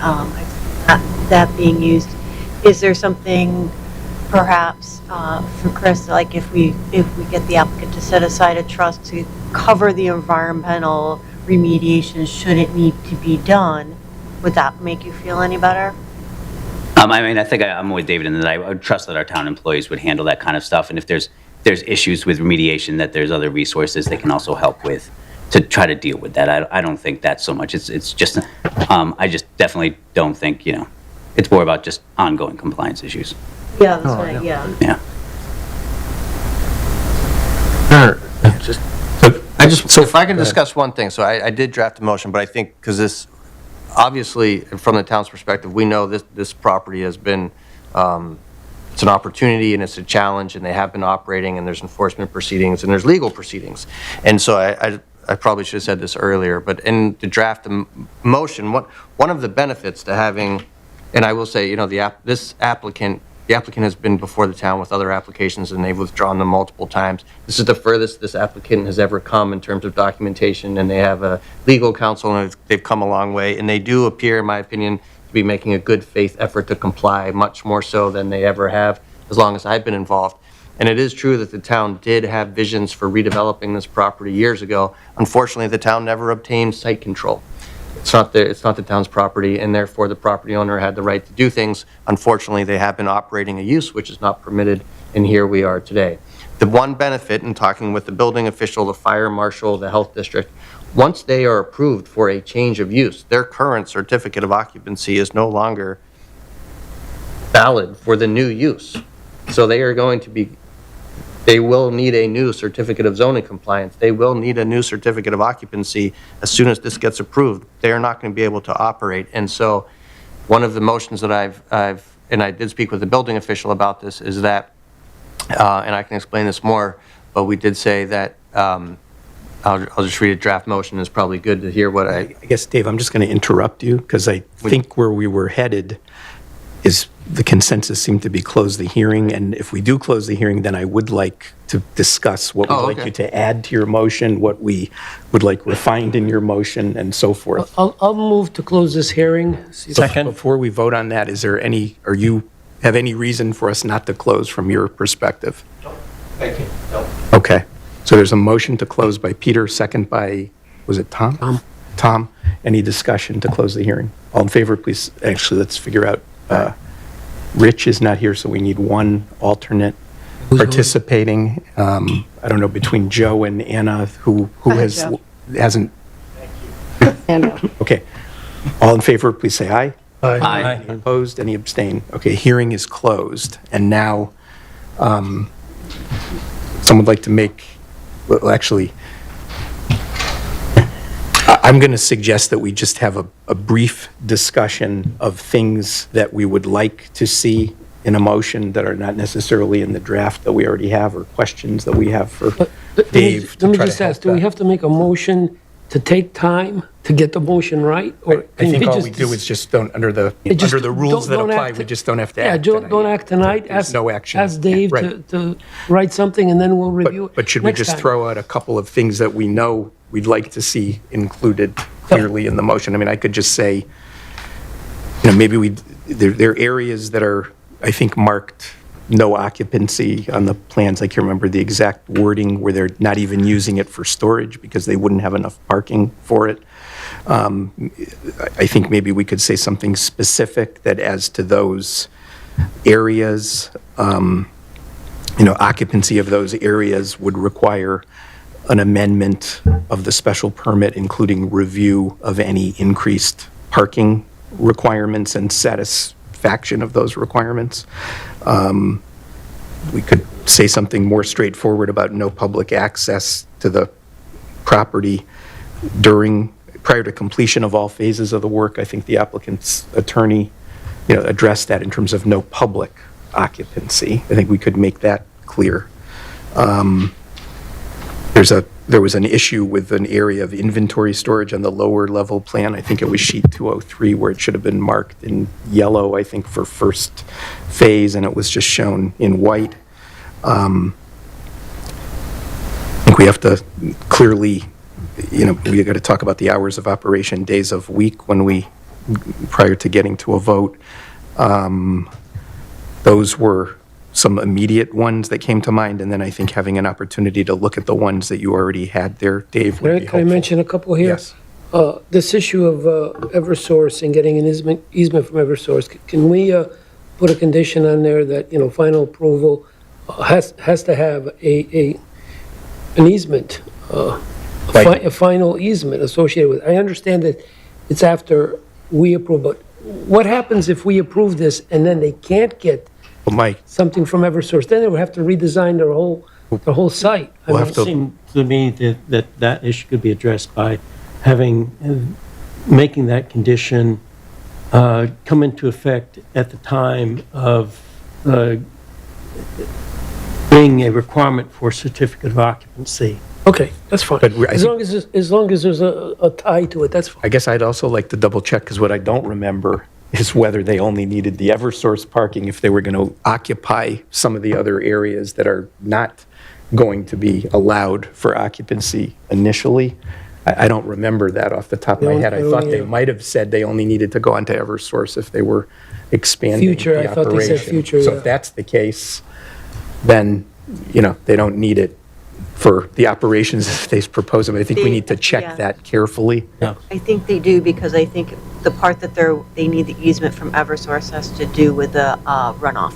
That being used. Is there something perhaps for Chris, like if we get the applicant to set aside a trust to cover the environmental remediation should it need to be done, would that make you feel any better? I think I'm with David in that I would trust that our town employees would handle that kind of stuff, and if there's issues with remediation, that there's other resources they can also help with to try to deal with that. I don't think that's so much. It's just, I just definitely don't think, it's more about just ongoing compliance issues. Yeah, that's right, yeah. Yeah. If I can discuss one thing, so I did draft a motion, but I think, because this, obviously, from the town's perspective, we know this property has been, it's an opportunity and it's a challenge, and they have been operating, and there's enforcement proceedings and there's legal proceedings. And so I probably should have said this earlier, but in the draft motion, one of the benefits to having, and I will say, the applicant has been before the town with other applications, and they've withdrawn them multiple times. This is the furthest this applicant has ever come in terms of documentation, and they have a legal counsel, and they've come a long way, and they do appear, in my opinion, to be making a good faith effort to comply, much more so than they ever have as long as I've been involved. And it is true that the town did have visions for redeveloping this property years ago. Unfortunately, the town never obtained site control. It's not the town's property, and therefore the property owner had the right to do things. Unfortunately, they have been operating a use which is not permitted, and here we are today. The one benefit in talking with the building official, the fire marshal, the health district, once they are approved for a change of use, their current certificate of occupancy is no longer valid for the new use. So they will need a new certificate of zoning compliance. They will need a new certificate of occupancy as soon as this gets approved. They are not going to be able to operate. And so one of the motions that and I did speak with the building official about this, is that, and I can explain this more, but we did say that, I'll just read a draft motion. It's probably good to hear what I guess, Dave, I'm just going to interrupt you, because I think where we were headed is the consensus seemed to be close the hearing, and if we do close the hearing, then I would like to discuss what we'd like you to add to your motion, what we would like refined in your motion, and so forth. I'll move to close this hearing. Second. Before we vote on that, or you have any reason for us not to close from your perspective? Thank you. No. Okay, so there's a motion to close by Peter, second by, was it Tom? Tom. Any discussion to close the hearing? All in favor, please. Actually, let's figure out. Rich is not here, so we need one alternate participating. I don't know, between Joe and Anna, who hasn't. Okay. All in favor, please say aye. Aye. Any opposed? Any abstain? Okay, hearing is closed. And now, someone would like to make, well, actually, I'm going to suggest that we just have a brief discussion of things that we would like to see in a motion that are not necessarily in the draft that we already have, or questions that we have for Dave to Let me try to just ask, help do we that. have to make a motion to take time to get the motion right? Or I can think all just we do is just don't, under the just rules that don't apply, act- we just don't have to Yeah, act. don't act tonight. There's no action. Ask Dave Right. to write something, and then we'll review it But should we next just time. throw out a couple of things that we know we'd like to see included clearly in the motion? I mean, I could just say, maybe there are areas that are, I think, marked no occupancy on the plans. I can't remember the exact wording where they're not even using it for storage because they wouldn't have enough parking for it. I think maybe we could say something specific that as to those areas, occupancy of those areas would require an amendment of the special permit, including review of any increased parking requirements and satisfaction of those requirements. We could say something more straightforward about no public access to the property prior to completion of all phases of the work. I think the applicant's attorney, addressed that in terms of no public occupancy. I think we could make that clear. There was an issue with an area of inventory storage on the lower level plan. I think it was sheet 203, where it should have been marked in yellow, I think, for first phase, and it was just shown in white. I think we have to clearly, we got to talk about the hours of operation, days of week prior to getting to a vote. Those were some immediate ones that came to mind, and then I think having an opportunity to look at the ones that you already had there, Dave, would be Can I helpful. mention a couple here? Yes. This issue of Eversource and getting an easement from Eversource, can we put a condition on there that, final approval has to have an easement, a final easement associated with it? I understand that it's after we approve, but what happens if we approve this and then they can't get something from Eversource? Then they would have to redesign their whole site. It seemed to me that issue could be addressed by making that condition come into effect at the time of being a requirement for certificate of occupancy. Okay, that's fine. But As long as there's a tie to it, that's fine. I guess I'd also like to double check, because what I don't remember is whether they only needed the Eversource parking if they were going to occupy some of the other areas that are not going to be allowed for occupancy initially. I don't remember that off the top of my head. I thought they might have said they only needed to go onto Eversource if they were expanding Future, the I thought they said operation. future, So yeah. if that's the case, then, they don't need it for the operations if they propose them. I think we need to Yeah. check that carefully. I think they do, because I think the part that they need the easement from Eversource has to do with the runoff.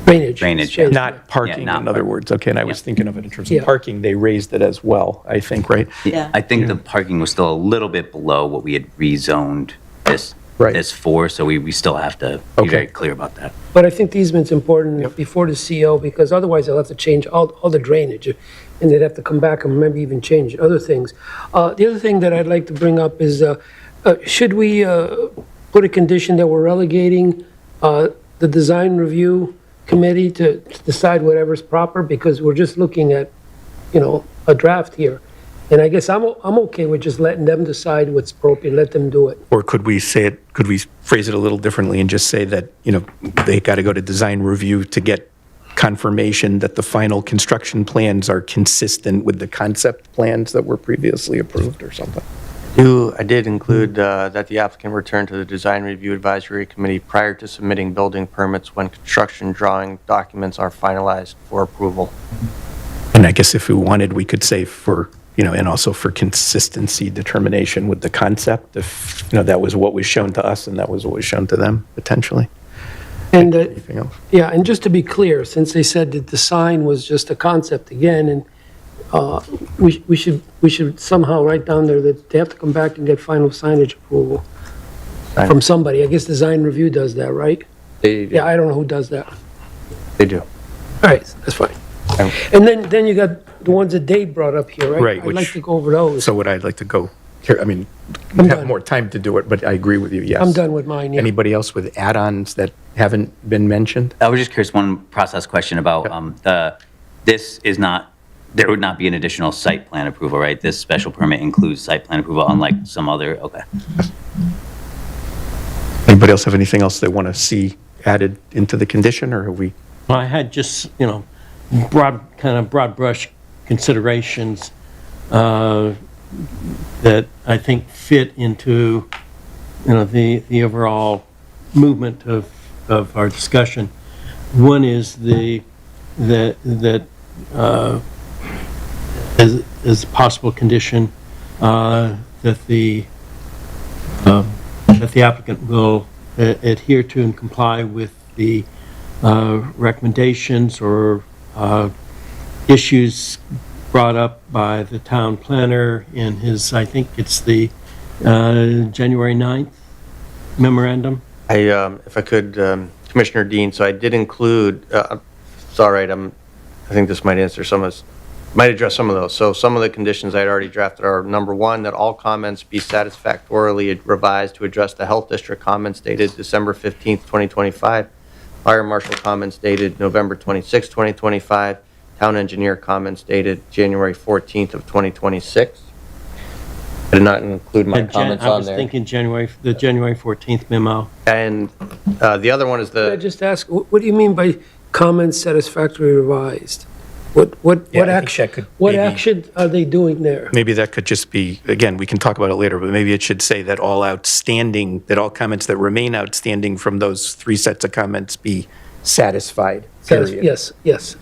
Drainage. yeah. Not parking, not in other words. Okay, and I was thinking of it in terms Yeah. of parking, they raised it as well, I think, right? Yeah. I think the parking was still a little bit below what we had rezoned this for, so we still have to be very clear about that. But I think the easement's important before the CO, because otherwise they'll have to change all the drainage, and they'd have to come back and maybe even change other things. The other thing that I'd like to bring up is, should we put a condition that we're relegating the design review committee to decide whatever's proper? Because we're just looking at, a draft here. And I guess I'm okay with just letting them decide what's appropriate, let them do it. Or could we phrase it a little differently and just say that, they got to go to design review to get confirmation that the final construction plans are consistent with the concept plans that were previously approved or something? I did include that the applicant return to the Design Review Advisory Committee prior to submitting building permits when construction drawing documents are finalized for approval. And I guess if we wanted, we could say and also for consistency determination with the concept, if, that was what was shown to us and that was what was shown to them, potentially. And, Anything else? yeah, and just to be clear, since they said that the sign was just a concept again, and we should somehow write down there that they have to come back and get final signage approval from somebody. I guess design review does that, right? Yeah, I don't know who does that. They do. All right, that's fine. And then you got the ones that Dave brought up here, right? Right, I'd like which- to go over those. So what I'd like to go I mean, I'm have done. more time to do it, but I agree with you, yes. I'm done with mine, yeah. Anybody else with add-ons that haven't been mentioned? I was just curious, one process question about this is not, there would not be an additional site plan approval, right? This special permit includes site plan approval, unlike some other, okay. Anybody else have anything else they want to see added into the condition, or have we? Well, I had just, broad brush considerations that I think fit into, the overall movement of our discussion. One is that as a possible condition that the applicant will adhere to and comply with the recommendations or issues brought up by the town planner in his, I think it's the January 9th memorandum. If I could, Commissioner Deane, so I did include, it's all right, I think this might answer might address some of those. So some of the conditions I had already drafted are, number one, that all comments be satisfactorily revised to address the Health District comments dated December 15th, 2025, Fire Marshal comments dated November 26th, 2025, Town Engineer comments dated January 14th of 2026. I did not include my comments on there. I was thinking the January 14th memo. And the other one is Can I just ask, what do you mean by comments satisfactorily revised? What action are they doing there? Maybe that could just be, again, we can talk about it later, but maybe it should say that all comments that remain outstanding from those 3 sets of comments be satisfied, period. Yes,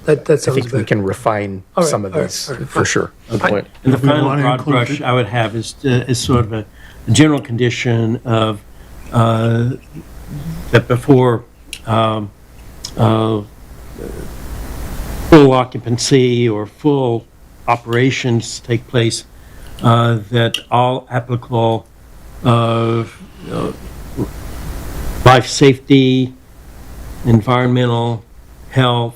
that sounds I think we better. can refine some of these, for sure. Good point. And the final want to broad include brush it? I would have is sort of a general condition of that before full occupancy or full operations take place, that all applicable life safety, environmental, health,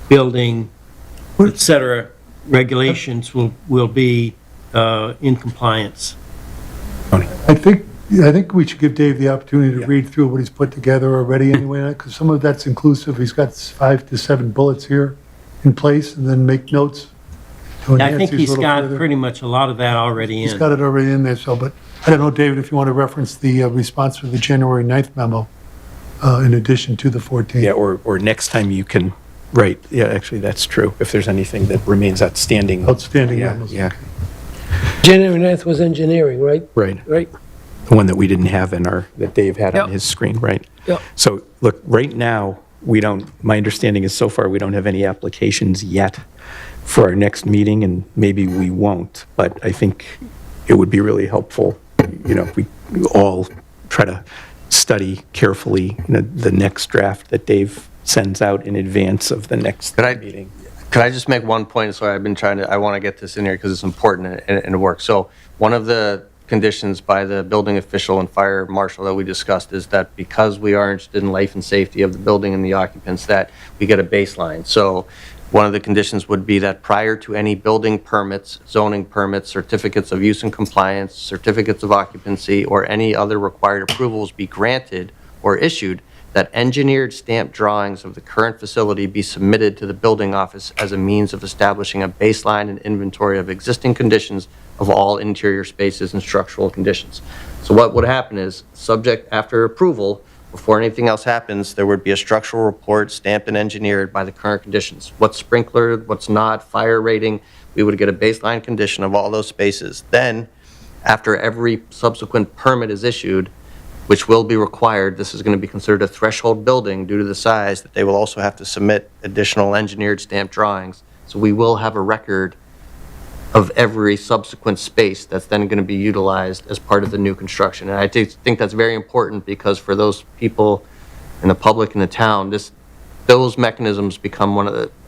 building, et cetera, regulations will be in compliance. I think we should give Dave the opportunity to read through what he's put together already anyway, because some of that's inclusive. He's got 5 to 7 bullets here in place, and then make notes to I enhance think these he's a little got further. pretty much a lot of that already He's in. got it already in there, so, but I don't know, David, if you want to reference the response to the January 9th memo in addition to the 14th. Yeah, or next time you can, right, yeah, actually, that's true. If there's anything that remains outstanding. Outstanding Yeah, memos. yeah, January 9th was engineering, right? right. Right? The one that we didn't have that Dave had on Yep. his screen, right? Yep. So, look, right now, my understanding is so far, we don't have any applications yet for our next meeting, and maybe we won't, but I think it would be really helpful, if we all try to study carefully the next draft that Dave sends out in advance of the next meeting. Could I just make one point? Sorry, I want to get this in here because it's important and it works. So one of the conditions by the building official and fire marshal that we discussed is that because we are interested in life and safety of the building and the occupants, that we get a baseline. So one of the conditions would be that prior to any building permits, zoning permits, certificates of use and compliance, certificates of occupancy, or any other required approvals be granted or issued, that engineered stamped drawings of the current facility be submitted to the building office as a means of establishing a baseline and inventory of existing conditions of all interior spaces and structural conditions. So what would happen is, subject after approval, before anything else happens, there would be a structural report stamped and engineered by the current conditions. What's sprinklered, what's not, fire rating, we would get a baseline condition of all those spaces. Then, after every subsequent permit is issued, which will be required, this is going to be considered a threshold building due to the size, that they will also have to submit additional engineered stamped drawings. So we will have a record of every subsequent space that's then going to be utilized as part of the new construction. And I think that's very important because for those people in the public in the town, those mechanisms become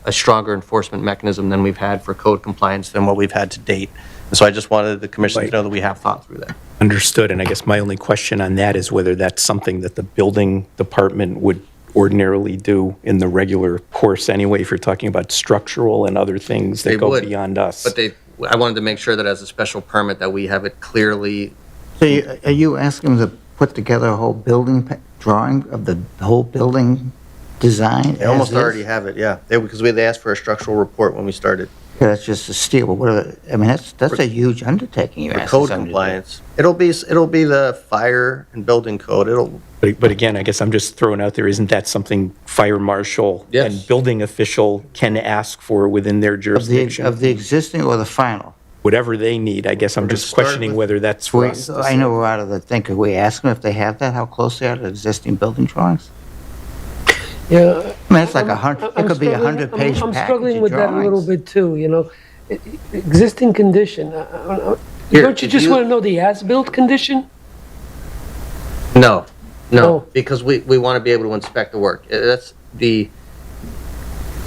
a stronger enforcement mechanism than we've had for code compliance than what we've had to date. And so I just wanted the commission to know that we have thought through that. Understood, and I guess my only question on that is whether that's something that the building department would ordinarily do in the regular course anyway, if you're talking about structural and other things that They go would, beyond us. But I wanted to make sure that as a special permit that we have it clearly. So are you asking them to put together a whole building drawing of the whole building design? They almost already have it, yeah. Because they asked for a structural report when we started. Yeah, that's just a steel, but I mean, that's a huge undertaking you're For asking code somebody to do. compliance. It'll be the fire and building code. But again, I guess I'm just throwing out there, isn't that something fire marshal Yes. and building official can ask for within their jurisdiction? Of the existing or the final? Whatever they need, I guess I'm just questioning whether that's for us. to I say. know we're out of the thing. Could we ask them if they have that, how close they are to existing building drawings? Yeah. I mean, it's like it could be a 100-page package I'm struggling of with that a little drawings. bit too, you know. Existing condition, Here, don't you if just you- want to know the as-built condition? No, Oh. because we want to be able to inspect the work. That's the,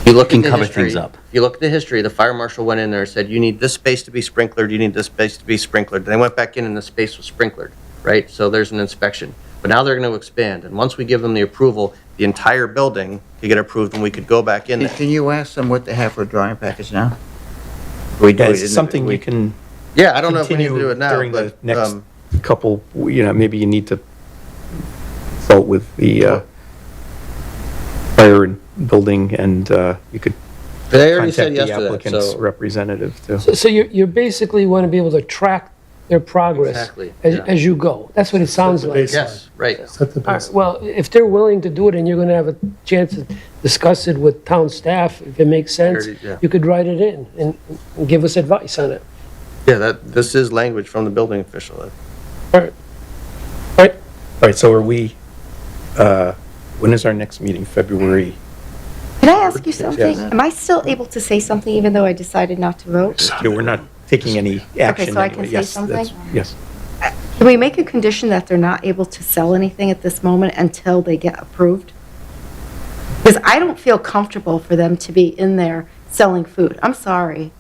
you look Can at the cover history. things up. If you look at the history, the fire marshal went in there and said, you need this space to be sprinklered, you need this space to be sprinklered. They went back in and the space was sprinklered, right? So there's an inspection. But now they're going to expand, and once we give them the approval, the entire building could get approved and we could go back in there. Can you ask them what they have for a drawing package now? We do It's it in something we- you can Yeah, I don't know if we need to continue do it now, during the but, next couple, maybe you need to consult with the fire and building, and you could they already said contact yes the to that, applicant's so. representative too. So you basically want to be able to track their progress Exactly, as, yeah. as you go. That's what it sounds like. Yes, right. Set the All right, base. well, if they're willing to do it and you're going to have a chance to discuss it with town staff, if it makes sense, Already, yeah. you could write it in and give us advice on it. Yeah, this is language from the building official. All right. All right. All right, so are we, when is our next meeting? February? Can I ask you something? Yes. Am I still able to say something even though I decided not to vote? Yeah, we're not taking any action so I can anyway. say Yes, something? Yes. Can we make a condition that they're not able to sell anything at this moment until they get approved? Because I don't feel comfortable for them to be in there selling food. I'm sorry.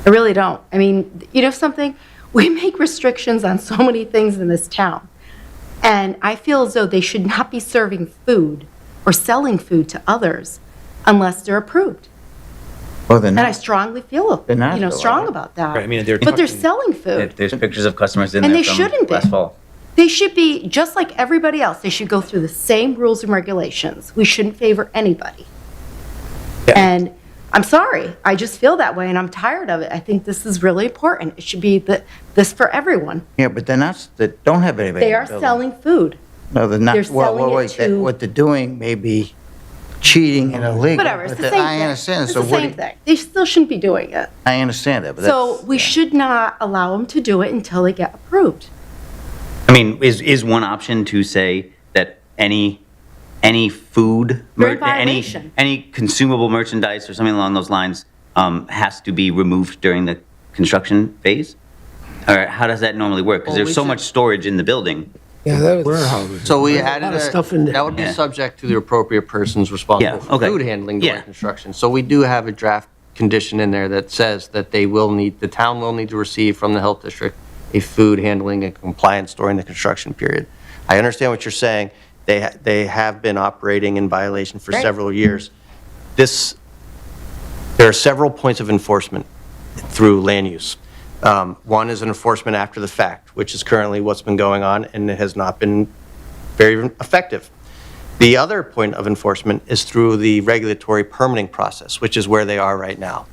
I really don't. I mean, you know something? We make restrictions on so many things in this town. And I feel as though they should not be serving food or selling food to others unless they're approved. Well, they're And I not. strongly feel, They're not, though, strong are they? about that. Right, I mean, they're But they're talking- selling food. There's pictures of customers in And there they from shouldn't be. last fall. They should be, just like everybody else, they should go through the same rules and regulations. We shouldn't favor anybody. Yeah. And I'm sorry, I just feel that way, and I'm tired of it. I think this is really important. It should be this for everyone. Yeah, but they're not, they don't have anybody. They in are the building. selling food. No, they're not. they're Well, selling it wait, to- what they're doing may be cheating and illegal. Whatever, it's but the same I thing. understand. It's So the what? same thing. They still shouldn't be doing it. I understand that, but So that's. we should not allow them to do it until they get approved. I mean, is one option to say that any food, They're in violation. any consumable merchandise or something along those lines has to be removed during the construction phase? Or how does that normally work? Because Well, there's we so should- much storage in the building. Yeah, that was, Warehouses. So we There's a added lot of stuff in there. that would be Yeah. subject to the appropriate persons responsible Yeah, for okay. food handling during Yeah. construction. So we do have a draft condition in there that says that the town will need to receive from the health district a food handling and compliance during the construction period. I understand what you're saying. They have been operating in violation for Right. several years. There are several points of enforcement through land use. One is an enforcement after the fact, which is currently what's been going on, and it has not been very effective. The other point of enforcement is through the regulatory permitting process, which is where they are right now.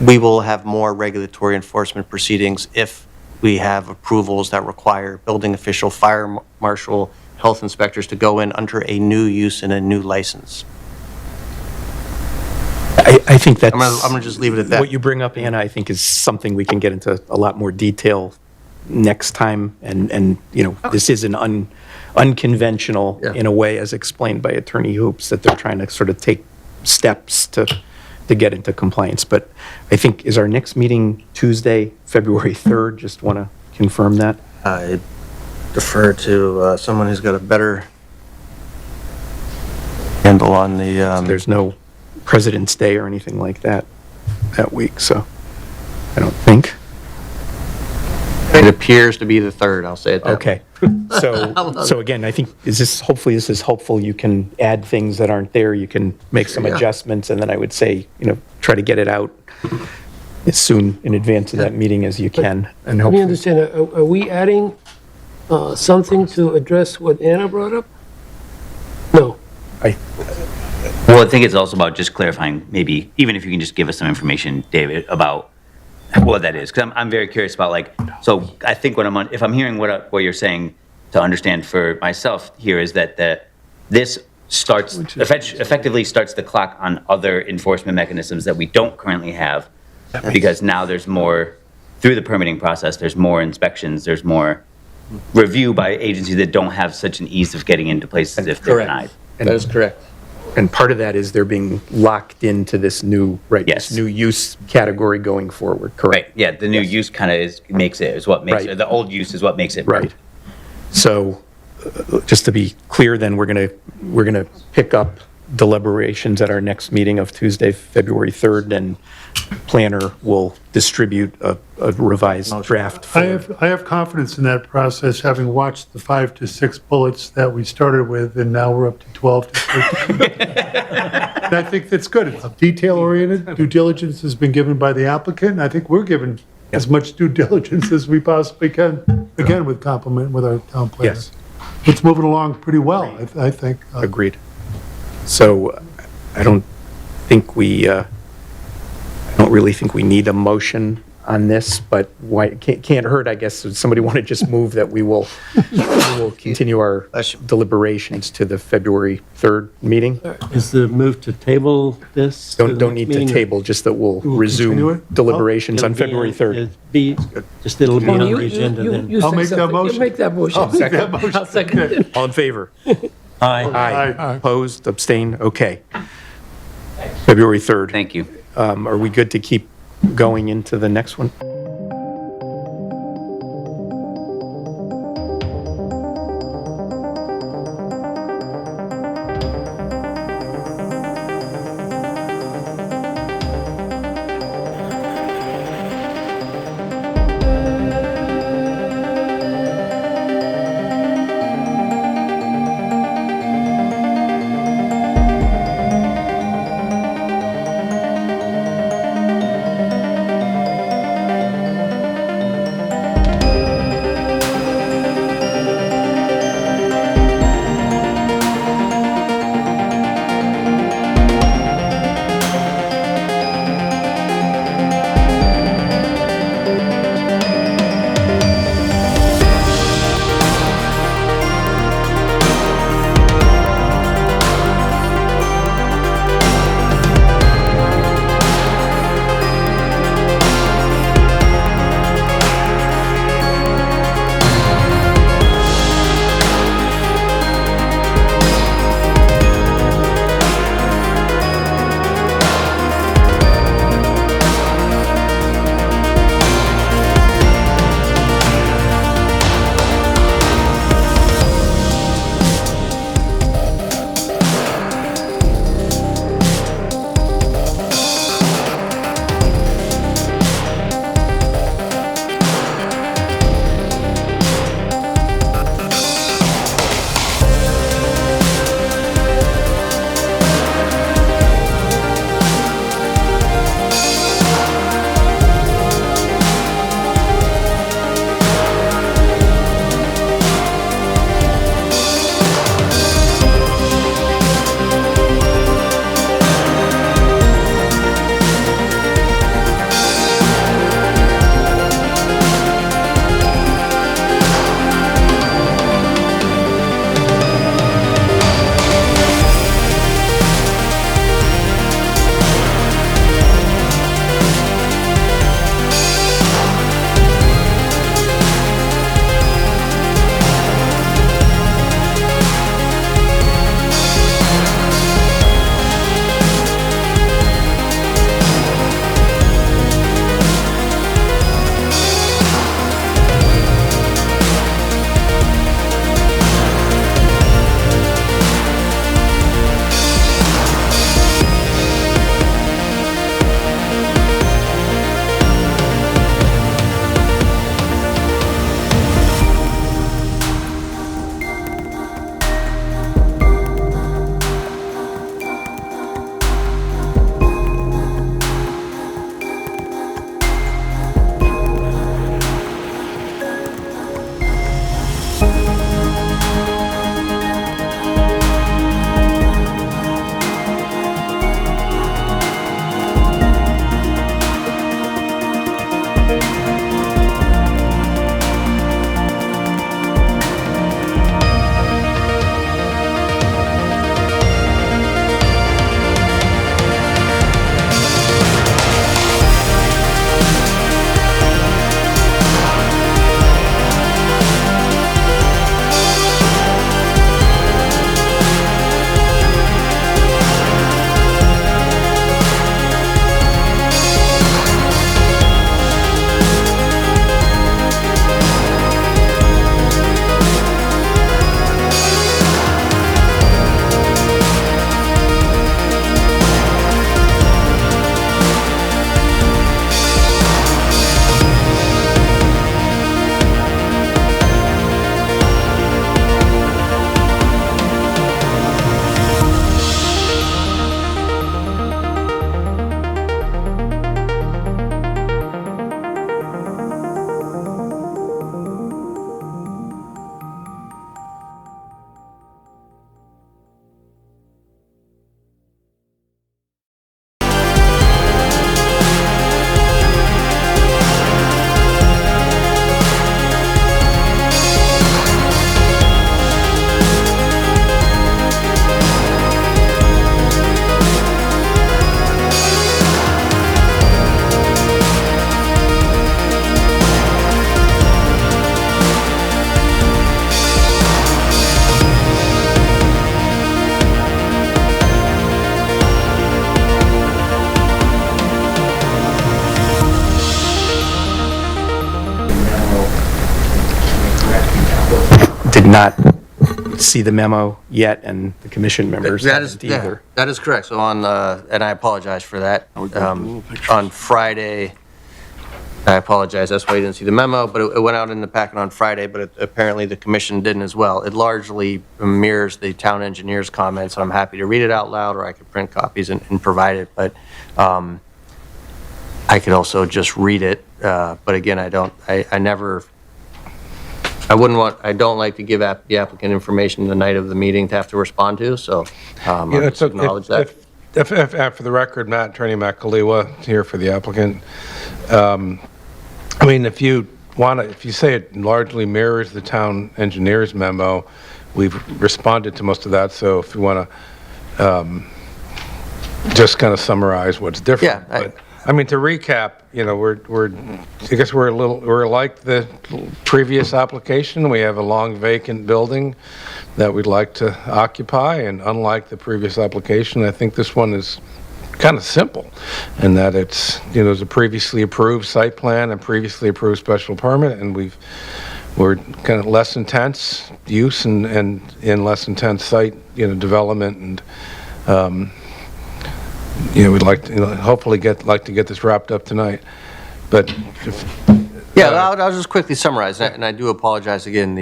We will have more regulatory enforcement proceedings if we have approvals that require building official, fire marshal, health inspectors to go in under a new use and a new license. I think that's. I'm gonna just leave it at that. What you bring up, Anna, I think is something we can get into a lot more detail next time. And this is an unconventional, Yeah. in a way, as explained by Attorney Hoops, that they're trying to sort of take steps to get into compliance. But I think, is our next meeting Tuesday, February 3rd? Just want to confirm that. I defer to someone who's got a better handle on the, There's no President's Day or anything like that week, so I don't think. it appears to be the 3rd, I'll say it that way. Okay. So again, I think hopefully this is helpful. You can add things that aren't there. You can make some Yeah. adjustments, and then I would say, try to get it out as soon in advance of that meeting as you can, and Let me hopefully. understand, are we adding something to address what Anna brought up? No. Well, I think it's also about just clarifying, maybe, even if you can just give us some information, David, about what that is. Because I'm very curious about, like, so I think if I'm hearing what you're saying to understand for myself here is that this starts, effectively starts the clock on other enforcement mechanisms that we don't currently have. Because now there's more, through the permitting process, there's more inspections, there's more review by agencies that don't have such an ease of getting into places if they're denied. That is correct. And part of that is they're being locked into this new, this new use category going forward, correct? Right, yeah, the new use kind of is what makes it, the old use is what makes it. Right. So, just to be clear then, we're gonna pick up deliberations at our next meeting of Tuesday, February 3rd, and planner will distribute a revised draft. I have confidence in that process, having watched the 5 to 6 bullets that we started with, and now we're up to 12 to 13. And I think that's good. It's detail-oriented. Due diligence has been given by the applicant, and I think we're given as much due diligence as we possibly can, again, with compliment with our town planner. Yes. It's moving along pretty well, I think. Agreed. So, I don't really think we need a motion on this, but can't hurt, I guess, if somebody want to just move that we will continue our deliberations to the February 3rd meeting. Is the move to table this? Don't need to table, just that we'll resume deliberations on February 3rd. It'll be on the agenda then. I'll make that motion. You make that motion. I'll second that motion. I'll second it. All in favor? Aye. Opposed, abstain, okay. February 3rd. Thank you. Are we good to keep going into the next one? not see the memo yet, and the commission members That is, haven't yeah, either. that is correct. So on, and I apologize for that. On Friday, I apologize, that's why you didn't see the memo, but it went out in the packet on Friday, but apparently the commission didn't as well. It largely mirrors the town engineer's comments, and I'm happy to read it out loud, or I could print copies and provide it, but I could also just read it. But again, I don't like to give the applicant information the night of the meeting to have to respond to, so I'll just acknowledge that. If, for the record, Attorney Matt Kaliwa here for the applicant. I mean, if you say it largely mirrors the town engineer's memo, we've responded to most of that, so if you want to just kind of summarize what's different. Yeah. I mean, to recap, I guess we're like the previous application. We have a long vacant building that we'd like to occupy, and unlike the previous application, I think this one is kind of simple in that it's, there's a previously approved site plan and previously approved special permit, and we're kind of less intense use and in less intense site, development, and we'd like to, hopefully get this wrapped up tonight. But yeah, I'll just quickly summarize, and I do apologize again.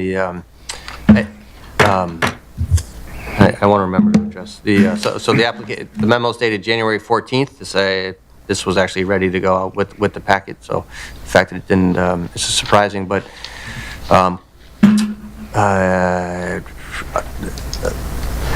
I want to remember to address so the memo's dated January 14th to say this was actually ready to go out with the packet. So the fact that it didn't is surprising, but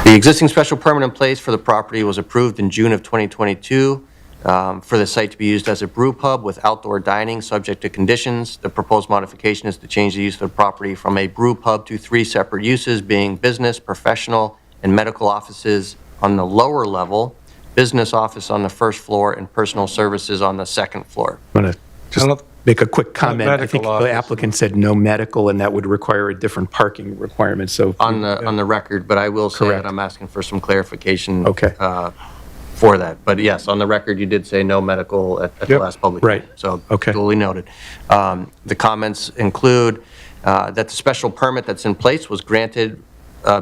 the existing special permit in place for the property was approved in June of 2022 for the site to be used as a brew pub with outdoor dining subject to conditions. The proposed modification is to change the use of the property from a brew pub to 3 separate uses, being business, professional, and medical offices on the lower level, business office on the first floor, and personal services on the second floor. I'm going to just make a quick comment. I think the applicant said no medical, and that would require a different parking requirement. So on the record, but I will say that I'm asking for some clarification. Okay. For that. But yes, on the record, you did say no medical at the last public hearing. Right. So duly noted. The comments include that the special permit that's in place was granted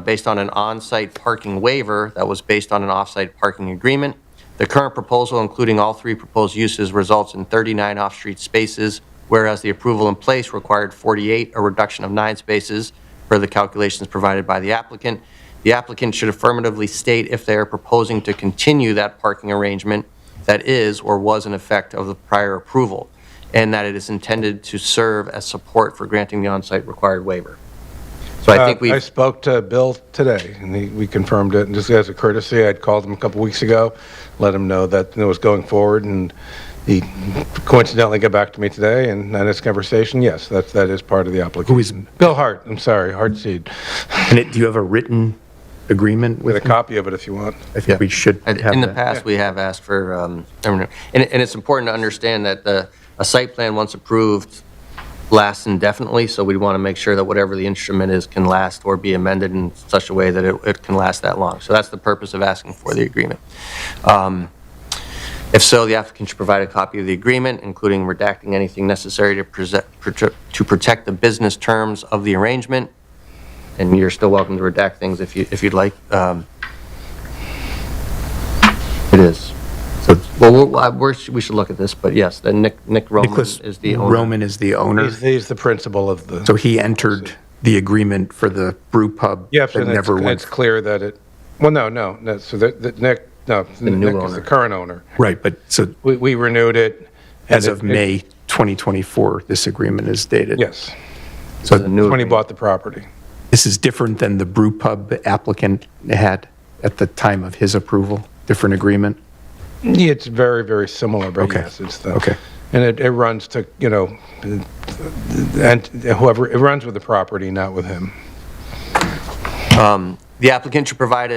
based on an on-site parking waiver that was based on an off-site parking agreement. The current proposal, including all 3 proposed uses, results in 39 off-street spaces, whereas the approval in place required 48, a reduction of 9 spaces per the calculations provided by the applicant. The applicant should affirmatively state if they are proposing to continue that parking arrangement that is or was in effect of the prior approval, and that it is intended to serve as support for granting the on-site required waiver. So I think I spoke to Bill today, and we confirmed it. And just as a courtesy, I'd called him a couple weeks ago, let him know that it was going forward, and he coincidentally got back to me today, and in this conversation, yes, that is part of the application. Who is Bill Hart? I'm sorry, Hartseed. And do you have a written agreement with a copy of it if you want? I think we should have in the past, we have asked for, and it's important to understand that a site plan, once approved, lasts indefinitely, so we want to make sure that whatever the instrument is can last or be amended in such a way that it can last that long. So that's the purpose of asking for the agreement. If so, the applicant should provide a copy of the agreement, including redacting anything necessary to protect the business terms of the arrangement. And you're still welcome to redact things if you'd like. It is. So, well, we should look at this, but yes, the Nick Roman is the owner. Roman is the owner. He's the principal of the... So he entered the agreement for the brew pub. Yes, and it's clear that it... Well, no. So Nick is the current owner. Right, but so... We renewed it. As of May 2024, this agreement is dated. Yes. So when he bought the property. This is different than the brew pub applicant had at the time of his approval? Different agreement? Yeah, it's very, very similar, but yes, it's the... Okay. And it runs to, and whoever, it runs with the property, not with him. The applicant should provide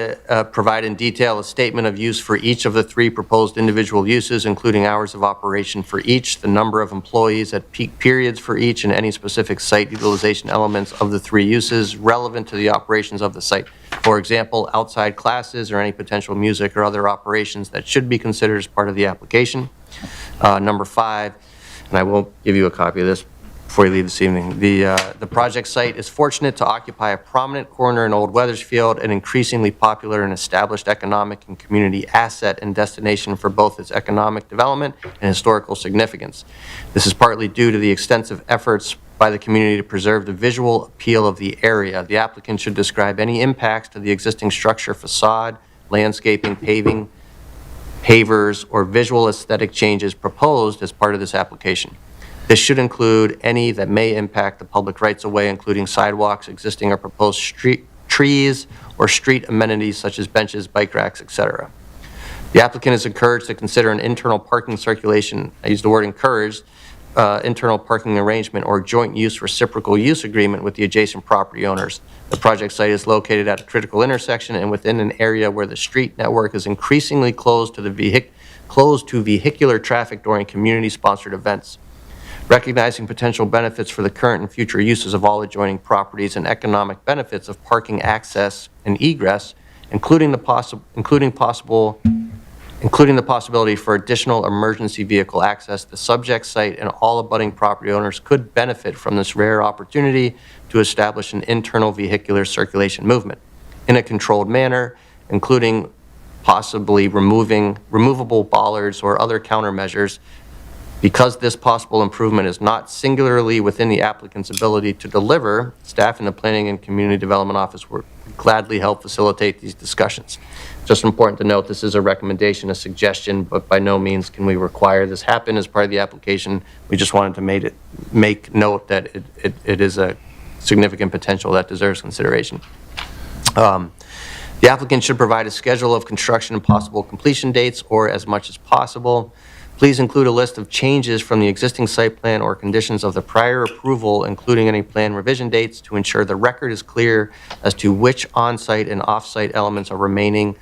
in detail a statement of use for each of the 3 proposed individual uses, including hours of operation for each, the number of employees at peak periods for each, and any specific site utilization elements of the 3 uses relevant to the operations of the site. For example, outside classes or any potential music or other operations that should be considered as part of the application. Number 5, and I won't give you a copy of this, before you leave this evening. The project site is fortunate to occupy a prominent corner in Old Wethersfield, an increasingly popular and established economic and community asset and destination for both its economic development and historical significance. This is partly due to the extensive efforts by the community to preserve the visual appeal of the area. The applicant should describe any impacts to the existing structure, facade, landscaping, paving, pavers, or visual aesthetic changes proposed as part of this application. This should include any that may impact the public rights-of-way, including sidewalks, existing or proposed street trees, or street amenities such as benches, bike racks, etc. The applicant is encouraged to consider an internal parking circulation, I use the word encouraged, internal parking arrangement or joint use reciprocal use agreement with the adjacent property owners. The project site is located at a critical intersection and within an area where the street network is increasingly closed to vehicular traffic during community-sponsored events. Recognizing potential benefits for the current and future uses of all adjoining properties and economic benefits of parking access and egress, including the possibility for additional emergency vehicle access, the subject site and all abutting property owners could benefit from this rare opportunity to establish an internal vehicular circulation movement in a controlled manner, including possibly removable bollards or other countermeasures. Because this possible improvement is not singularly within the applicant's ability to deliver, staff in the Planning and Community Development Office would gladly help facilitate these discussions. Just important to note, this is a recommendation, a suggestion, but by no means can we require this happen as part of the application. We just wanted to make note that it is a significant potential that deserves consideration. The applicant should provide a schedule of construction and possible completion dates, or as much as possible. Please include a list of changes from the existing site plan or conditions of the prior approval, including any plan revision dates, to ensure the record is clear as to which on-site and off-site elements are remaining,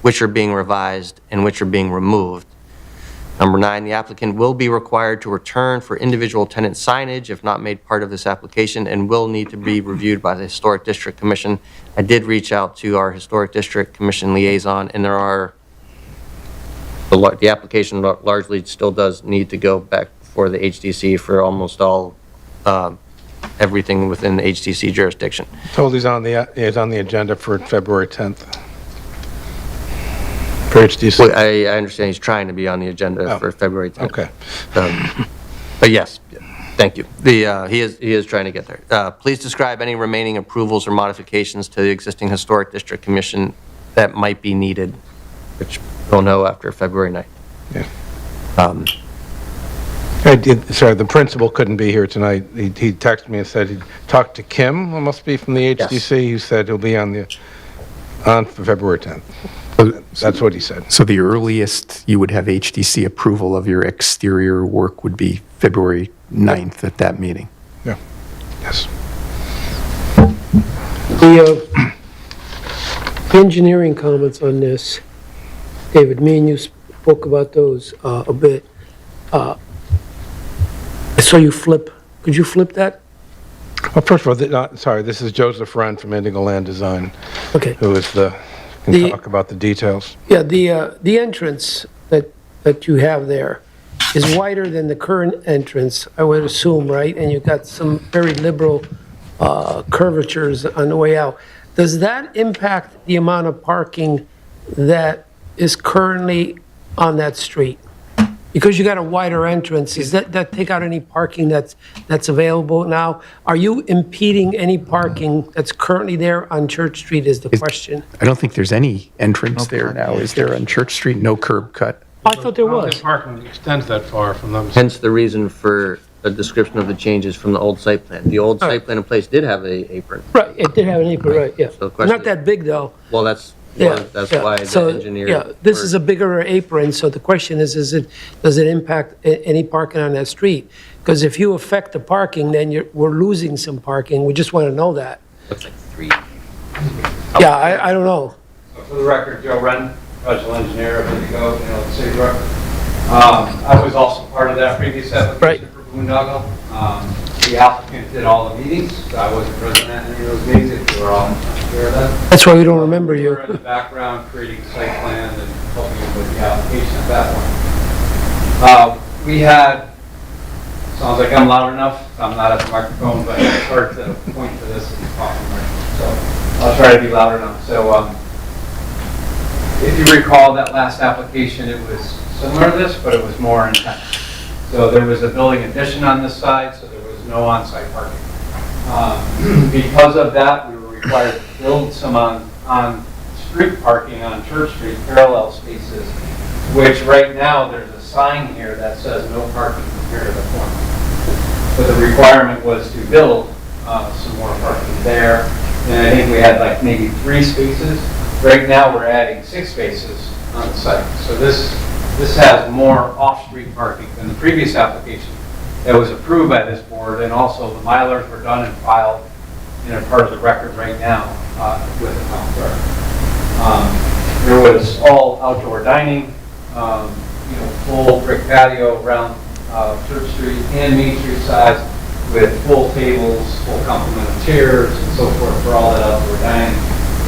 which are being revised, and which are being removed. Number 9, the applicant will be required to return for individual tenant signage if not made part of this application and will need to be reviewed by the Historic District Commission. I did reach out to our Historic District Commission liaison, and there are the application largely still does need to go back before the HDC for almost all, everything within the HDC jurisdiction. Told he's on the agenda for February 10th. For HDC. Well, I understand he's trying to be on the agenda for February 10th. Okay. But yes, thank you. He is trying to get there. Please describe any remaining approvals or modifications to the existing Historic District Commission that might be needed, which we'll know after February 9th. Yeah. Sorry, the principal couldn't be here tonight. He texted me and said he'd talked to Kim, who must be from the HDC, who said he'll be on for February 10th. That's what he said. So the earliest you would have HDC approval of your exterior work would be February 9th at that meeting? Yeah. Yes. The engineering comments on this, David, me and you spoke about those a bit. I saw you flip. Could you flip that? Well, first of all, sorry, this is Joseph Wren from Indigo Land Design. Okay. Who is can talk about the details. Yeah, the entrance that you have there is wider than the current entrance, I would assume, right? And you've got some very liberal curvatures on the way out. Does that impact the amount of parking that is currently on that street? Because you got a wider entrance, does that take out any parking that's available now? Are you impeding any parking that's currently there on Church Street is the question. I don't think there's any entrance there now. Is there on Church Street? No curb cut? I thought there was. The parking extends that far from them. Hence the reason for a description of the changes from the old site plan. The old site plan in place did have an apron. Right, it did have an apron, right, yeah. So the question Not that big, though. Well, that's Yeah, why the So, engineer. yeah, this is a bigger apron, so the question is does it impact any parking on that street? Because if you affect the parking, then we're losing some parking. We just want to know that. Looks like 3. Yeah, I don't know. For the record, Joe Wren, professional engineer of Indigo, the city brook. I was also part of that previous application for Boondoggle. The applicant did all the meetings. I wasn't present at any of those meetings, if you were all aware of that. That's why we don't remember you. We were in the background creating site plan and helping with the application at that point. We had Sounds like I'm loud enough. I'm not at the microphone, but it's hard to point to this and talk on the microphone. So I'll try to be loud enough. So if you recall that last application, it was similar to this, but it was more intense. So there was a building addition on this side, so there was no on-site parking. Because of that, we were required to build some on-street parking on Church Street, parallel spaces, which right now there's a sign here that says no parking from here to the corner. But the requirement was to build some more parking there. And I think we had like maybe 3 spaces. Right now we're adding 6 spaces on the site. So this has more off-street parking than the previous application that was approved by this board, and also the milers were done and filed and are part of the record right now with the town clerk. There was all outdoor dining, full brick patio around Church Street and Main Street sides with full tables, full complement of chairs and so forth for all that outdoor dining.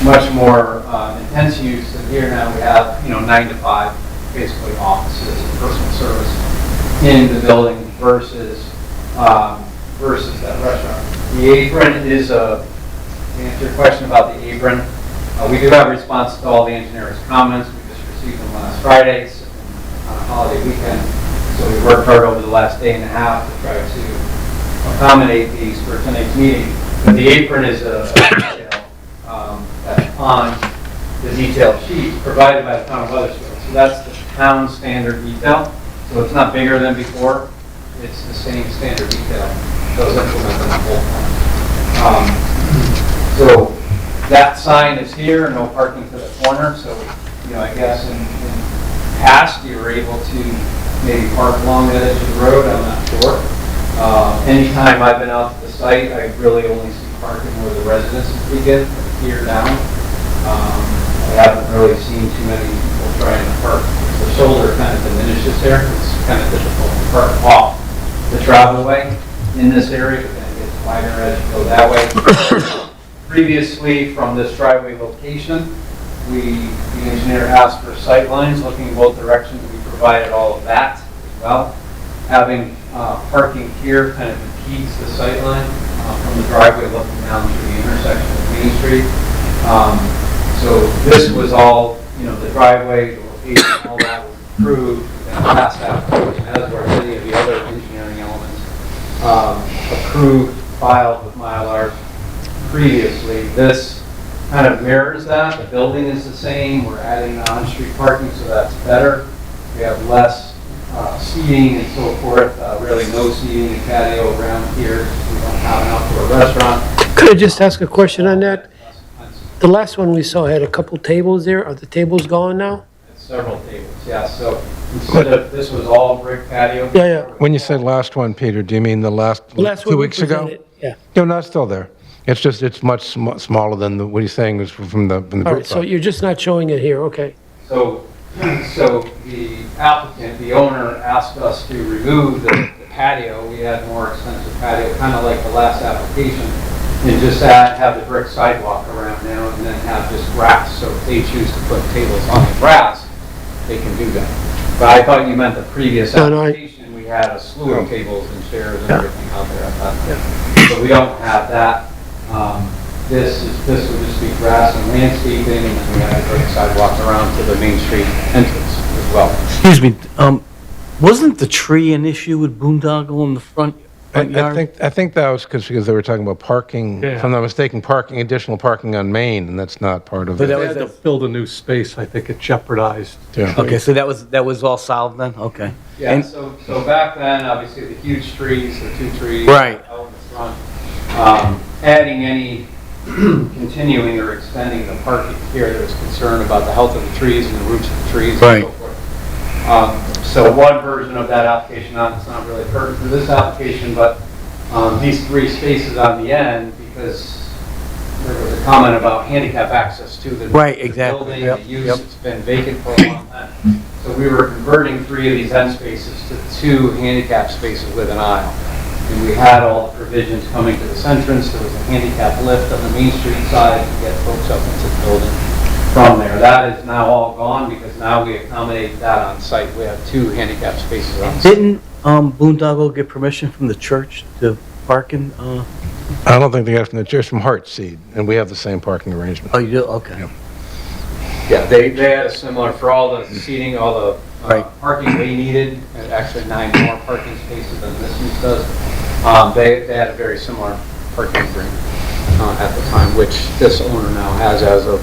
Much more intense use than here now. We have 9 to 5, basically offices and personal service in the building versus that restaurant. The apron is to answer your question about the apron. We do have a response to all the engineers' comments. We just received them last Friday on a holiday weekend. So we worked hard over the last day and a half to try to accommodate these for tonight's meeting. But the apron is a detail that's on the detailed sheet provided by the town of Wethersfield. So that's the town standard detail. So it's not bigger than before. It's the same standard detail. Those implemented the whole time. So that sign is here, no parking to the corner. So, I guess in past you were able to maybe park along that edge of the road. I'm not sure. Anytime I've been out to the site, I really only see parking where the residences begin, here down. I haven't really seen too many people trying to park. The shoulder kind of diminishes there. It's kind of difficult to park off the travelway in this area, but then it gets wider as you go that way. Previously, from this driveway location, the engineer asked for sight lines looking in both directions. We provided all of that as well. Having parking here kind of impedes the sight line from the driveway looking down to the intersection of Main Street. So this was all, the driveway, the location, all that was approved and passed application, as were many of the other engineering elements approved, filed with Mylar previously. This kind of mirrors that. The building is the same. We're adding on-street parking, so that's better. We have less seating and so forth. Really no seating and patio around here. We don't have an outdoor restaurant. Could I just ask a question on that? The last one we saw had a couple tables there. Are the tables gone now? Several tables, yeah. So instead of, this was all brick patio. Yeah. When you said last one, Peter, do you mean the last one 2 weeks ago? presented, Yeah. No, it's still there. It's just, it's much smaller than what he's saying is from the All brick right, so side. you're just not showing it here, okay. So the applicant, the owner, asked us to remove the patio. We had more extensive patio, kind of like the last application, and just have the brick sidewalk around now, and then have just grass. So if they choose to put tables on the grass, they can do that. But I thought you meant the previous application. We had a slew of tables and chairs and everything out there at that point. So we don't have that. This would just be grass and landscaping, and then we have a brick sidewalk around to the Main Street entrance as well. Excuse me, wasn't the tree an issue with boondoggle in the front yard? I think that was because they were talking about parking, Yeah. if I'm not mistaken, additional parking on Main, and that's not part of But it. they had to build a new space. I think it jeopardized. Yeah. Okay, so that was all solved then? Okay. Yeah, And- so back then, obviously, the huge trees, the 2 trees Right. out in the front, adding any continuing or extending the parking here, there was concern about the health of the trees and the roots of the trees and so forth. So one version of that application, it's not really pertinent for this application, but these 3 spaces on the end, because there was a comment about handicap access to the building, the use, it's been vacant for a long time. So we were converting 3 of these end spaces to 2 handicap spaces with an aisle. And we had all the provisions coming to this entrance. There was a handicap lift on the Main Street side to get folks up into the building from there. That is now all gone because now now we accommodate that on site. We have 2 handicap spaces on site. Didn't Boondoggle get permission from the church to park in? I don't think they got it from the church, from Heartseed, and we have the same parking arrangement. Oh, you do? Okay. Yeah, they had a similar, for all the seating, all the parking they needed, and actually 9 more parking spaces than this use does. They had a very similar parking agreement at the time, which this owner now has as of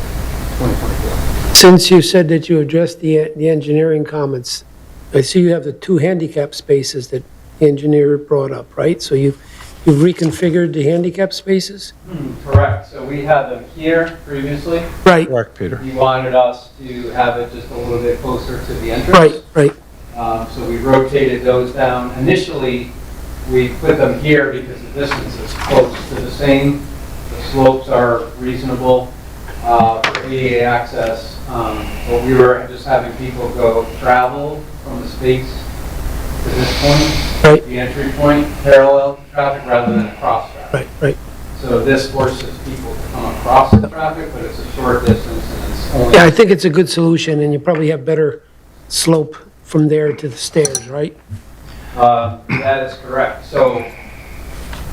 2024. Since you said that you addressed the engineering comments, I see you have the 2 handicap spaces that the engineer brought up, right? So you've reconfigured the handicap spaces? Correct. So we had them here previously. Right. Correct, Peter. He wanted us to have it just a little bit closer to the entrance. Right, right. So we rotated those down. Initially, we put them here because the distance is close to the same. The slopes are reasonable for ADA access. But we were just having people travel from the space to this point, the entry point, parallel to traffic rather than across traffic. Right, right. So this forces people to come across the traffic, but it's a short distance and it's only... Yeah, I think it's a good solution, and you probably have better slope from there to the stairs, right? That is correct. So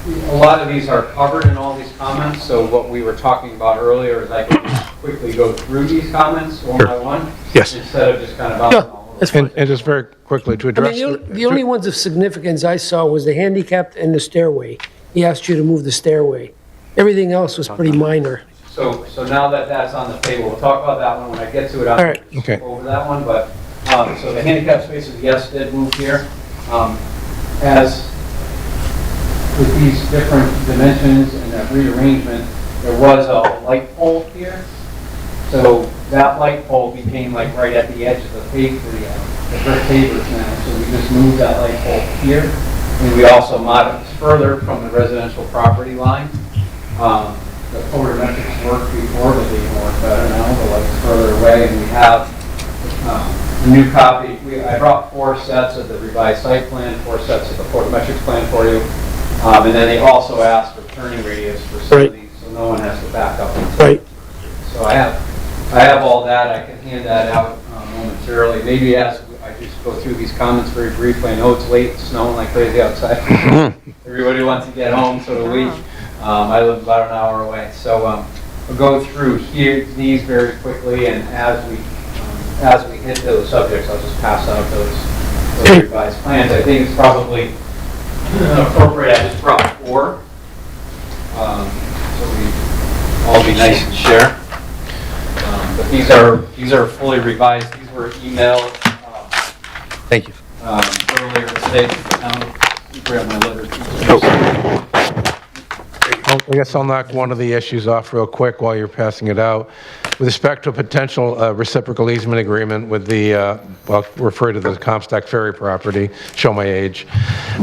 a lot of these are covered in all these comments, so what we were talking about earlier is I could just quickly go through these comments one by one. Yes. Instead of just kind of bouncing all over. And just very quickly to I address... mean, the only ones of significance I saw was the handicapped and the stairway. He asked you to move the stairway. Everything else was pretty minor. So now that that's on the table, we'll talk about that one when I get to it. I'll All right. skip over that one, but, so the handicap spaces, yes, did move here. As with these different dimensions and that rearrangement, there was a light pole here. So that light pole became like right at the edge of the brick pavers now. So we just moved that light pole here. And we also modified further from the residential property line. The photometrics worked before, but they even work better now. The light's further away, and we have a new copy. I brought 4 sets of the revised site plan, 4 sets of the photometrics plan for you. And then they also asked for turning radius for some of these, so no one has to back up. Right. So I have all that. I can hand that out momentarily. Maybe as I just go through these comments very briefly. I know it's late, it's snowing like crazy outside. Everybody wants to get home, so do we. I live about an hour away. So we'll go through these very quickly, and as we hit those subjects, I'll just pass out those revised plans. I think it's probably appropriate. I just brought 4. So we all be nice and share. But these are fully revised. These were emailed. Thank you. Earlier today to the town. Grab my letter. I guess I'll knock one of the issues off real quick while you're passing it out. With respect to a potential reciprocal easement agreement with the, I'll refer to the Comstock Ferry property, show my age.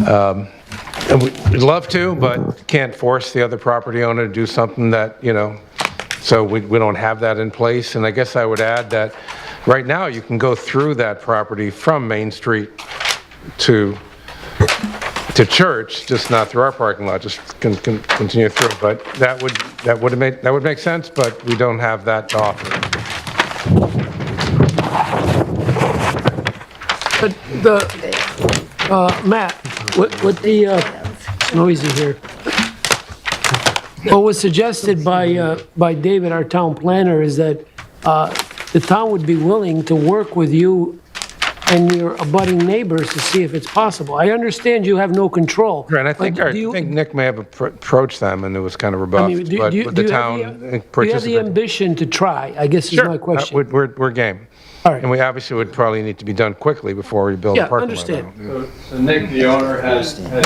And we'd love to, but can't force the other property owner to do something that, so we don't have that in place. And I guess I would add that right now you can go through that property from Main Street to Church, just not through our parking lot, just continue through. But that would make sense, but we don't have that to offer. But Matt, what the noisy here? What was suggested by David, our town planner, is that the town would be willing to work with you and your abutting neighbors to see if it's possible. I understand you have no control. Right, I think Nick may have approached them and it was kind of rebuffed, but the town do you have the ambition to try, I guess is my question. We're game. All right. And we obviously would probably need to be done quickly before we build a parking lot. Understand. So Nick, the owner, has said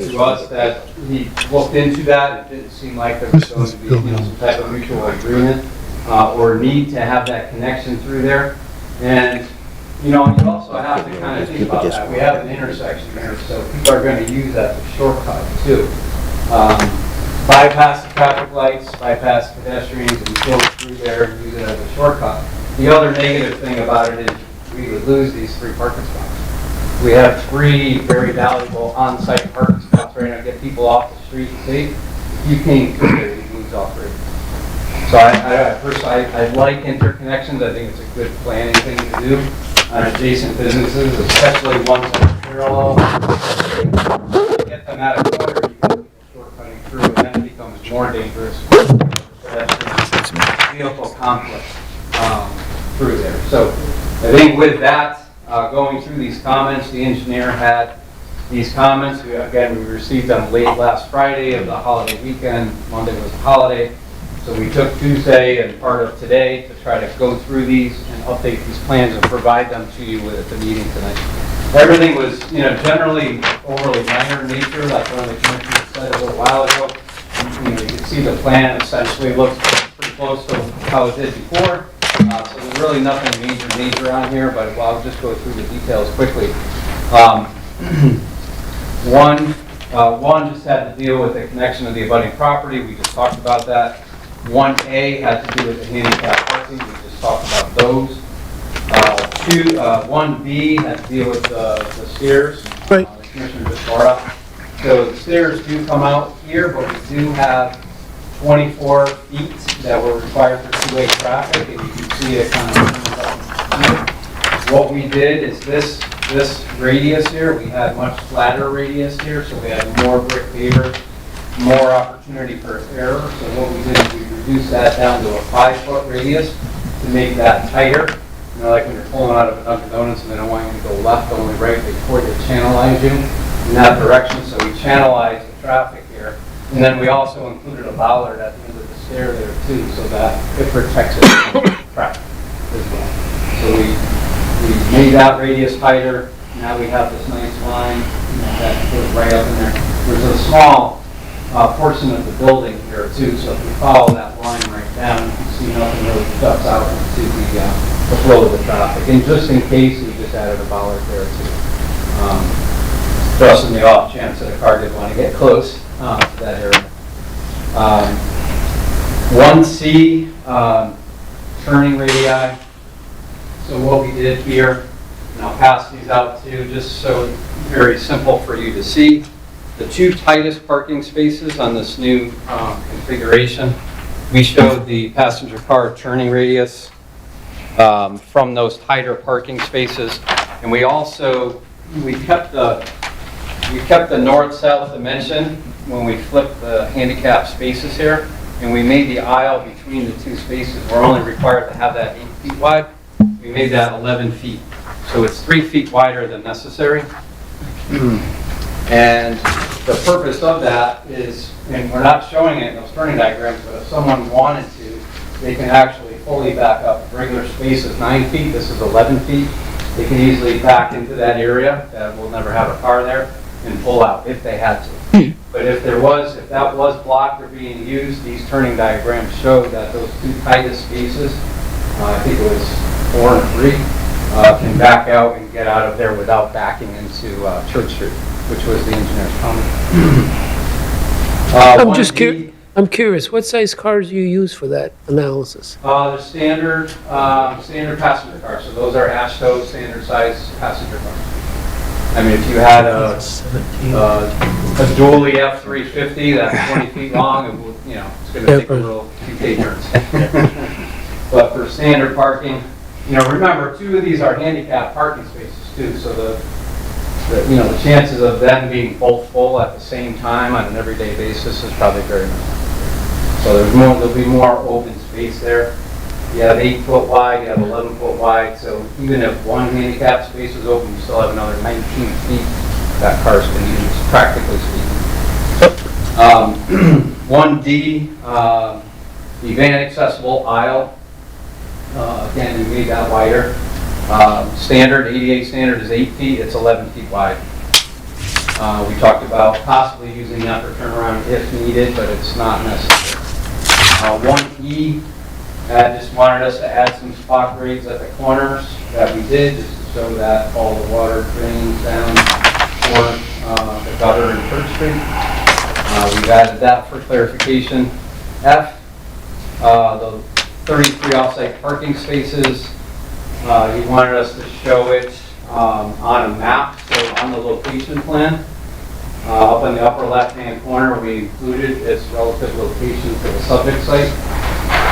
to us that he looked into that. It didn't seem like there was going to be some type of mutual agreement or need to have that connection through there. And you also have to kind of think about that. We have an intersection here, so people are going to use that as a shortcut too. Bypass the traffic lights, bypass pedestrians, and go through there and use it as a shortcut. The other negative thing about it is we would lose these 3 parking spots. We have 3 very valuable on-site parking spots right now to get people off the street safe. If you came through there, you'd lose all 3. So I like interconnections. I think it's a good planning thing to do on adjacent businesses, especially ones that are parallel. Get them out of corner, you can go shortcutting through, and then it becomes more dangerous for pedestrian vehicle conflict through there. So I think with that, going through these comments, the engineer had these comments. We received them late last Friday of the holiday weekend. Monday was a holiday. So we took Tuesday and part of today to try to go through these and update these plans and provide them to you at the meeting tonight. Everything was, generally overly minor in nature, like one of the commissioners said a little while ago. You can see the plan essentially looks pretty close to how it did before. So there's really nothing major on here, but I'll just go through the details quickly. One just had to deal with the connection of the abutting property. We just talked about that. 1A had to do with the handicap parking. We just talked about those. 1B had to deal with the stairs. Right. The commissioner just brought up. So the stairs do come out here, but we do have 24 feet that were required for two-way traffic, and you can see it kind of. What we did is this radius here, we had much flatter radius here, so we had more brick pavers, more opportunity for error. So what we did is we reduced that down to a 5-foot radius to make that tighter. Like when you're pulling out of a Dunkin' Donuts and they don't want you to go left, only right, they channelize you in that direction. So we channelized the traffic here. And then we also included a bollard at the end of the stair there too, so that it protects it from traffic as well. So we made that radius tighter. Now we have this nice line that goes right up in there. There's a small portion of the building here too, so if you follow that line right down, you can see nothing really juts out into the flow of the traffic. And just in case, we just added a bollard there too. Just in the off chance that a car did want to get close to that area. 1C, turning radii. So what we did here, and I'll pass these out too, just so very simple for you to see. The two tightest parking spaces on this new configuration, we showed the passenger car turning radius from those tighter parking spaces, and we kept the north-south dimension when we flipped the handicap spaces here, and we made the aisle between the two spaces. We're only required to have that 8 feet wide. We made that 11 feet, so it's 3 feet wider than necessary. And the purpose of that is, and we're not showing it in those turning diagrams, but if someone wanted to, they can actually fully back up. Regular space is 9 feet, this is 11 feet. They can easily back into that area that will never have a car there and pull out if they had to. But if that was blocked or being used, these turning diagrams show that those two tightest spaces, I think it was 4 and 3, can back out and get out of there without backing into Church Street, which was the engineer's comment. I'm curious, what size cars do you use for that analysis? The standard passenger cars. So those are AASHTO standard size passenger cars. I mean, if you had a dually F350 that's 20 feet long, it would, it's going to take a little few K-turns. But for standard parking, remember, 2 of these are handicap parking spaces too, so the chances of them being both full at the same time on an everyday basis is probably very much. So there'll be more open space there. You have 8 foot wide, you have 11 foot wide, so even if one handicap space is open, you still have another 19 feet that cars can use, practically speaking. 1D, the van accessible aisle. Again, we made that wider. Standard, ADA standard is 8 feet, it's 11 feet wide. We talked about possibly using that for turnaround if needed, but it's not necessary. 1E, just wanted us to add some spot grades at the corners that we did, just to show that all the water drains down toward the gutter in Church Street. We've added that for clarification. F, the 33 off-site parking spaces. He wanted us to show it on a map, so on the location plan. Up in the upper left-hand corner, we included its relative location to the subject site.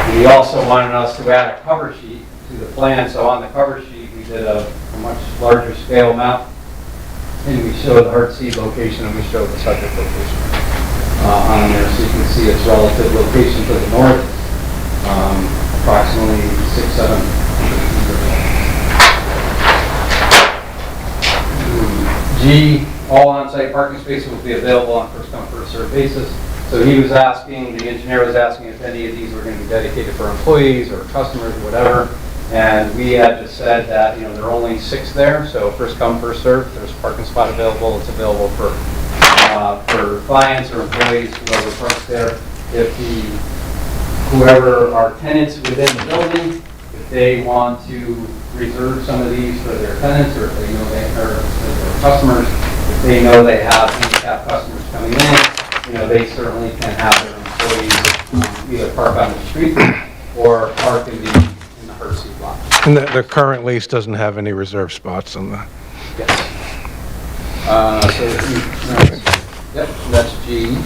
And he also wanted us to add a cover sheet to the plan. So on the cover sheet, we did a much larger scale map. And we showed the Heartseed location and we showed the subject location on there. So you can see its relative location to the north, approximately 600-700 feet. G, all on-site parking spaces will be available on first come, first served basis. So he was asking, the engineer was asking if any of these were going to be dedicated for employees or customers or whatever. And we had just said that, you know, there are only 6 there, so first come, first served. There's a parking spot available. It's available for clients or employees, whoever parks there. If whoever are tenants within the building, if they want to reserve some of these for their tenants, or if they know they are their customers, if they know they have handicapped customers coming in, you know, they certainly can have their employees either park on the street or park in the Heartseed lot. And the current lease doesn't have any reserved spots on that? Yes. Yep, that's G.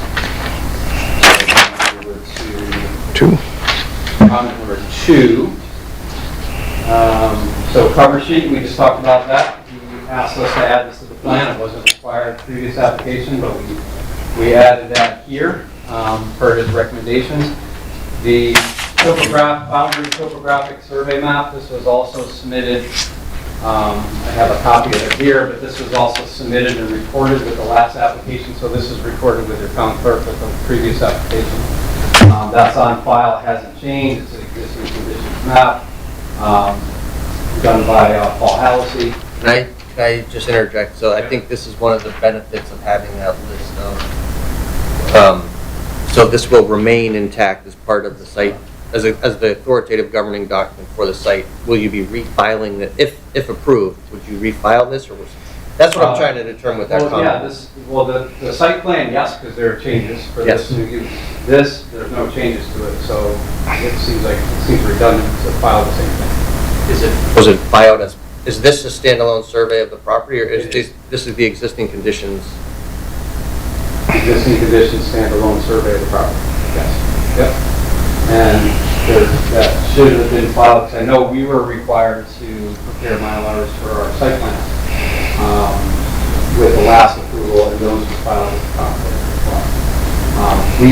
Two. Comment number 2. So cover sheet, we just talked about that. He asked us to add this to the plan. It wasn't required in the previous application, but we added that here per his recommendations. The boundary topographic survey map, this was also submitted. I have a copy of it here, but this was also submitted and recorded with the last application. So this is recorded with your town clerk with the previous application. That's on file, hasn't changed. It's an existing conditions map done by Paul Hallisey. Can I just interject? So I think this is one of the benefits of having that list of, so this will remain intact as part of the site, as the authoritative governing document for the site. Will you be refiling it, if approved, would you refile this, or was, that's what I'm trying to determine with that comment. Yeah, the site plan, yes, because there are changes for Yes. this new use. This, there's no changes to it, so it seems redundant to file the same thing. Was it filed as, is this a standalone survey of the property, or is this is the existing conditions? Existing conditions standalone survey of the property, yes. Yep. And that should have been filed, because I know we were required to prepare Mylars for our site plan with the last approval, and those were filed with the property.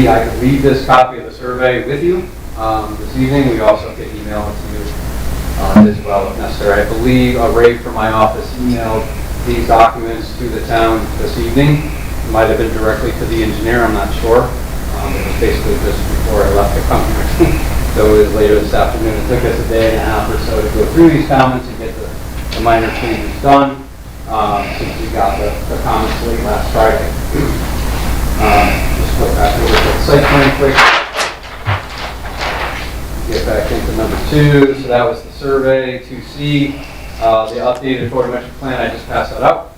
I can leave this copy of the survey with you this evening. We also can email it to you as well if necessary. I believe Ray from my office emailed these documents to the town this evening. It might have been directly to the engineer, I'm not sure. It was basically just before I left the company. So it was later this afternoon. It took us a day and a half or so to go through these comments and get the minor changes done since we got the comments late last Friday. Just flip back over to the site plan quick. Get back into number 2. So that was the survey. 2C, the updated photometric plan. I just passed that out.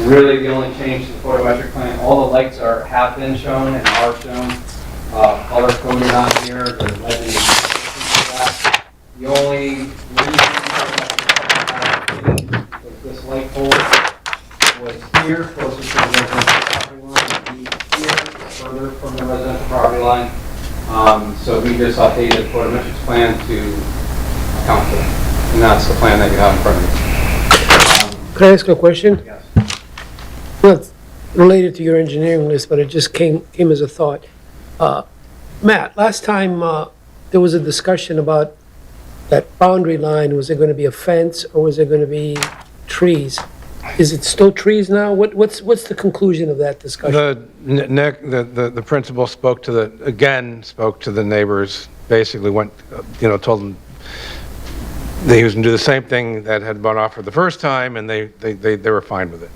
Really, the only change to the photometric plan, all the lights have been shown and are shown. Color coded on here. The legend that. The only reason was this light pole was here, closer to the residential property line, and here, further from the residential property line. So we just updated the photometrics plan to account for that. And that's the plan that you have in front of you. Can I ask a question? Yes. Well, it's related to your engineering list, but it just came as a thought. Matt, last time there was a discussion about that boundary line. Was it going to be a fence or was it going to be trees? Is it still trees now? What's the conclusion of that discussion? The principal spoke to the neighbors, basically went, told them that he was going to do the same thing that had been offered the first time, and they were fine with it.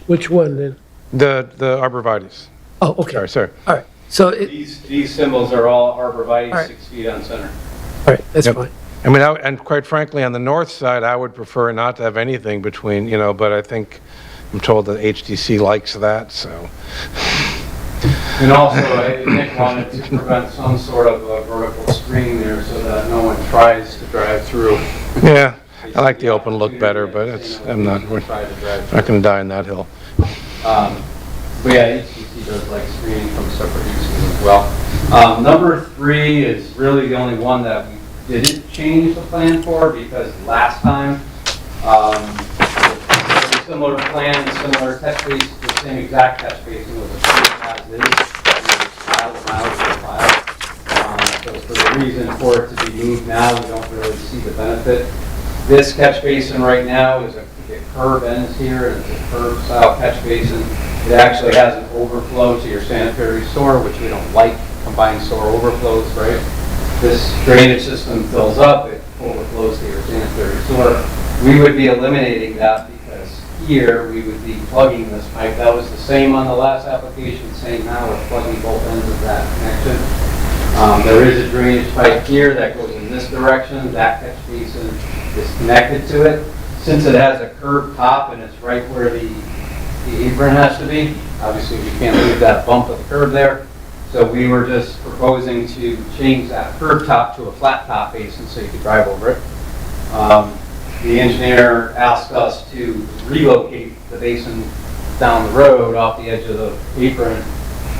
Which one then? The arborvitaes. Oh, okay. Sorry. All right. So these symbols are all arborvitae, right. 6 feet on center. All right, that's fine. I mean, and quite frankly, on the north side, I would prefer not to have anything between, but I think, I'm told that HDC likes that, so. And also, Nick wanted to prevent some sort of a vertical screen there so that no one tries to drive through. Yeah, I like the open look better, but we're not going to die on that hill. But yeah, HDC he does like screening from separate uses as well. Number 3 is really the only one that we didn't change the plan for, because last time, very similar plan, similar catch basin, the same exact catch basin was approved as is. Filed them out of the file. So for the reason for it to be moved now, we don't really see the benefit. This catch basin right now is a curb ends here, and it's a curb style catch basin. It actually has an overflow to your sanitary sewer, which we don't like, combined sewer overflows, right? This drainage system fills up, it overflows to your sanitary sewer. We would be eliminating that because here we would be plugging this pipe. That was the same on the last application, same now, we're plugging both ends of that connection. There is a drainage pipe here that goes in this direction. That catch basin is connected to it. Since it has a curved top and it's right where the apron has to be, obviously we can't leave that bump of the curb there. So we were just proposing to change that curb top to a flat top basin so you could drive over it. The engineer asked us to relocate the basin down the road off the edge of the apron,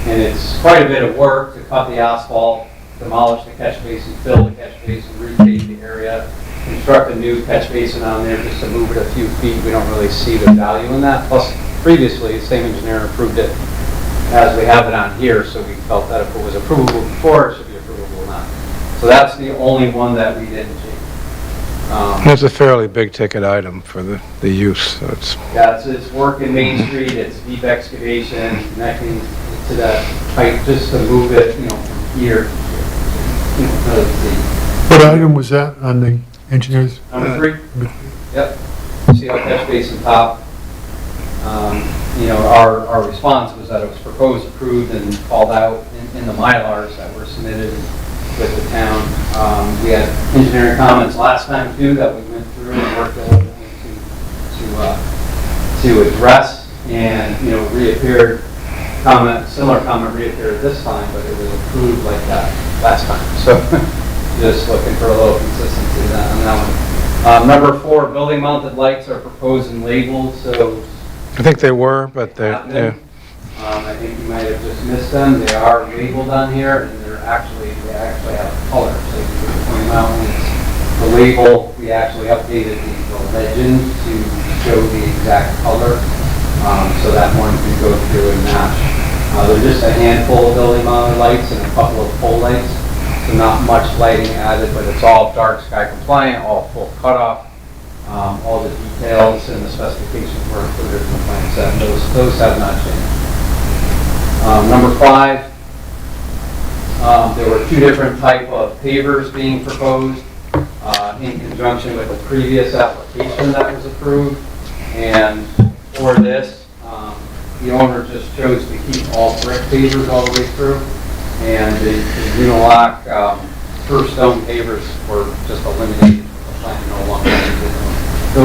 and it's quite a bit of work to cut the asphalt, demolish the catch basin, fill the catch basin, repave the area, construct a new catch basin on there just to move it a few feet. We don't really see the value in that. Plus, previously, the same engineer approved it as we have it on here, so we felt that if it was approvable before, it should be approvable now. So that's the only one that we didn't change. That's a fairly big ticket item for the use, so it's... Yeah, it's work in Main Street, it's deep excavation, connecting to that pipe just to move it, from here to here. What item was that on the engineers? Number 3? Yep. See how catch basin top. Our response was that it was proposed, approved, and called out in the Mylars that were submitted with the town. We had engineering comments last time too that we went through and worked diligently to address, and reappeared. Similar comment reappeared this time, but it was approved like that last time. So just looking for a little consistency on that one. Number 4, building mounted lights are proposed and labeled, so. I think they were, but they, yeah. I think you might have just missed them. They are labeled on here, and they actually have a color. So you can point them out when it's the label. We actually updated the legend to show the exact color, so that one can go through and match. There's just a handful of building mounted lights and a couple of pole lights, so not much lighting added, but it's all dark sky compliant, all full cutoff. All the details and the specifications were included in the plan set. Those have not changed. Number 5, there were 2 different type of pavers being proposed in conjunction with the previous application that was approved. And for this, the owner just chose to keep all brick pavers all the way through. And the Unilock first stone pavers were just eliminated from the plan, no longer needed. A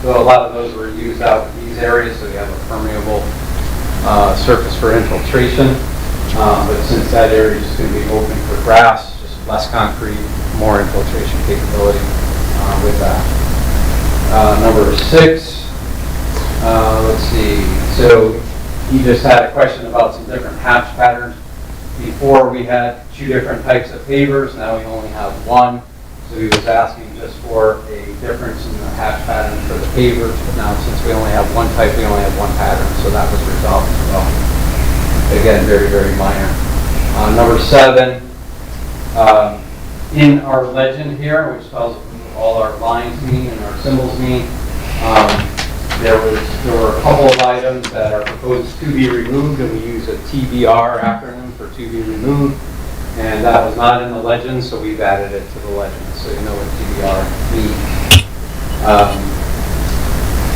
lot of those were used out in these areas, so you have a permeable surface for infiltration. But since that area is going to be open for grass, just less concrete, more infiltration capability with that. Number 6, let's see. So he just had a question about some different hatch patterns. Before we had 2 different types of pavers, now we only have 1. So he was asking just for a difference in the hatch pattern for the pavers, but now since we only have 1 type, we only have 1 pattern, so that was resolved as well. Again, very, very minor. Number 7, in our legend here, which tells all our lines mean and our symbols mean, there were a couple of items that are proposed to be removed, and we use a TBR acronym for to be removed. And that was not in the legend, so we've added it to the legend, so you know what TBR means.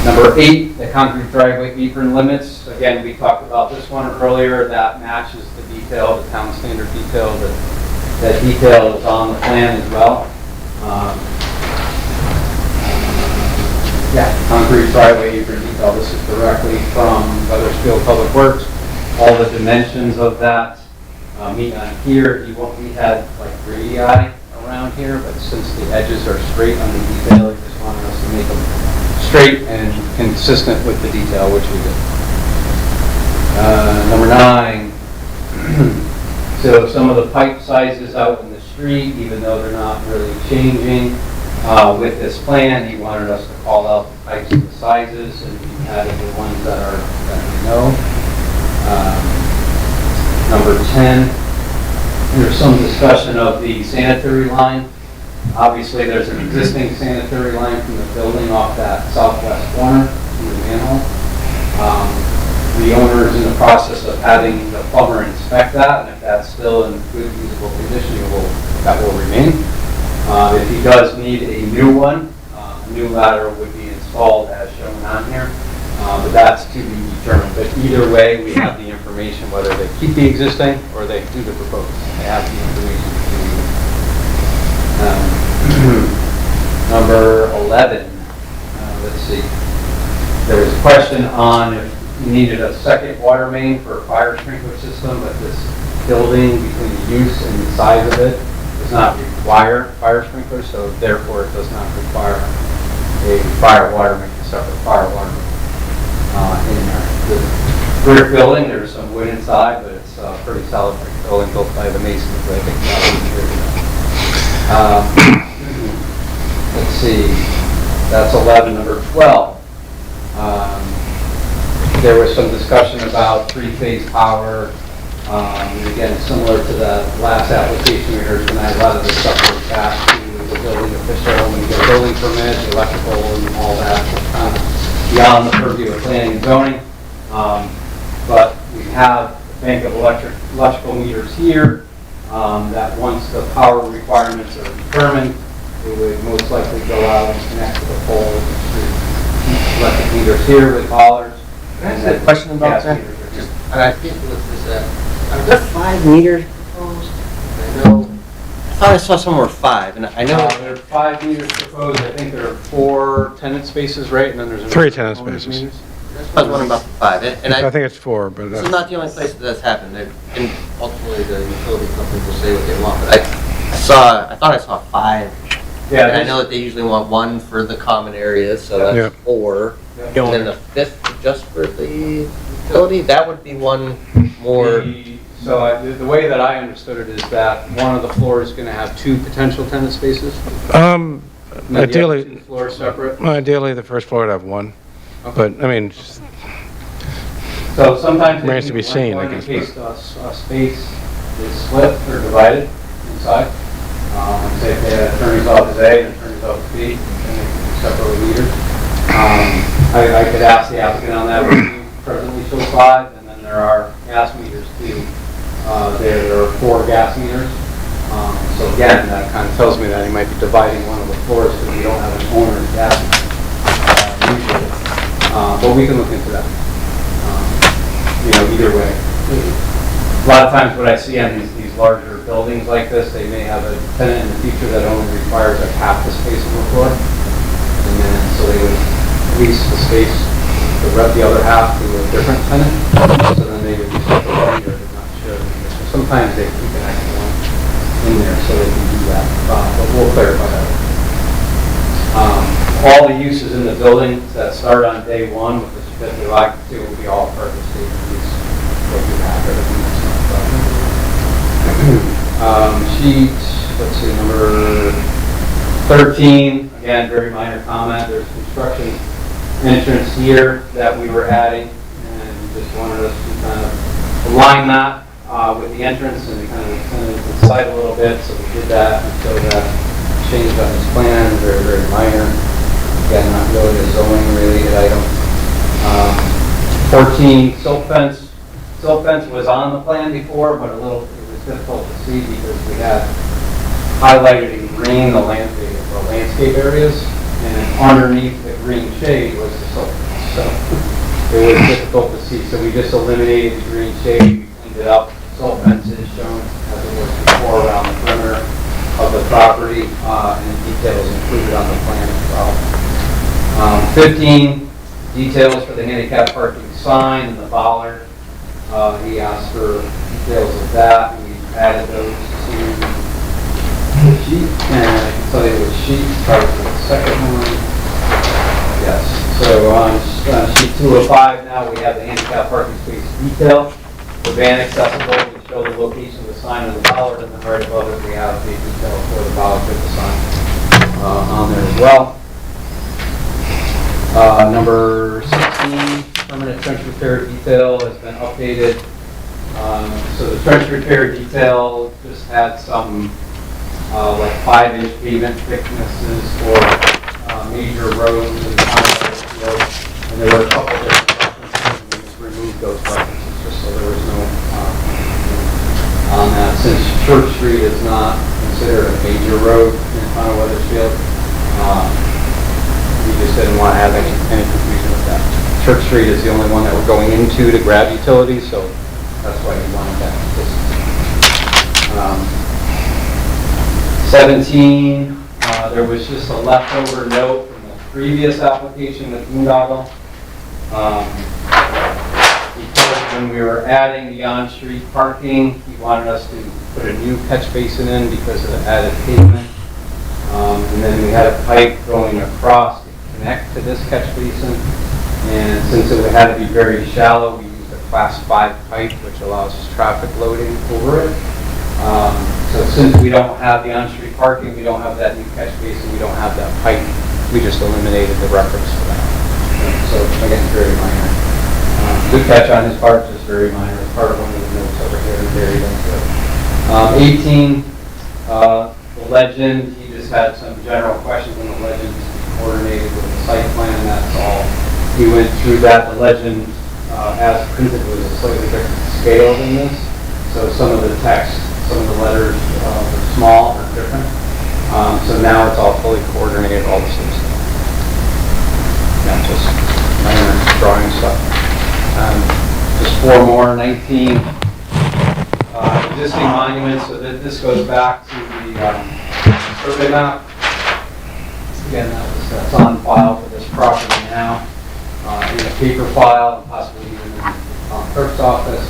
Number 8, the concrete driveway apron limits. Again, we talked about this one earlier. That matches the detail, the town standard detail. That detail is on the plan as well. Concrete driveway apron detail. This is directly from Wethersfield Public Works. All the dimensions of that meet on here. We had like radii around here, but since the edges are straight on the detail, he just wanted us to make them straight and consistent with the detail, which we did. Number 9, So some of the pipe sizes out in the street, even though they're not really changing, with this plan, he wanted us to call out the pipes and the sizes, and he added the ones that we know. Number 10, there's some discussion of the sanitary line. Obviously, there's an existing sanitary line from the building off that southwest corner to the manhole. The owner is in the process of having the plumber inspect that, and if that's still in good, usable condition, that will remain. If he does need a new one, a new ladder would be installed as shown on here, but that's to be determined. But either way, we have the information whether they keep the existing or they do the proposed. They have the information to number 11, let's see. There was a question on if you needed a second water main for a fire sprinkler system, but this building, between the use and the size of it, does not require fire sprinklers, so therefore it does not require a fire water main, a separate fire water main in there. The brick building, there's some wood inside, but it's a pretty solid brick building built by the Masons, but I think that would be let's see, that's 11. Number 12. There was some discussion about three-phase power. And again, similar to the last application we heard tonight, a lot of this stuff goes back to the building official when you get a building permit, electrical, and all that. It's kind of beyond the purview of planning and zoning. But we have a bank of electrical meters here that once the power requirements are determined, we would most likely go out and connect to the poles and street electric meters here with bollards. Can I ask a question about that? I think it was are there 5 meters proposed? I know. I thought I saw somewhere 5, and I know there are 5 meters proposed. I think there are 4 tenant spaces, right? And then there's 3 tenant spaces. Meters. that's what I was wondering about the 5. And I think it's 4, but this is not the only place that that's happened. And ultimately, the utility companies will say what they want. But I thought I saw 5. Yeah, and I know that they usually want 1 for the common areas, so that's 4. And then the 5th just for the utility. That would be 1 more. So the way that I understood it is that one of the floors is going to have 2 potential tenant spaces. Ideally, 2 floors separate. Ideally, the first floor would have 1. Okay. But I mean, so sometimes it remains to be seen. In case a space is split or divided inside. Say if they had attorney's office A and attorney's office B, and separately metered. I could ask the applicant on that. We presently show 5, and then there are gas meters too. There are 4 gas meters. So again, that kind of tells me that he might be dividing one of the floors because we don't have an owner of gas meter usually. But we can look into that. Either way. A lot of times what I see on these larger buildings like this, they may have a tenant in the future that only requires like half the space of the floor. And then, so they would lease the space, the other half to a different tenant. So then they would be separate or not share. So sometimes they keep an extra one in there so they can do that. But we'll clarify that. All the uses in the building that start on day 1 with the certificate of occupancy will be all part of the statement of use. What you have, everything that's not sheet, let's see, number 13, again, very minor comment. There's construction entrance here that we were adding, and just wanted us to kind of align that with the entrance and kind of extend it to the side a little bit, so we did that and showed that change on this plan, very, very minor. Again, not really a zoning related item. 14, silt fence. Silt fence was on the plan before, but it was difficult to see because we had highlighted in green the landscape areas, and underneath the green shade was the silt fence. So it was difficult to see. So we just eliminated the green shade, we cleaned it up. Silt fence is shown as it was before around the perimeter of the property, and details included on the plan as well. 15, details for the handicap parking sign and the bollard. He asked for details of that, and we added those to the sheet. And I can tell you what sheet starts with the second one. Yes. So on sheet 205 now we have the handicap parking space detail. The van accessible, we show the location of the sign and the bollard, and then right above it, we have the detail for the bollard with the sign on there as well. Number 16, permanent trench repair detail has been updated. So the trench repair detail just had some like 5-inch pavement thicknesses for major roads and Wethersfield, and there were a couple different references, and we just removed those references just so there was no on that. Since Church Street is not considered a major road in Wethersfield, we just didn't want to have any confusion with that. Church Street is the only one that we're going into to grab utilities, so that's why we wanted that. 17, there was just a leftover note from the previous application with Boondoggle. Because when we were adding the on-street parking, he wanted us to put a new catch basin in because of the added pavement. And then we had a pipe going across to connect to this catch basin. And since it had to be very shallow, we used a class 5 pipe, which allows traffic loading over it. So since we don't have the on-street parking, we don't have that new catch basin, we don't have that pipe, we just eliminated the reference for that. So again, very minor. Good catch on his part, just very minor. Part of one of the notes over here and buried into it. 18, the legend, he just had some general questions on the legend to be coordinated with the site plan, that's all. We went through that. The legend, as printed, was a slightly different scale than this. So some of the text, some of the letters were small or different. So now it's all fully coordinated, all the same stuff. Not just minor drawing stuff. Just 4 more, 19. Existing monuments, so this goes back to the survey map. Again, that's on file for this property now. In a paper file, possibly even in the clerk's office.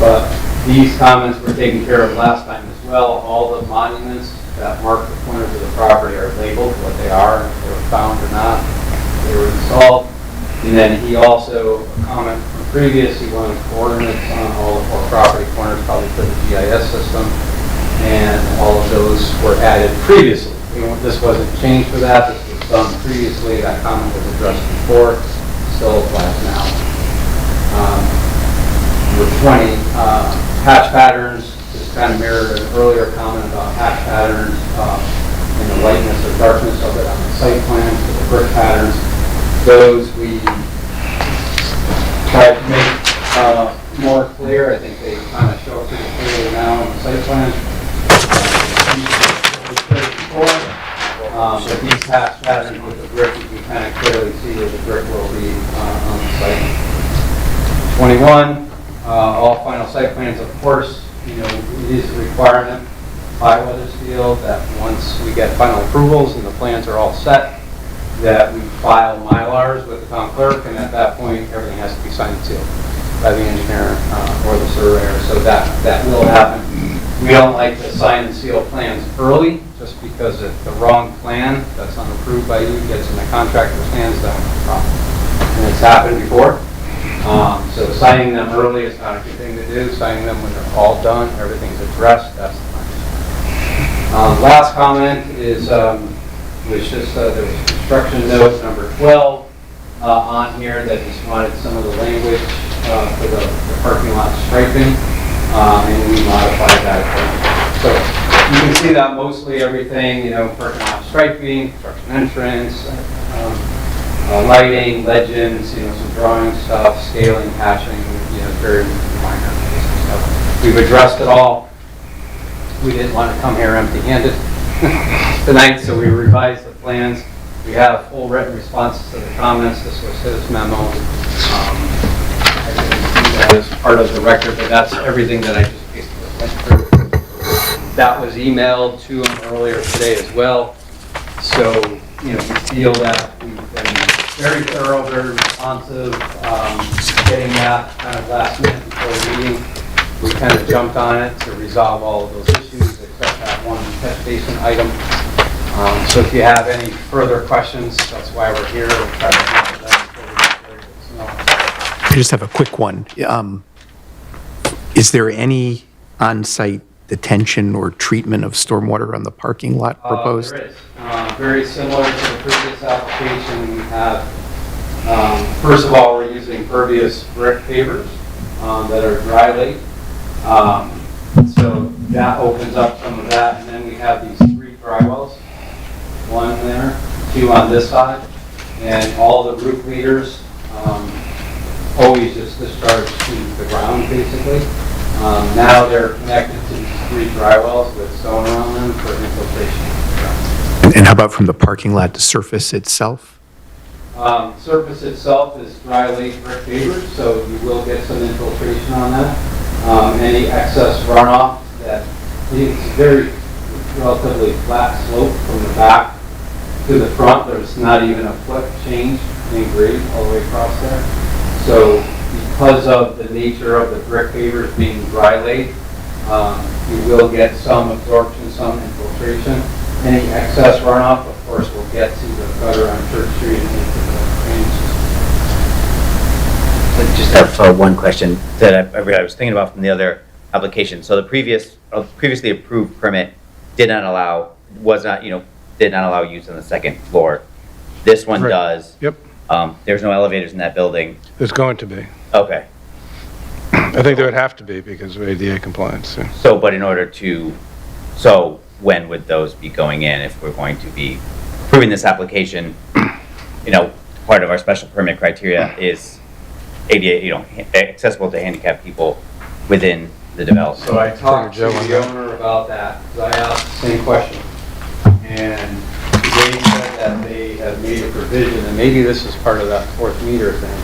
But these comments were taken care of last time as well. All the monuments that mark the corners of the property are labeled what they are, if they were found or not, if they were installed. And then he also, a comment from previous, he wanted coordinates on all the 4 property corners, probably for the GIS system. And all of those were added previously. This wasn't changed for that. This was done previously. That comment was addressed before. Still applies now. Number 20, hatch patterns. Just kind of mirrored an earlier comment about hatch patterns and the lightness or darkness of it on the site plan for the brick patterns. Those we tried to make more clear. I think they kind of show up pretty clearly now on the site plan. But these hatch patterns with the brick, you can kind of clearly see where the brick will be on the site. 21, all final site plans, of course, it is a requirement by Wethersfield that once we get final approvals and the plans are all set, that we file Mylars with the town clerk, and at that point, everything has to be signed and sealed by the engineer or the surveyor. So that will happen. We don't like to sign and seal plans early, just because if the wrong plan that's not approved by you gets in the contractor's hands, then we have a problem. And it's happened before. So signing them early is not a good thing to do. Signing them when they're all done, everything's addressed, that's the plan. Last comment is, was just, there was construction note number 12 on here that just wanted some of the language for the parking lot striping. And we modified that. So you can see that mostly everything, parking lot striping, construction entrance, lighting, legends, some drawing stuff, scaling, hatching, very minor stuff. We've addressed it all. We didn't want to come here empty-handed tonight, so we revised the plans. We have full written responses to the comments. This was his memo. I didn't do that as part of the record, but that's everything that I just basically went through. That was emailed to him earlier today as well. So, we feel that we've been very thorough, very responsive, getting that kind of last minute before the meeting. We kind of jumped on it to resolve all of those issues, except that one catch basin item. So if you have any further questions, that's why we're here. We'll try to answer them. I just have a quick one. Is there any on-site detention or treatment of stormwater on the parking lot proposed? There is. Very similar to the previous application, we have, first of all, we're using pervious brick pavers that are dry laid. So that opens up some of that, and then we have these 3 dry wells, 1 there, 2 on this side, and all the roof meters always just discharge to the ground, basically. Now they're connected to these 3 dry wells with stone around them for infiltration. And how about from the parking lot to surface itself? Surface itself is dry laid brick pavers, so you will get some infiltration on that. Any excess runoff that it's very relatively flat slope from the back to the front. There's not even a foot change in grade all the way across there. So because of the nature of the brick pavers being dry laid, you will get some absorption, some infiltration. Any excess runoff, of course, will get to the gutter on Church Street and into the drainage system. I just have one question that I was thinking about from the other application. So the previously approved permit did not allow use on the second floor. This one does. Yep. There's no elevators in that building. There's going to be. Okay. I think there would have to be because of ADA compliance. Yeah. So when would those be going in if we're going to be approving this application? Part of our special permit criteria is ADA, accessible to handicapped people within the development. So I talked to the owner about that, because I asked the same question. And they said that they have made a provision, and maybe this is part of that 4th meter thing.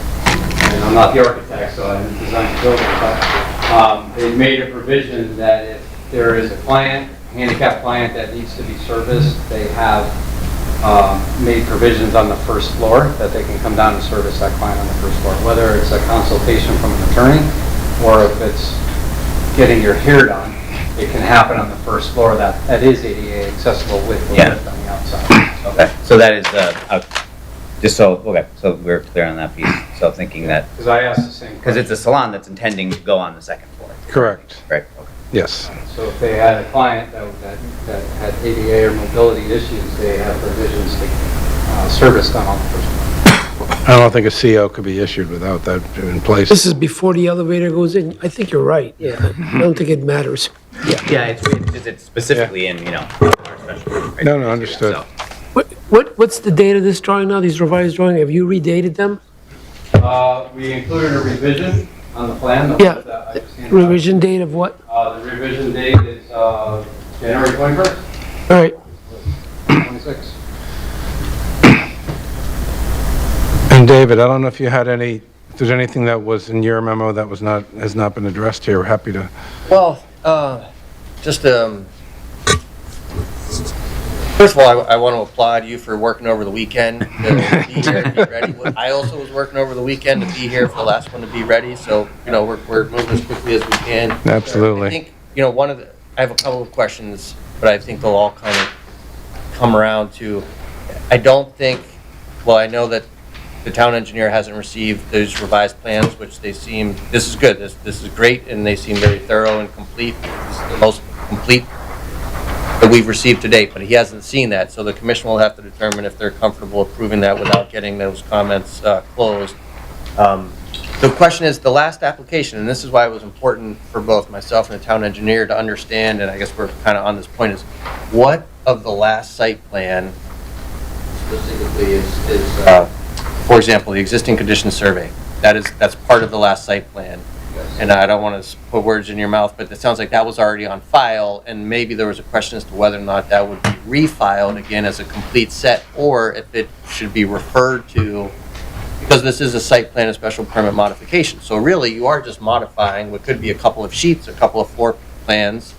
And I'm not the architect, so I didn't design the building, but they made a provision that if there is a handicapped client that needs to be serviced, they have made provisions on the 1st floor that they can come down and service that client on the 1st floor, whether it's a consultation from an attorney or if it's getting your hair done. It can happen on the 1st floor that is ADA accessible with the lift on the outside. Okay, so that is so we're clear on that piece. So thinking that because I asked the same because it's a salon that's intending to go on the 2nd floor. Correct. Right. Okay. Yes. So if they had a client that had ADA or mobility issues, they have provisions to service them on the 1st floor. I don't think a CO could be issued without that in place. This is before the elevator goes in. I think you're right, yeah. I don't think it matters. Yeah, it's specifically in, our special permit. No, understood. So, What's the date of this drawing now, these revised drawings? Have you redated them? We included a revision on the plan. Yeah. Revision date of what? The revision date is January 21st. All right. 26. And David, I don't know if you had if there's anything that was in your memo that has not been addressed here. We're happy to. Well, just first of all, I want to applaud you for working over the weekend to be here and be ready. I also was working over the weekend to be here for the last one to be ready. So we're moving as quickly as we can. Absolutely. I think I have a couple of questions, but I think they'll all kind of come around to. I don't think. Well, I know that the town engineer hasn't received those revised plans, which they seem, this is good, this is great, and they seem very thorough and complete. This is the most complete that we've received to date, but he hasn't seen that, so the commission will have to determine if they're comfortable approving that without getting those comments closed. The question is, the last application, and this is why it was important for both myself and the town engineer to understand, and I guess we're kind of on this point, is what of the last site plan specifically is for example, the existing condition survey, that's part of the last site plan. And I don't want to put words in your mouth, but it sounds like that was already on file, and maybe there was a question as to whether or not that would be refiled again as a complete set, or if it should be referred to, because this is a site plan and special permit modification. So really, you are just modifying what could be a couple of sheets, a couple of floor plans,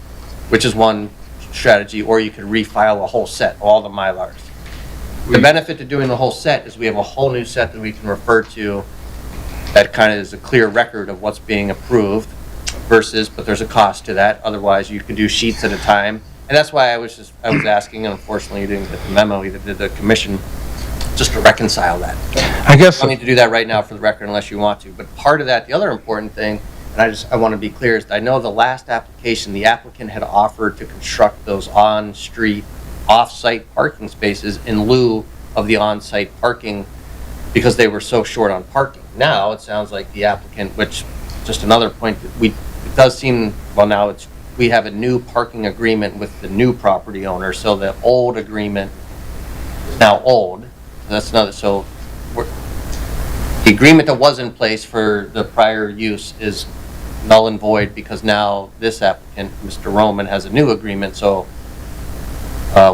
which is one strategy, or you could refile a whole set, all the Mylars. The benefit to doing the whole set is we have a whole new set that we can refer to that kind of is a clear record of what's being approved versus, but there's a cost to that. Otherwise, you could do sheets at a time. And that's why I was asking, and unfortunately you didn't get the memo, either did the commission, just to reconcile that. I guess I don't need to do that right now for the record unless you want to. But part of that, the other important thing and I want to be clear, is I know the last application, the applicant had offered to construct those on-street, off-site parking spaces in lieu of the on-site parking because they were so short on parking. Now, it sounds like the applicant, which, just another point, it does seem, well, now we have a new parking agreement with the new property owner, so the old agreement is now old. That's another, so the agreement that was in place for the prior use is null and void because now this applicant, Mr. Roman, has a new agreement, so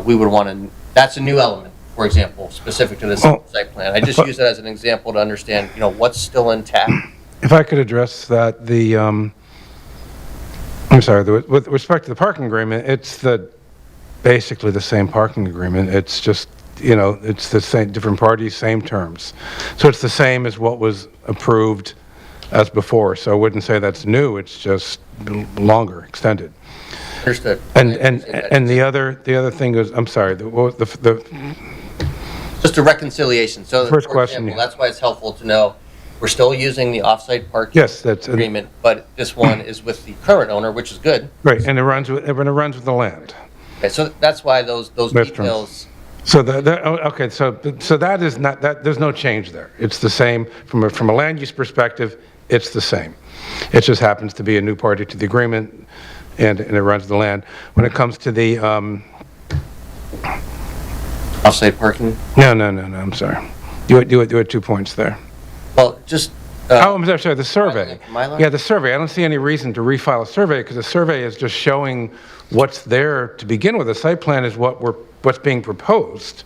we would want to, that's a new element, for example, specific to this site plan. I just use it as an example to understand, what's still intact. If I could address that, I'm sorry, with respect to the parking agreement, it's basically the same parking agreement. It's just, it's the same, different parties, same terms. So it's the same as what was approved as before. So I wouldn't say that's new, it's just longer, extended. Understood. And the other thing is, I'm sorry, Just a reconciliation. So, First for question, example, that's why it's helpful to know we're still using the off-site parking agreement, but this one is with the current owner, which is good. Right, and it runs with the land. Okay, so that's why those details. So okay, so that is not, there's no change there. It's the same from a land use perspective. It's the same. It just happens to be a new party to the agreement, and it runs the land. When it comes to the off-site parking. No. I'm sorry. You had 2 points there. Well, just. I'm sorry. The survey. Yeah, the survey. I don't see any reason to refile a survey because the survey is just showing what's there to begin with. The site plan is what's being proposed.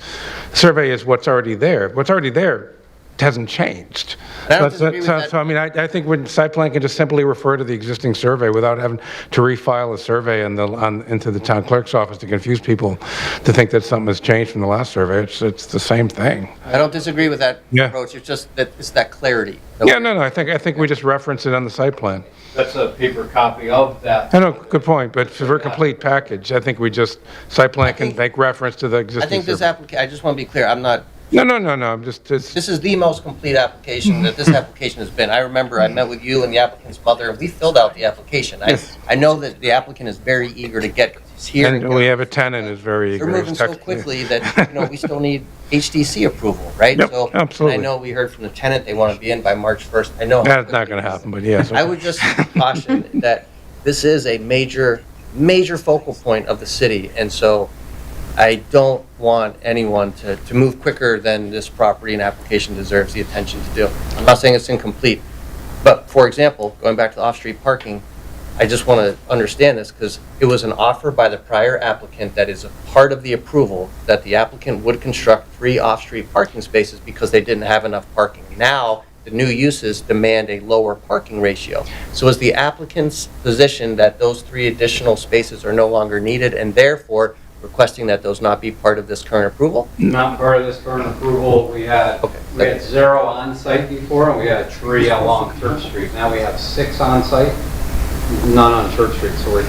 The survey is what's already there. What's already there hasn't changed. So I mean, I think when site plan can just simply refer to the existing survey without having to refile a survey into the town clerk's office to confuse people to think that something has changed from the last survey. It's the same thing. I don't disagree with that approach. It's just that it's that clarity. No. I think we just reference it on the site plan. That's a paper copy of that. I know, good point, but for a complete package, I think we just, site plan can make reference to the existing I think this survey. application, I just want to be clear, I'm not. No, I'm just. This is the most complete application that this application has been. I remember I met with you and the applicant's mother, and we filled out the application. I know that the applicant is very eager to get here. And we have a tenant who's very eager. They're moving so quickly that, we still need HDC approval, right? Yep, So, absolutely. I know we heard from the tenant, they want to be in by March 1st. I know. That's not going to happen, but yes. I would just caution that this is a major focal point of the city, and so I don't want anyone to move quicker than this property and application deserves the attention to do. I'm not saying it's incomplete, but for example, going back to the off-street parking, I just want to understand this because it was an offer by the prior applicant that is a part of the approval that the applicant would construct 3 off-street parking spaces because they didn't have enough parking. Now, the new uses demand a lower parking ratio. So is the applicant's position that those 3 additional spaces are no longer needed and therefore requesting that those not be part of this current approval? Not part of this current approval. We had 0 on-site before, and we had 3 along Church Street. Now we have 6 on-site, none on Church Street. So we're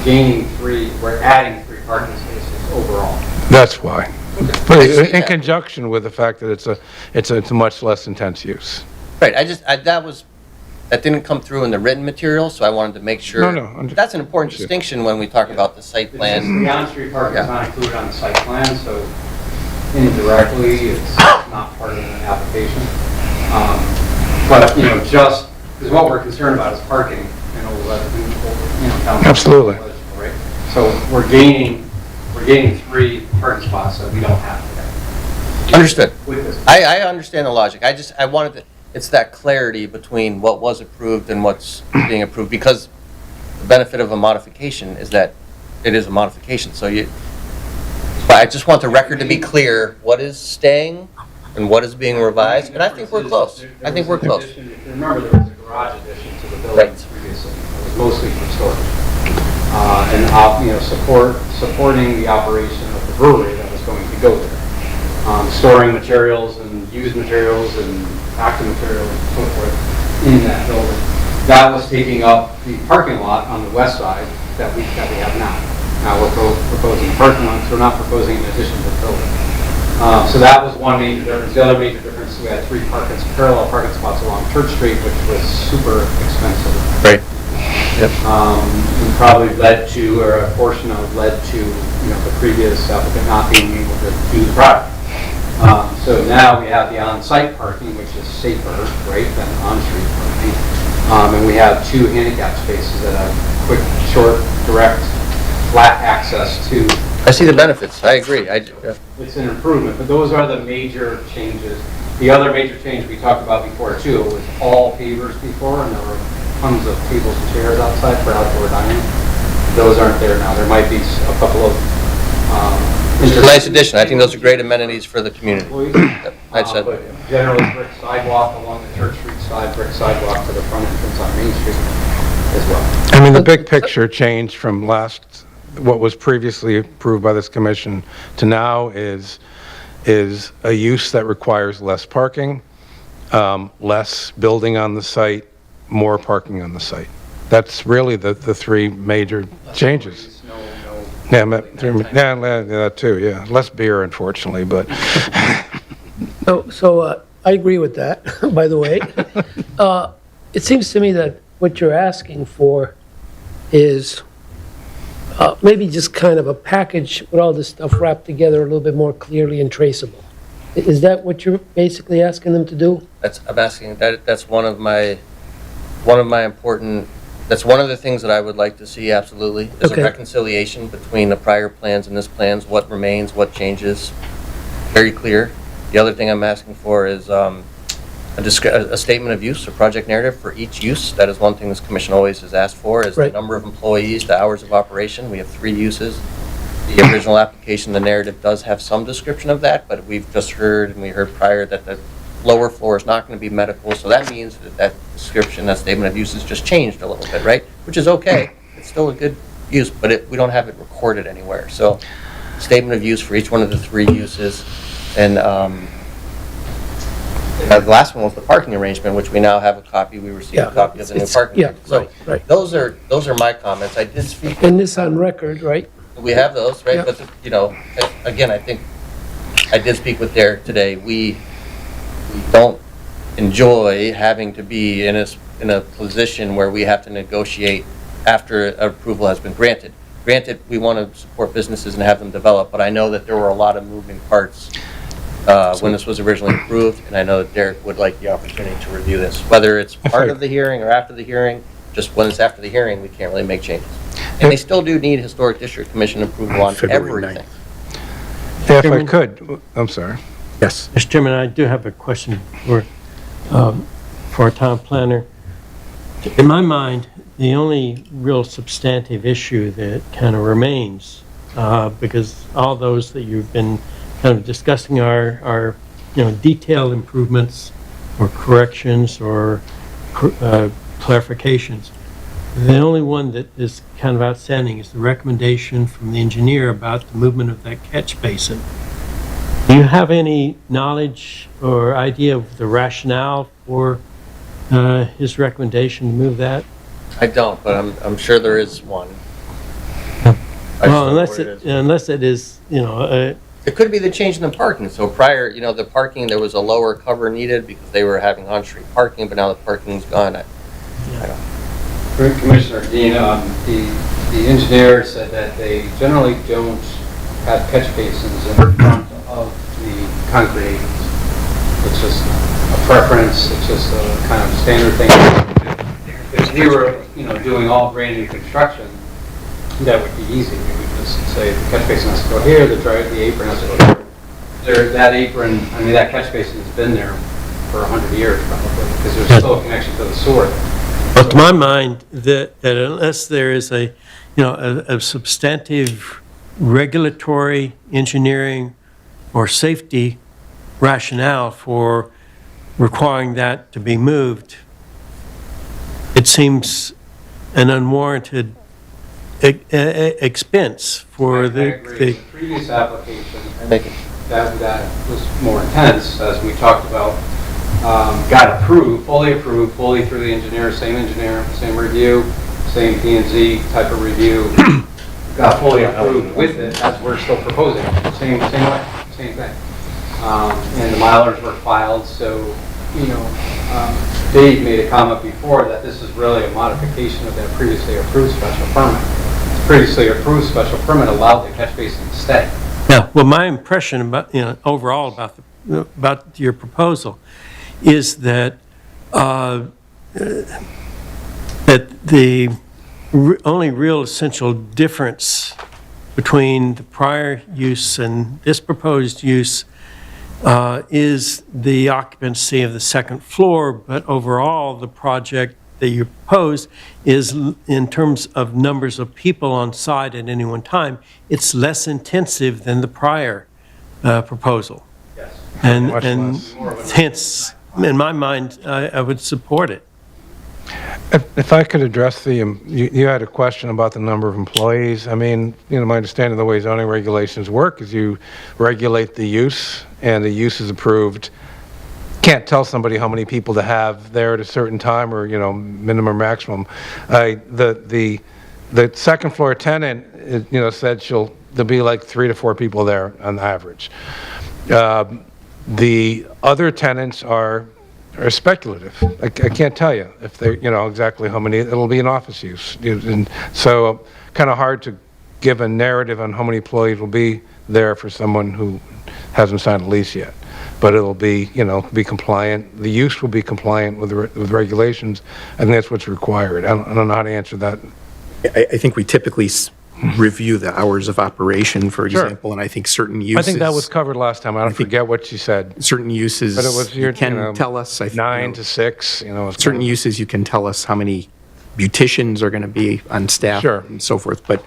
adding 3 parking spaces overall. That's why. But in conjunction with the fact that it's a much less intense use. Right, that didn't come through in the written material, so I wanted to make sure. No. That's an important distinction when we talk about the site plan. The on-street parking is not included on the site plan, so indirectly, it's not part of the application. But, just, because what we're concerned about is parking in Old Wethersfield, Absolutely. Right? So we're gaining 3 parking spots that we don't have today. Understood. I understand the logic. I wanted to, it's that clarity between what was approved and what's being approved, because the benefit of a modification is that it is a modification. So I just want the record to be clear, what is staying and what is being revised, and I think we're close. Remember, there was a garage addition to the building previously. It was mostly for storage. And supporting the operation of the brewery that was going to go there. Storing materials and used materials and active materials and so forth in that building. That was taking up the parking lot on the west side that we have now. Now we're proposing a parking lot, so we're not proposing an addition to the building. So that was one major difference. The other major difference, we had 3 parallel parking spots along Church Street, which was super expensive. Right. And probably led to, or a portion of led to, the previous applicant not being able to do the project. So now we have the on-site parking, which is safer, right, than on-street parking. And we have 2 handicap spaces that have quick, short, direct, flat access to. I see the benefits, I agree. It's an improvement, but those are the major changes. The other major change we talked about before too was all pavers before, and there were tons of tables and chairs outside for outdoor dining. Those aren't there now. There might be a couple of It's a nice addition. I think those are great amenities for the community. But generally, brick sidewalk along the Church Street side, brick sidewalk to the front entrance on Main Street as well. I mean, the big picture change from what was previously approved by this commission to now is a use that requires less parking, less building on the site, more parking on the site. That's really the 3 major changes. Yeah, that too, yeah. Less beer, unfortunately, but. So I agree with that, by the way. It seems to me that what you're asking for is maybe just kind of a package with all this stuff wrapped together a little bit more clearly and traceable. Is that what you're basically asking them to do? I'm asking, that's one of my important, that's one of the things that I would like to see, absolutely, is a reconciliation between the prior plans and this plans, what remains, what changes, very clear. The other thing I'm asking for is a statement of use, a project narrative for each use. That is one thing this commission always has asked for, is the number of employees, the hours of operation. We have 3 uses. The original application, the narrative does have some description of that, but we've just heard, and we heard prior, that the lower floor is not going to be medical, so that means that description, that statement of use has just changed a little bit, right? Which is okay. It's still a good use, but we don't have it recorded anywhere. So statement of use for each one of the 3 uses. And the last one was the parking arrangement, which we now have a copy. We received a copy of the new parking. So those are my comments. I did speak. And this on record, right? We have those, right? But, again, I think I did speak with Derek today. We don't enjoy having to be in a position where we have to negotiate after approval has been granted. Granted, we want to support businesses and have them develop, but I know that there were a lot of moving parts when this was originally approved, and I know that Derek would like the opportunity to review this. Whether it's part of the hearing or after the hearing, just when it's after the hearing, we can't really make changes. And they still do need Historic District Commission approval on everything. Yeah, if I could, I'm sorry. Yes. Mr. Chairman, I do have a question for our town planner. In my mind, the only real substantive issue that kind of remains, because all those that you've been kind of discussing are detailed improvements or corrections or clarifications. The only one that is kind of outstanding is the recommendation from the engineer about the movement of that catch basin. Do you have any knowledge or idea of the rationale for his recommendation to move that? I don't, but I'm sure there is one. Well, unless it is, it could be the change in the parking. So prior, the parking, there was a lower cover needed because they were having on-street parking, but now the parking's gone. I don't. Commissioner Deane, the engineer said that they generally don't have catch basins in front of the concrete. It's just a preference. It's just a kind of standard thing. If we were, doing all brand new construction, that would be easy. We would just say the catch basin has to go here, the apron has to go here. That apron, that catch basin has been there for 100 years probably, because there's still a connection to the sewer. But to my mind, that unless there is a substantive regulatory, engineering, or safety rationale for requiring that to be moved, it seems an unwarranted expense for the previous application. That was more intense, as we talked about. Got approved, fully through the engineer, same review, same P&Z type of review. Got fully approved with it, as we're still proposing. Same way, same thing. And the milers were filed, so, Dave made a comment before that this is really a modification of that previously approved special permit. The previously approved special permit allowed the catch basin to stay. Yeah, well, my impression about, overall about your proposal is that that the only real essential difference between the prior use and this proposed use is the occupancy of the second floor, but overall, the project that you propose is, in terms of numbers of people on site at any one time, it's less intensive than the prior proposal. Yes. And hence, in my mind, I would support it. If I could address you had a question about the number of employees. I mean, my understanding of the way zoning regulations work is you regulate the use, and the use is approved. Can't tell somebody how many people to have there at a certain time, or minimum, maximum. The second floor tenant, said there'll be like 3 to 4 people there on average. The other tenants are speculative. I can't tell you if they're, exactly how many. It'll be an office use. And so kind of hard to give a narrative on how many employees will be there for someone who hasn't signed a lease yet. But it'll be, be compliant. The use will be compliant with regulations, and that's what's required. I don't know how to answer that. I think we typically review the hours of operation, for example, and I think certain uses. I think that was covered last time. I don't forget what you said. Certain uses, but it was you can tell us. 9 to 6. Certain uses, you can tell us how many beauticians are going to be on staff, and so forth. But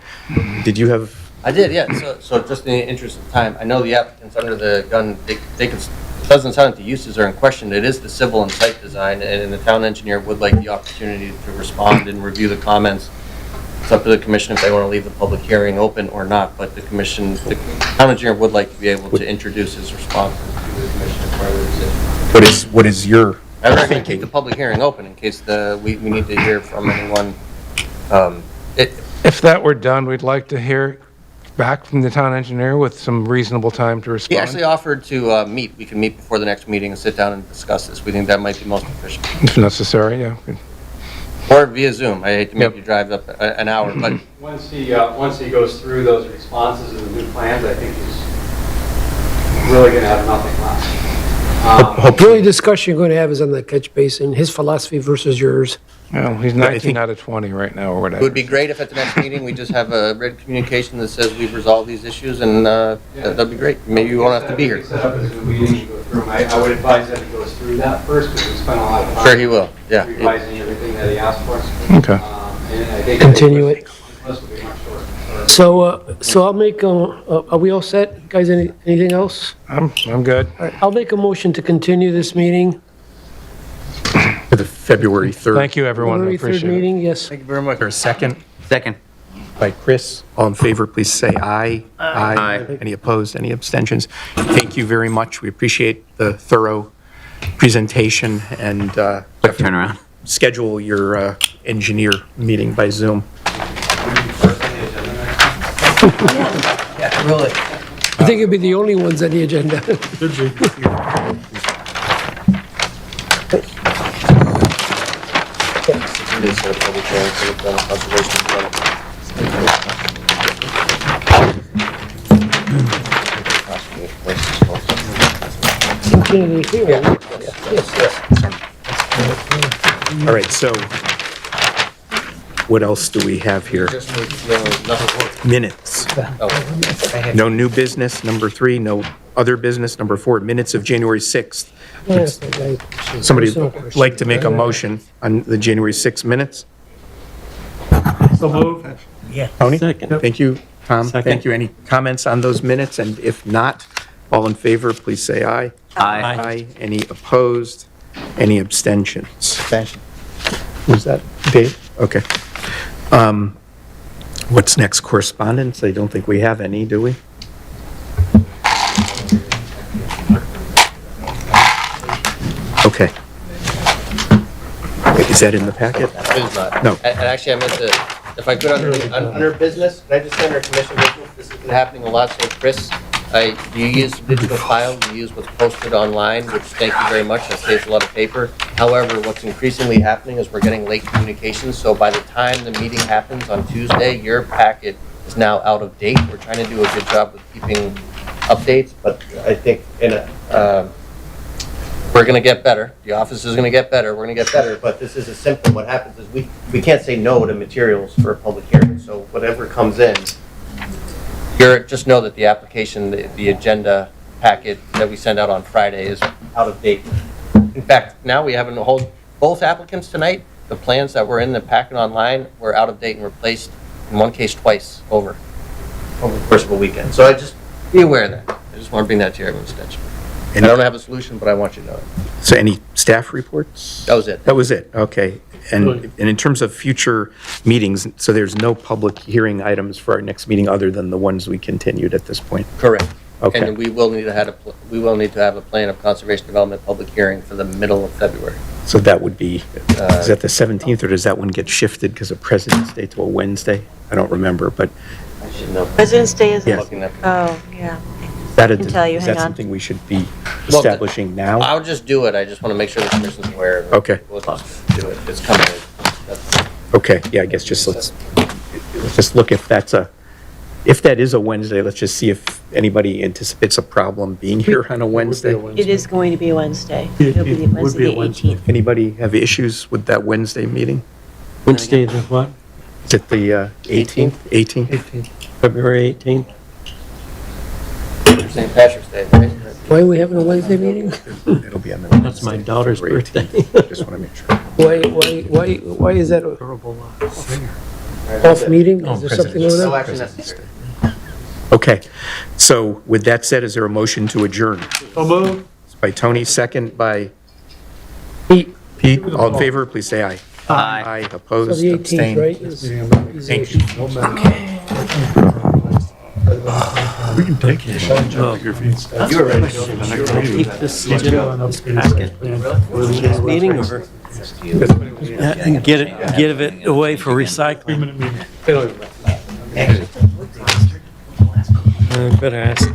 did you have? I did, yeah. So just in the interest of time, I know the applicant's under the gun. They could. It doesn't sound like the uses are in question. It is the civil and site design, and the town engineer would like the opportunity to respond and review the comments. It's up to the commission if they want to leave the public hearing open or not, but the town engineer would like to be able to introduce his responses to the commission as part of the decision. What is your I recommend keep the public hearing open in case we need to hear from anyone. If that were done, we'd like to hear back from the town engineer with some reasonable time to respond. He actually offered to meet. We can meet before the next meeting and sit down and discuss this. We think that might be most efficient. If necessary, yeah. Or via Zoom. I hate to make you drive up an hour, but once he goes through those responses and the new plans, I think he's really going to have nothing left. The only discussion you're going to have is on the catch basin, his philosophy versus yours. Well, he's 19 out of 20 right now, or whatever. It would be great if at the next meeting we just have a written communication that says we've resolved these issues, and that'd be great. Maybe you won't have to be here. Set up a Zoom meeting and go through them. I would advise that he goes through that first, because we spent a lot of time. Sure he will, yeah. Revising everything that he asked for. Okay. And I think Continue it. this will be much shorter. So I'll make, are we all set? Guys, anything else? I'm good. All right, I'll make a motion to continue this meeting. For the February 3rd. Thank you, everyone. I February 3rd appreciate it. meeting, yes. Thank you very much. Or a second? Second. By Chris. All in favor, please say aye. Aye. Any opposed, any abstentions? Thank you very much. We appreciate the thorough presentation, and Quick turnaround. schedule your engineer meeting by Zoom. Yeah, really. I think it'd be the only ones on the agenda. This is a public hearing for the conservation development. Continue here. Yes. All right, so what else do we have here? Minutes. No new business, number 3. No other business, number 4. Minutes of January 6th. Yes. Somebody like to make a motion on the January 6th minutes? So moved. Tony? Second. Thank you, Tom. Second. Thank you. Any comments on those minutes? And if not, all in favor, please say aye. Aye. Any opposed? Any abstentions? Abstention. Was that Dave? Okay. What's next? Correspondence? I don't think we have any, do we? Okay. Wait, is that in the packet? It is not. No. And actually, I meant to, if I could, under business, can I just say under commission business, this has been happening a lot, so Chris, You use digital file, you use what's posted online, which thank you very much, that saves a lot of paper. However, what's increasingly happening is we're getting late communications, so by the time the meeting happens on Tuesday, your packet is now out of date. We're trying to do a good job with keeping updates, but I think we're going to get better. The office is going to get better. We're going to get better, but this is a simple. What happens is we can't say no to materials for a public hearing, so whatever comes in, just know that the application, the agenda packet that we send out on Friday is out of date. In fact, now we have both applicants tonight, the plans that were in the packet online were out of date and replaced, in one case twice over the course of a weekend. So I just be aware of that. I just want to bring that to your everyone's attention. And I don't have a solution, but I want you to know it. So any staff reports? That was it. That was it, okay. And in terms of future meetings, so there's no public hearing items for our next meeting other than the ones we continued at this point? Correct. Okay. And we will need to have a plan of conservation development public hearing for the middle of February. So that would be, is that the 17th, or does that one get shifted because of President's Day to a Wednesday? I don't remember, but. I should know. President's Day is Yes. looking at. Oh, yeah. Is that Hang on. something we should be establishing now? I'll just do it. I just want to make sure the commission's aware of it. Okay. We'll just do it. It's coming. Okay, yeah, I guess just let's just look if that is a Wednesday, let's just see if anybody anticipates a problem being here on a Wednesday. It is going to be a Wednesday. It'll be the Wednesday, the 18th. Anybody have issues with that Wednesday meeting? Wednesday the what? Is it the 18th? 18th? February 18th? St. Patrick's Day, right? Why are we having a Wednesday meeting? It'll be on the That's my daughter's birthday. Just want to make sure. Why is that a off meeting? Is there something going No on? action necessary. Okay, so with that said, is there a motion to adjourn? So moved. By Tony, second by Pete. Pete, all in favor, please say aye. Aye. Aye, So opposed, the 18th, abstained. right? Thank you. We can take it. You're right. Keep this agenda, this packet for the next meeting, or get it away for recycling? Better ask.